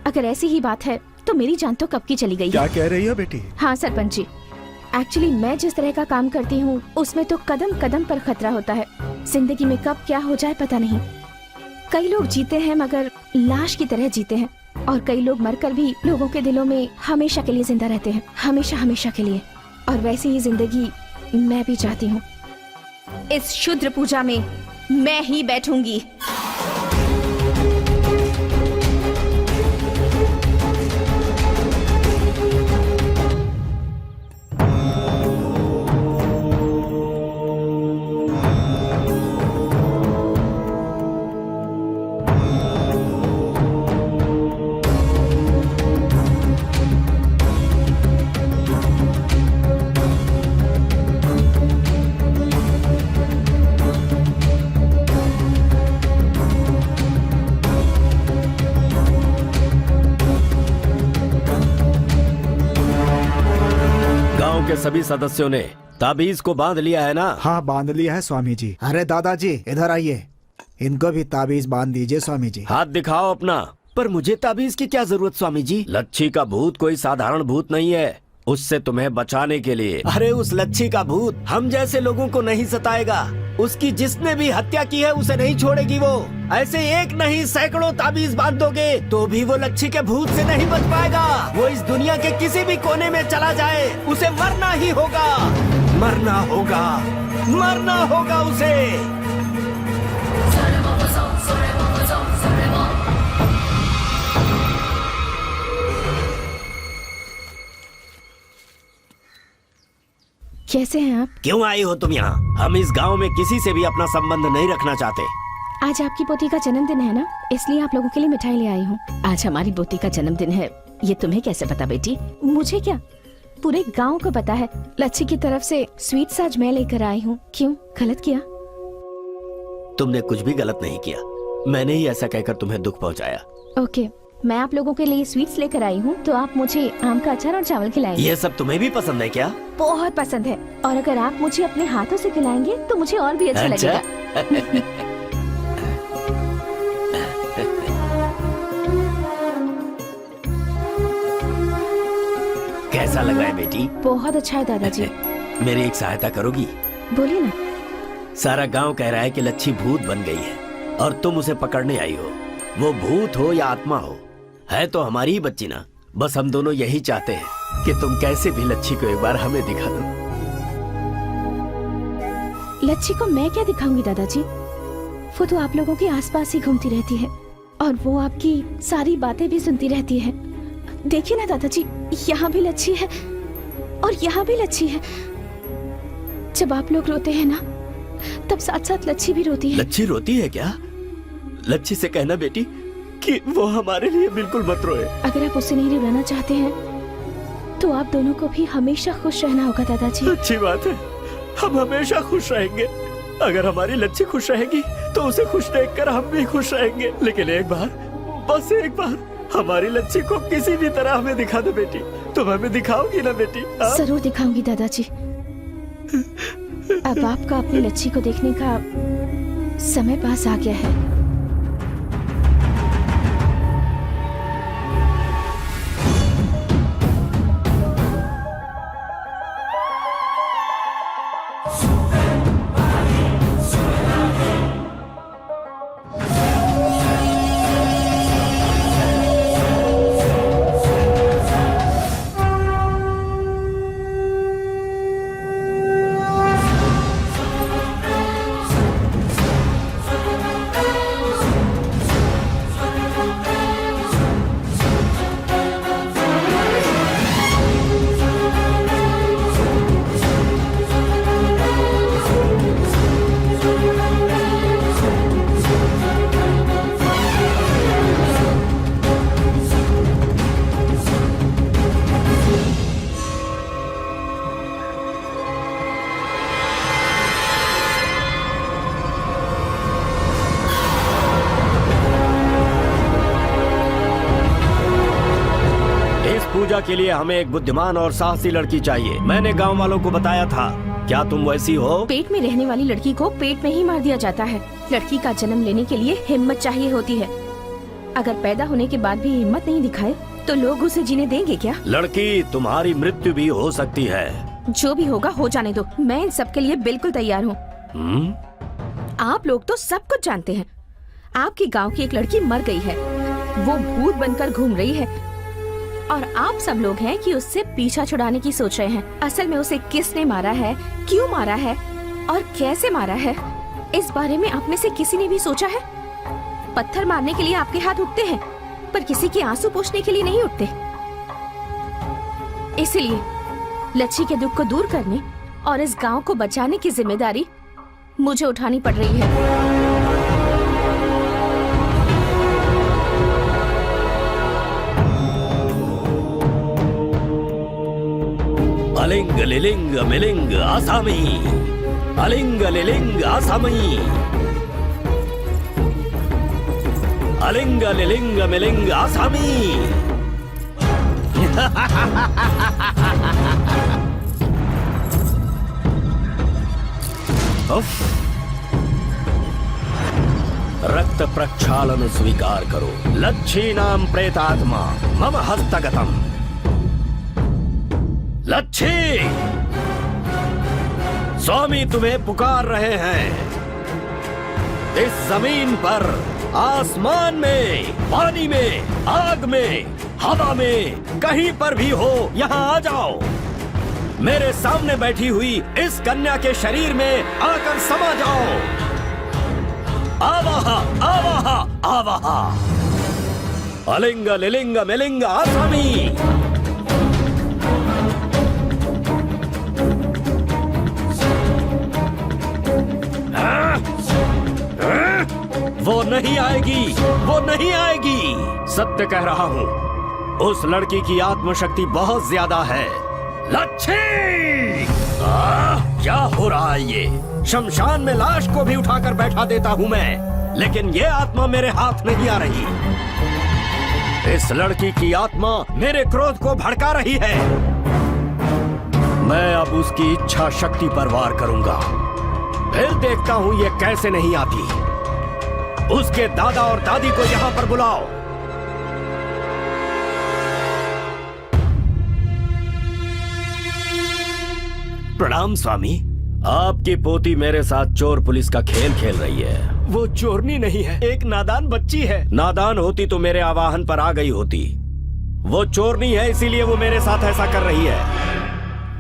अगर ऐसी ही बात है तो मेरी जान तो कब की चली गई। क्या कह रही हो बेटी? हाँ सरपंच जी, एक्चुअली मैं जिस तरह का काम करती हूँ उसमें तो कदम कदम पर खतरा होता है। जिंदगी में कब क्या हो जाए पता नहीं। कई लोग जीते हैं मगर लाश की तरह जीते हैं, और कई लोग मरकर भी लोगों के दिलों में हमेशा के लिए जिंदा रहते हैं, हमेशा हमेशा के लिए। और वैसी ही जिंदगी मैं भी चाहती हूँ। इस शूद्र पूजा में मैं ही बैठूंगी। के सभी सदस्यों ने ताबीज को बांध लिया है ना? हाँ, बांध लिया है स्वामी जी। अरे दादाजी इधर आइए, इनको भी ताबीज बांध दीजिए स्वामी जी। हाथ दिखाओ अपना। पर मुझे ताबीज की क्या जरूरत स्वामी जी? लच्छी का भूत कोई साधारण भूत नहीं है, उससे तुम्हें बचाने के लिए। अरे उस लच्छी का भूत हम जैसे लोगों को नहीं सताएगा। उसकी जिसने भी हत्या की है उसे नहीं छोड़ेगी वो। ऐसे एक नहीं सैकड़ों ताबीज बांध दोगे तो भी वो लच्छी के भूत से नहीं बच पाएगा। वो इस दुनिया के किसी भी कोने में चला जाए उसे मरना ही होगा, मरना होगा, मरना होगा उसे। कैसे हैं आप? क्यों आई हो तुम यहाँ? हम इस गांव में किसी से भी अपना संबंध नहीं रखना चाहते। आज आपकी पोती का जन्मदिन है ना, इसलिए आप लोगों के लिए मिठाई ले आई हूँ। आज हमारी पोती का जन्मदिन है, ये तुम्हें कैसे पता बेटी? मुझे क्या, पूरे गांव को पता है। लच्छी की तरफ से स्वीट्स आज मैं लेकर आई हूँ। क्यों, गलत किया? तुमने कुछ भी गलत नहीं किया, मैंने ही ऐसा कहकर तुम्हें दुख पहुँचाया। ओके, मैं आप लोगों के लिए स्वीट्स लेकर आई हूँ, तो आप मुझे आम का अचार और चावल खिलाएंगे। ये सब तुम्हें भी पसंद है क्या? बहुत पसंद है, और अगर आप मुझे अपने हाथों से खिलाएंगे तो मुझे और भी अच्छा लगेगा। कैसा लगा है बेटी? बहुत अच्छा है दादाजी। मेरी एक सहायता करोगी? बोलिए ना। सारा गांव कह रहा है कि लच्छी भूत बन गई है और तुम उसे पकड़ने आई हो। वो भूत हो या आत्मा हो, है तो हमारी ही बच्ची ना। बस हम दोनों यही चाहते हैं कि तुम कैसे भी लच्छी को एक बार हमें दिखा दो। लच्छी को मैं क्या दिखाऊंगी दादाजी? वो तो आप लोगों के आसपास ही घूमती रहती है और वो आपकी सारी बातें भी सुनती रहती है। देखिए ना दादाजी, यहाँ भी लच्छी है और यहाँ भी लच्छी है। जब आप लोग रोते हैं ना तब साथ साथ लच्छी भी रोती है। लच्छी रोती है क्या? लच्छी से कहना बेटी कि वो हमारे लिए बिल्कुल मत रोए। अगर आप उससे नहीं रुलाना चाहते हैं तो आप दोनों को भी हमेशा खुश रहना होगा दादाजी। अच्छी बात है, हम हमेशा खुश रहेंगे। अगर हमारी लच्छी खुश रहेगी तो उसे खुश देखकर हम भी खुश रहेंगे। लेकिन एक बार, बस एक बार हमारी लच्छी को किसी भी तरह हमें दिखा दो बेटी। तुम हमें दिखाओगी ना बेटी? जरूर दिखाऊंगी दादाजी। अब आपका अपनी लच्छी को देखने का समय पास आ गया है। पूजा के लिए हमें एक बुद्धिमान और साहसी लड़की चाहिए। मैंने गांव वालों को बताया था। क्या तुम वैसी हो? पेट में रहने वाली लड़की को पेट में ही मार दिया जाता है। लड़की का जन्म लेने के लिए हिम्मत चाहिए होती है। अगर पैदा होने के बाद भी हिम्मत नहीं दिखाए तो लोग उसे जीने देंगे क्या? लड़की, तुम्हारी मृत्यु भी हो सकती है। जो भी होगा हो जाने दो। मैं इन सब के लिए बिल्कुल तैयार हूँ। आप लोग तो सब कुछ जानते हैं। आपके गाँव की एक लड़की मर गई है। वो भूत बनकर घूम रही है और आप सब लोग हैं कि उससे पीछा छुड़ाने की सोच रहे हैं। असल में उसे किसने मारा है, क्यों मारा है और कैसे मारा है, इस बारे में आप में से किसी ने भी सोचा है? पत्थर मारने के लिए आपके हाथ उठते हैं पर किसी के आंसू पोंछने के लिए नहीं उठते। इसलिए लच्छी के दुख को दूर करने और इस गांव को बचाने की जिम्मेदारी मुझे उठानी पड़ रही है। अलिंग लिलिंग मिलिंग आसामी, अलिंग लिलिंग आसामी, अलिंग लिलिंग मिलिंग आसामी। रक्त प्रक्षालन स्वीकार करो। लच्छी नाम प्रेतात्मा मम हस्तगतम। लच्छी, स्वामी तुम्हें पुकार रहे हैं। इस जमीन पर, आसमान में, पानी में, आग में, हवा में, कहीं पर भी हो, यहाँ आ जाओ। मेरे सामने बैठी हुई इस कन्या के शरीर में आकर समा जाओ। आवाहा आवाहा आवाहा, अलिंग लिलिंग मिलिंग आसामी। वो नहीं आएगी, वो नहीं आएगी। सत्य कह रहा हूँ, उस लड़की की आत्मशक्ति बहुत ज्यादा है। लच्छी! क्या हो रहा है ये? शमशान में लाश को भी उठाकर बैठा देता हूँ मैं, लेकिन ये आत्मा मेरे हाथ नहीं आ रही। इस लड़की की आत्मा मेरे क्रोध को भड़का रही है। मैं अब उसकी इच्छा शक्ति पर वार करूंगा। फिर देखता हूँ ये कैसे नहीं आती। उसके दादा और दादी को यहाँ पर बुलाओ। प्रणाम स्वामी। आपकी पोती मेरे साथ चोर पुलिस का खेल खेल रही है। वो चोरनी नहीं है, एक नादान बच्ची है। नादान होती तो मेरे आवाहन पर आ गई होती। वो चोरनी है, इसीलिए वो मेरे साथ ऐसा कर रही है।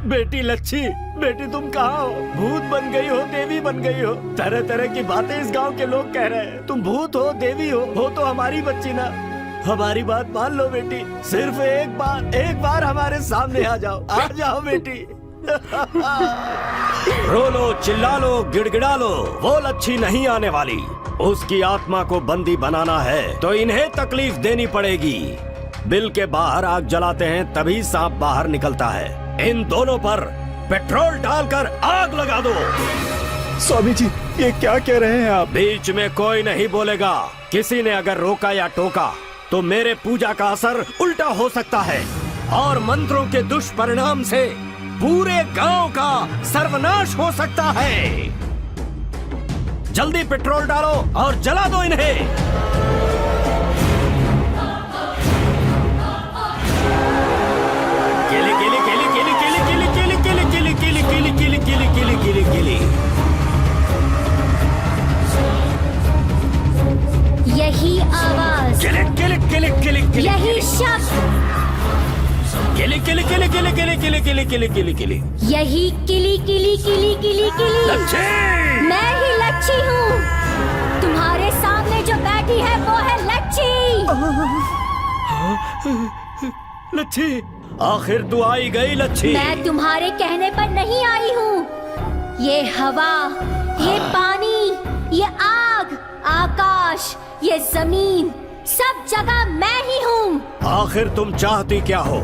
बेटी लच्छी, बेटी तुम कहाँ हो? भूत बन गई हो, देवी बन गई हो। तरह तरह की बातें इस गांव के लोग कह रहे हैं। तुम भूत हो, देवी हो तो हमारी बच्ची ना। हमारी बात मान लो बेटी। सिर्फ एक बार हमारे सामने आ जाओ। आ जाओ बेटी। रो लो, चिल्ला लो, गिड़गिड़ा लो, वो लच्छी नहीं आने वाली। उसकी आत्मा को बंदी बनाना है तो इन्हें तकलीफ देनी पड़ेगी। बिल के बाहर आग जलाते हैं तभी सांप बाहर निकलता है। इन दोनों पर पेट्रोल डालकर आग लगा दो। स्वामी जी, ये क्या कह रहे हैं आप? बीच में कोई नहीं बोलेगा। किसी ने अगर रोका या टोका तो मेरे पूजा का असर उल्टा हो सकता है और मंत्रों के दुष्परिणाम से पूरे गांव का सर्वनाश हो सकता है। जल्दी पेट्रोल डालो और जला दो इन्हें। केली केली केली केली केली केली केली केली केली केली केली केली केली केली केली। यही आवाज, केली केली केली केली केली, यही शब्द, केली केली केली केली केली केली केली केली केली केली, यही किली किली किली किली किली। लच्छी! मैं ही लच्छी हूँ। तुम्हारे सामने जो बैठी है वो है लच्छी। लच्छी, आखिर तू आई गई लच्छी। मैं तुम्हारे कहने पर नहीं आई हूँ। ये हवा, ये पानी, ये आग, आकाश, ये जमीन, सब जगह मैं ही हूँ। आखिर तुम चाहती क्या हो?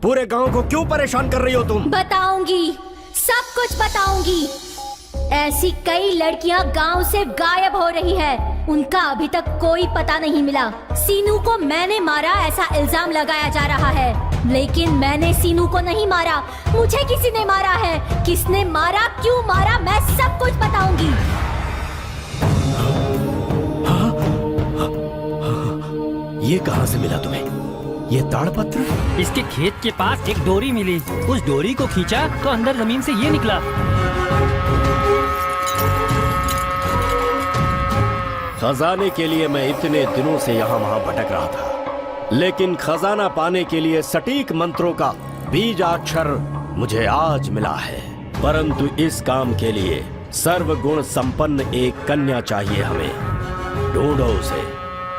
पूरे गांव को क्यों परेशान कर रही हो तुम? बताऊंगी, सब कुछ बताऊंगी। ऐसी कई लड़कियां गांव से गायब हो रही है, उनका अभी तक कोई पता नहीं मिला। सीनू को मैंने मारा ऐसा इल्जाम लगाया जा रहा है, लेकिन मैंने सीनू को नहीं मारा, मुझे किसी ने मारा है। किसने मारा, क्यों मारा, मैं सब कुछ बताऊंगी। ये कहाँ से मिला तुम्हें? ये ताड़पत्र? इसके खेत के पास एक डोरी मिली, उस डोरी को खींचा तो अंदर जमीन से ये निकला। खजाने के लिए मैं इतने दिनों से यहाँ वहाँ भटक रहा था, लेकिन खजाना पाने के लिए सटीक मंत्रों का बीजाक्षर मुझे आज मिला है। परंतु इस काम के लिए सर्वगुण संपन्न एक कन्या चाहिए हमें। ढूंढो उसे,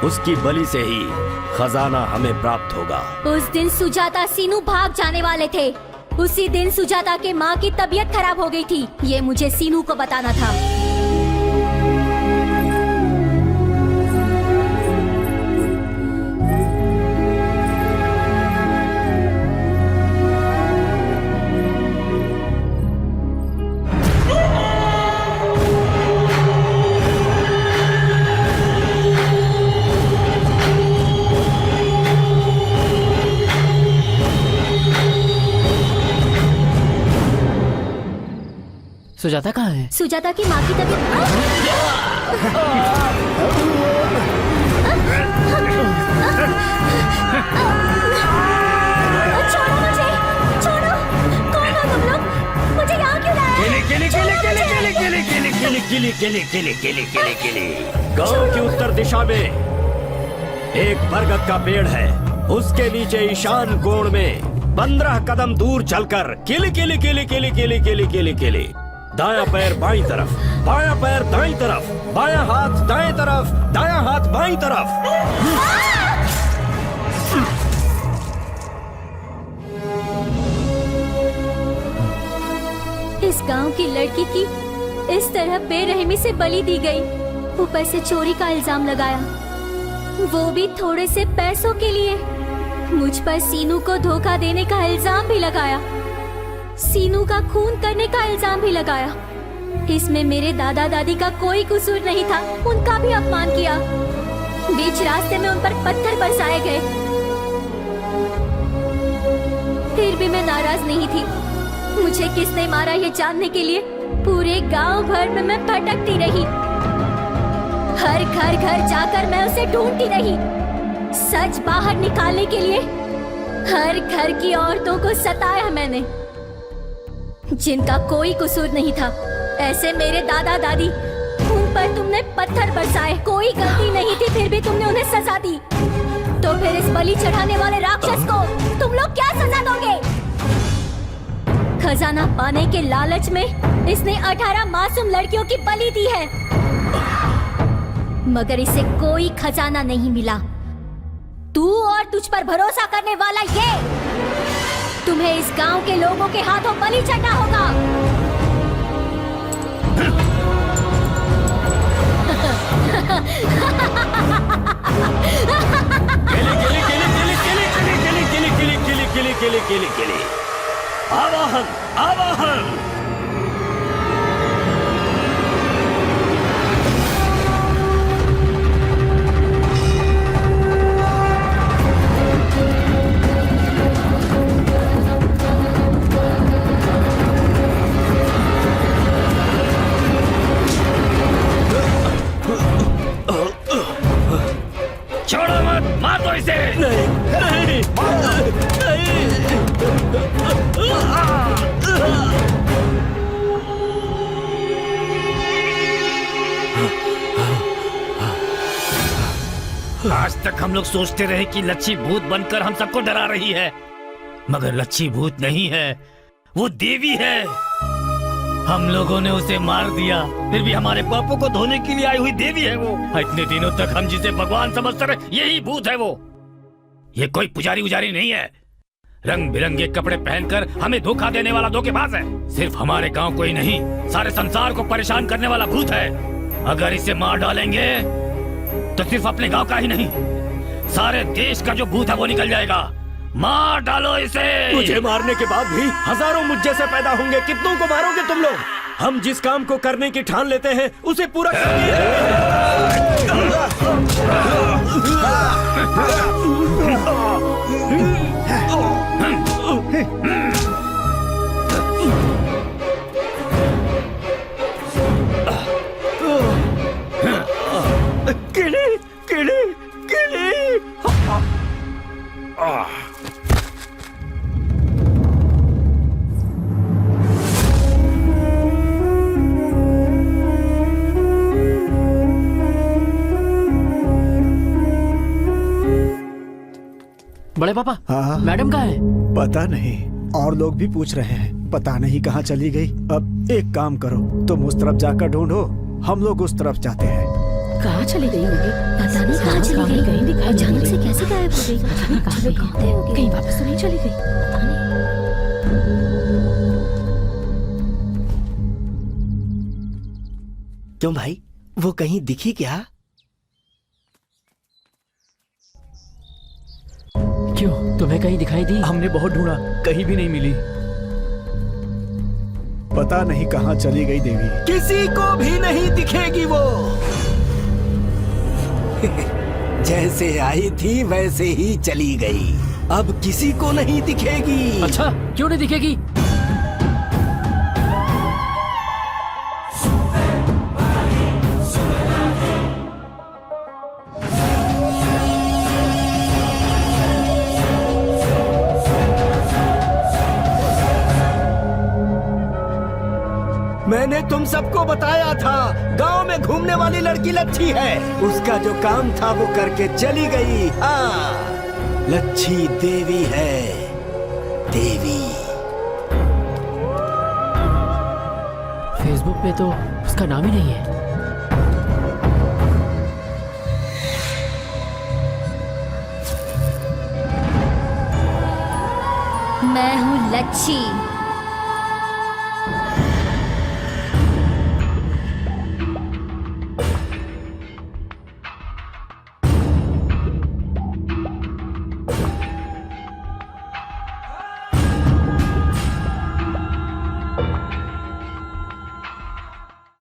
उसकी बलि से ही खजाना हमें प्राप्त होगा। उस दिन सुजाता सीनू भाग जाने वाले थे। उसी दिन सुजाता के माँ की तबीयत खराब हो गई थी। ये मुझे सीनू को बताना था। सुजाता कहाँ है? सुजाता की माँ की छोड़ो मुझे, छोड़ो। कौन हो तुम लोग? मुझे यहाँ क्यों लाया? गांव की उत्तर दिशा में एक बरगद का पेड़ है। उसके नीचे ईशान कोण में 15 कदम दूर चलकर किली किली किली किली किली किली किली किली, दायां पैर बाईं तरफ, बायां पैर दाईं तरफ, बायां हाथ दाएं तरफ, दायां हाथ बाईं तरफ। इस गांव की लड़की की इस तरह बेरहमी से बलि दी गई, ऊपर से चोरी का इल्जाम लगाया, वो भी थोड़े से पैसों के लिए। मुझ पर सीनू को धोखा देने का इल्जाम भी लगाया, सीनू का खून करने का इल्जाम भी लगाया। इसमें मेरे दादा दादी का कोई कसूर नहीं था, उनका भी अपमान किया। बीच रास्ते में उन पर पत्थर बरसाए गए, फिर भी मैं नाराज नहीं थी। मुझे किसने मारा ये जानने के लिए पूरे गांव भर में मैं भटकती रही। हर घर घर जाकर मैं उसे ढूंढती रही। सच बाहर निकालने के लिए हर घर की औरतों को सताया मैंने, जिनका कोई कसूर नहीं था। ऐसे मेरे दादा दादी, उन पर तुमने पत्थर बरसाए, कोई गलती नहीं थी, फिर भी तुमने उन्हें सजा दी। तो फिर इस बलि चढ़ाने वाले राक्षस को तुम लोग क्या सजा दोगे? खजाना पाने के लालच में इसने 18 मासूम लड़कियों की बलि दी है, मगर इसे कोई खजाना नहीं मिला। तू और तुझ पर भरोसा करने वाला ये, तुम्हें इस गांव के लोगों के हाथों बलि चढ़ना होगा। केले केले केले। आवाहन आवाहन। छोड़ो मत, मार दो इसे। नहीं नहीं आज तक हम लोग सोचते रहे कि लच्छी भूत बनकर हम सबको डरा रही है, मगर लच्छी भूत नहीं है, वो देवी है। हम लोगों ने उसे मार दिया, फिर भी हमारे पापों को धोने के लिए आई हुई देवी है वो। इतने दिनों तक हम जिसे भगवान समझते रहे, यही भूत है वो। ये कोई पुजारी उजारी नहीं है, रंग बिरंगे कपड़े पहनकर हमें धोखा देने वाला धोखेबाज है। सिर्फ हमारे गांव को ही नहीं, सारे संसार को परेशान करने वाला भूत है। अगर इसे मार डालेंगे तो सिर्फ अपने गांव का ही नहीं, सारे देश का जो भूत है वो निकल जाएगा। मार डालो इसे। मुझे मारने के बाद भी हजारों मुझ जैसे पैदा होंगे। कितनों को मारोगे तुम लोग? हम जिस काम को करने की ठान लेते हैं उसे पूरा किले किले किले। बड़े पापा, हाँ मैडम कहाँ है? पता नहीं, और लोग भी पूछ रहे हैं, पता नहीं कहाँ चली गई। अब एक काम करो, तुम उस तरफ जाकर ढूंढो, हम लोग उस तरफ जाते हैं। कहाँ चली गई होगी? पता नहीं कहाँ चली गई। कहीं दिखाई अचानक से कैसे गायब हो गई? कहाँ गई होगी? कहीं वापस तो नहीं चली गई? पता नहीं। क्यों भाई, वो कहीं दिखी क्या? क्यों, तुम्हें कहीं दिखाई दी? हमने बहुत ढूंढा, कहीं भी नहीं मिली। पता नहीं कहाँ चली गई देवी। किसी को भी नहीं दिखेगी वो। जैसे आई थी वैसे ही चली गई, अब किसी को नहीं दिखेगी। अच्छा, क्यों नहीं दिखेगी? मैंने तुम सबको बताया था, गांव में घूमने वाली लड़की लच्छी है। उसका जो काम था वो करके चली गई। हाँ, लच्छी देवी है, देवी। फेसबुक पे तो उसका नाम ही नहीं है। मैं हूँ लच्छी,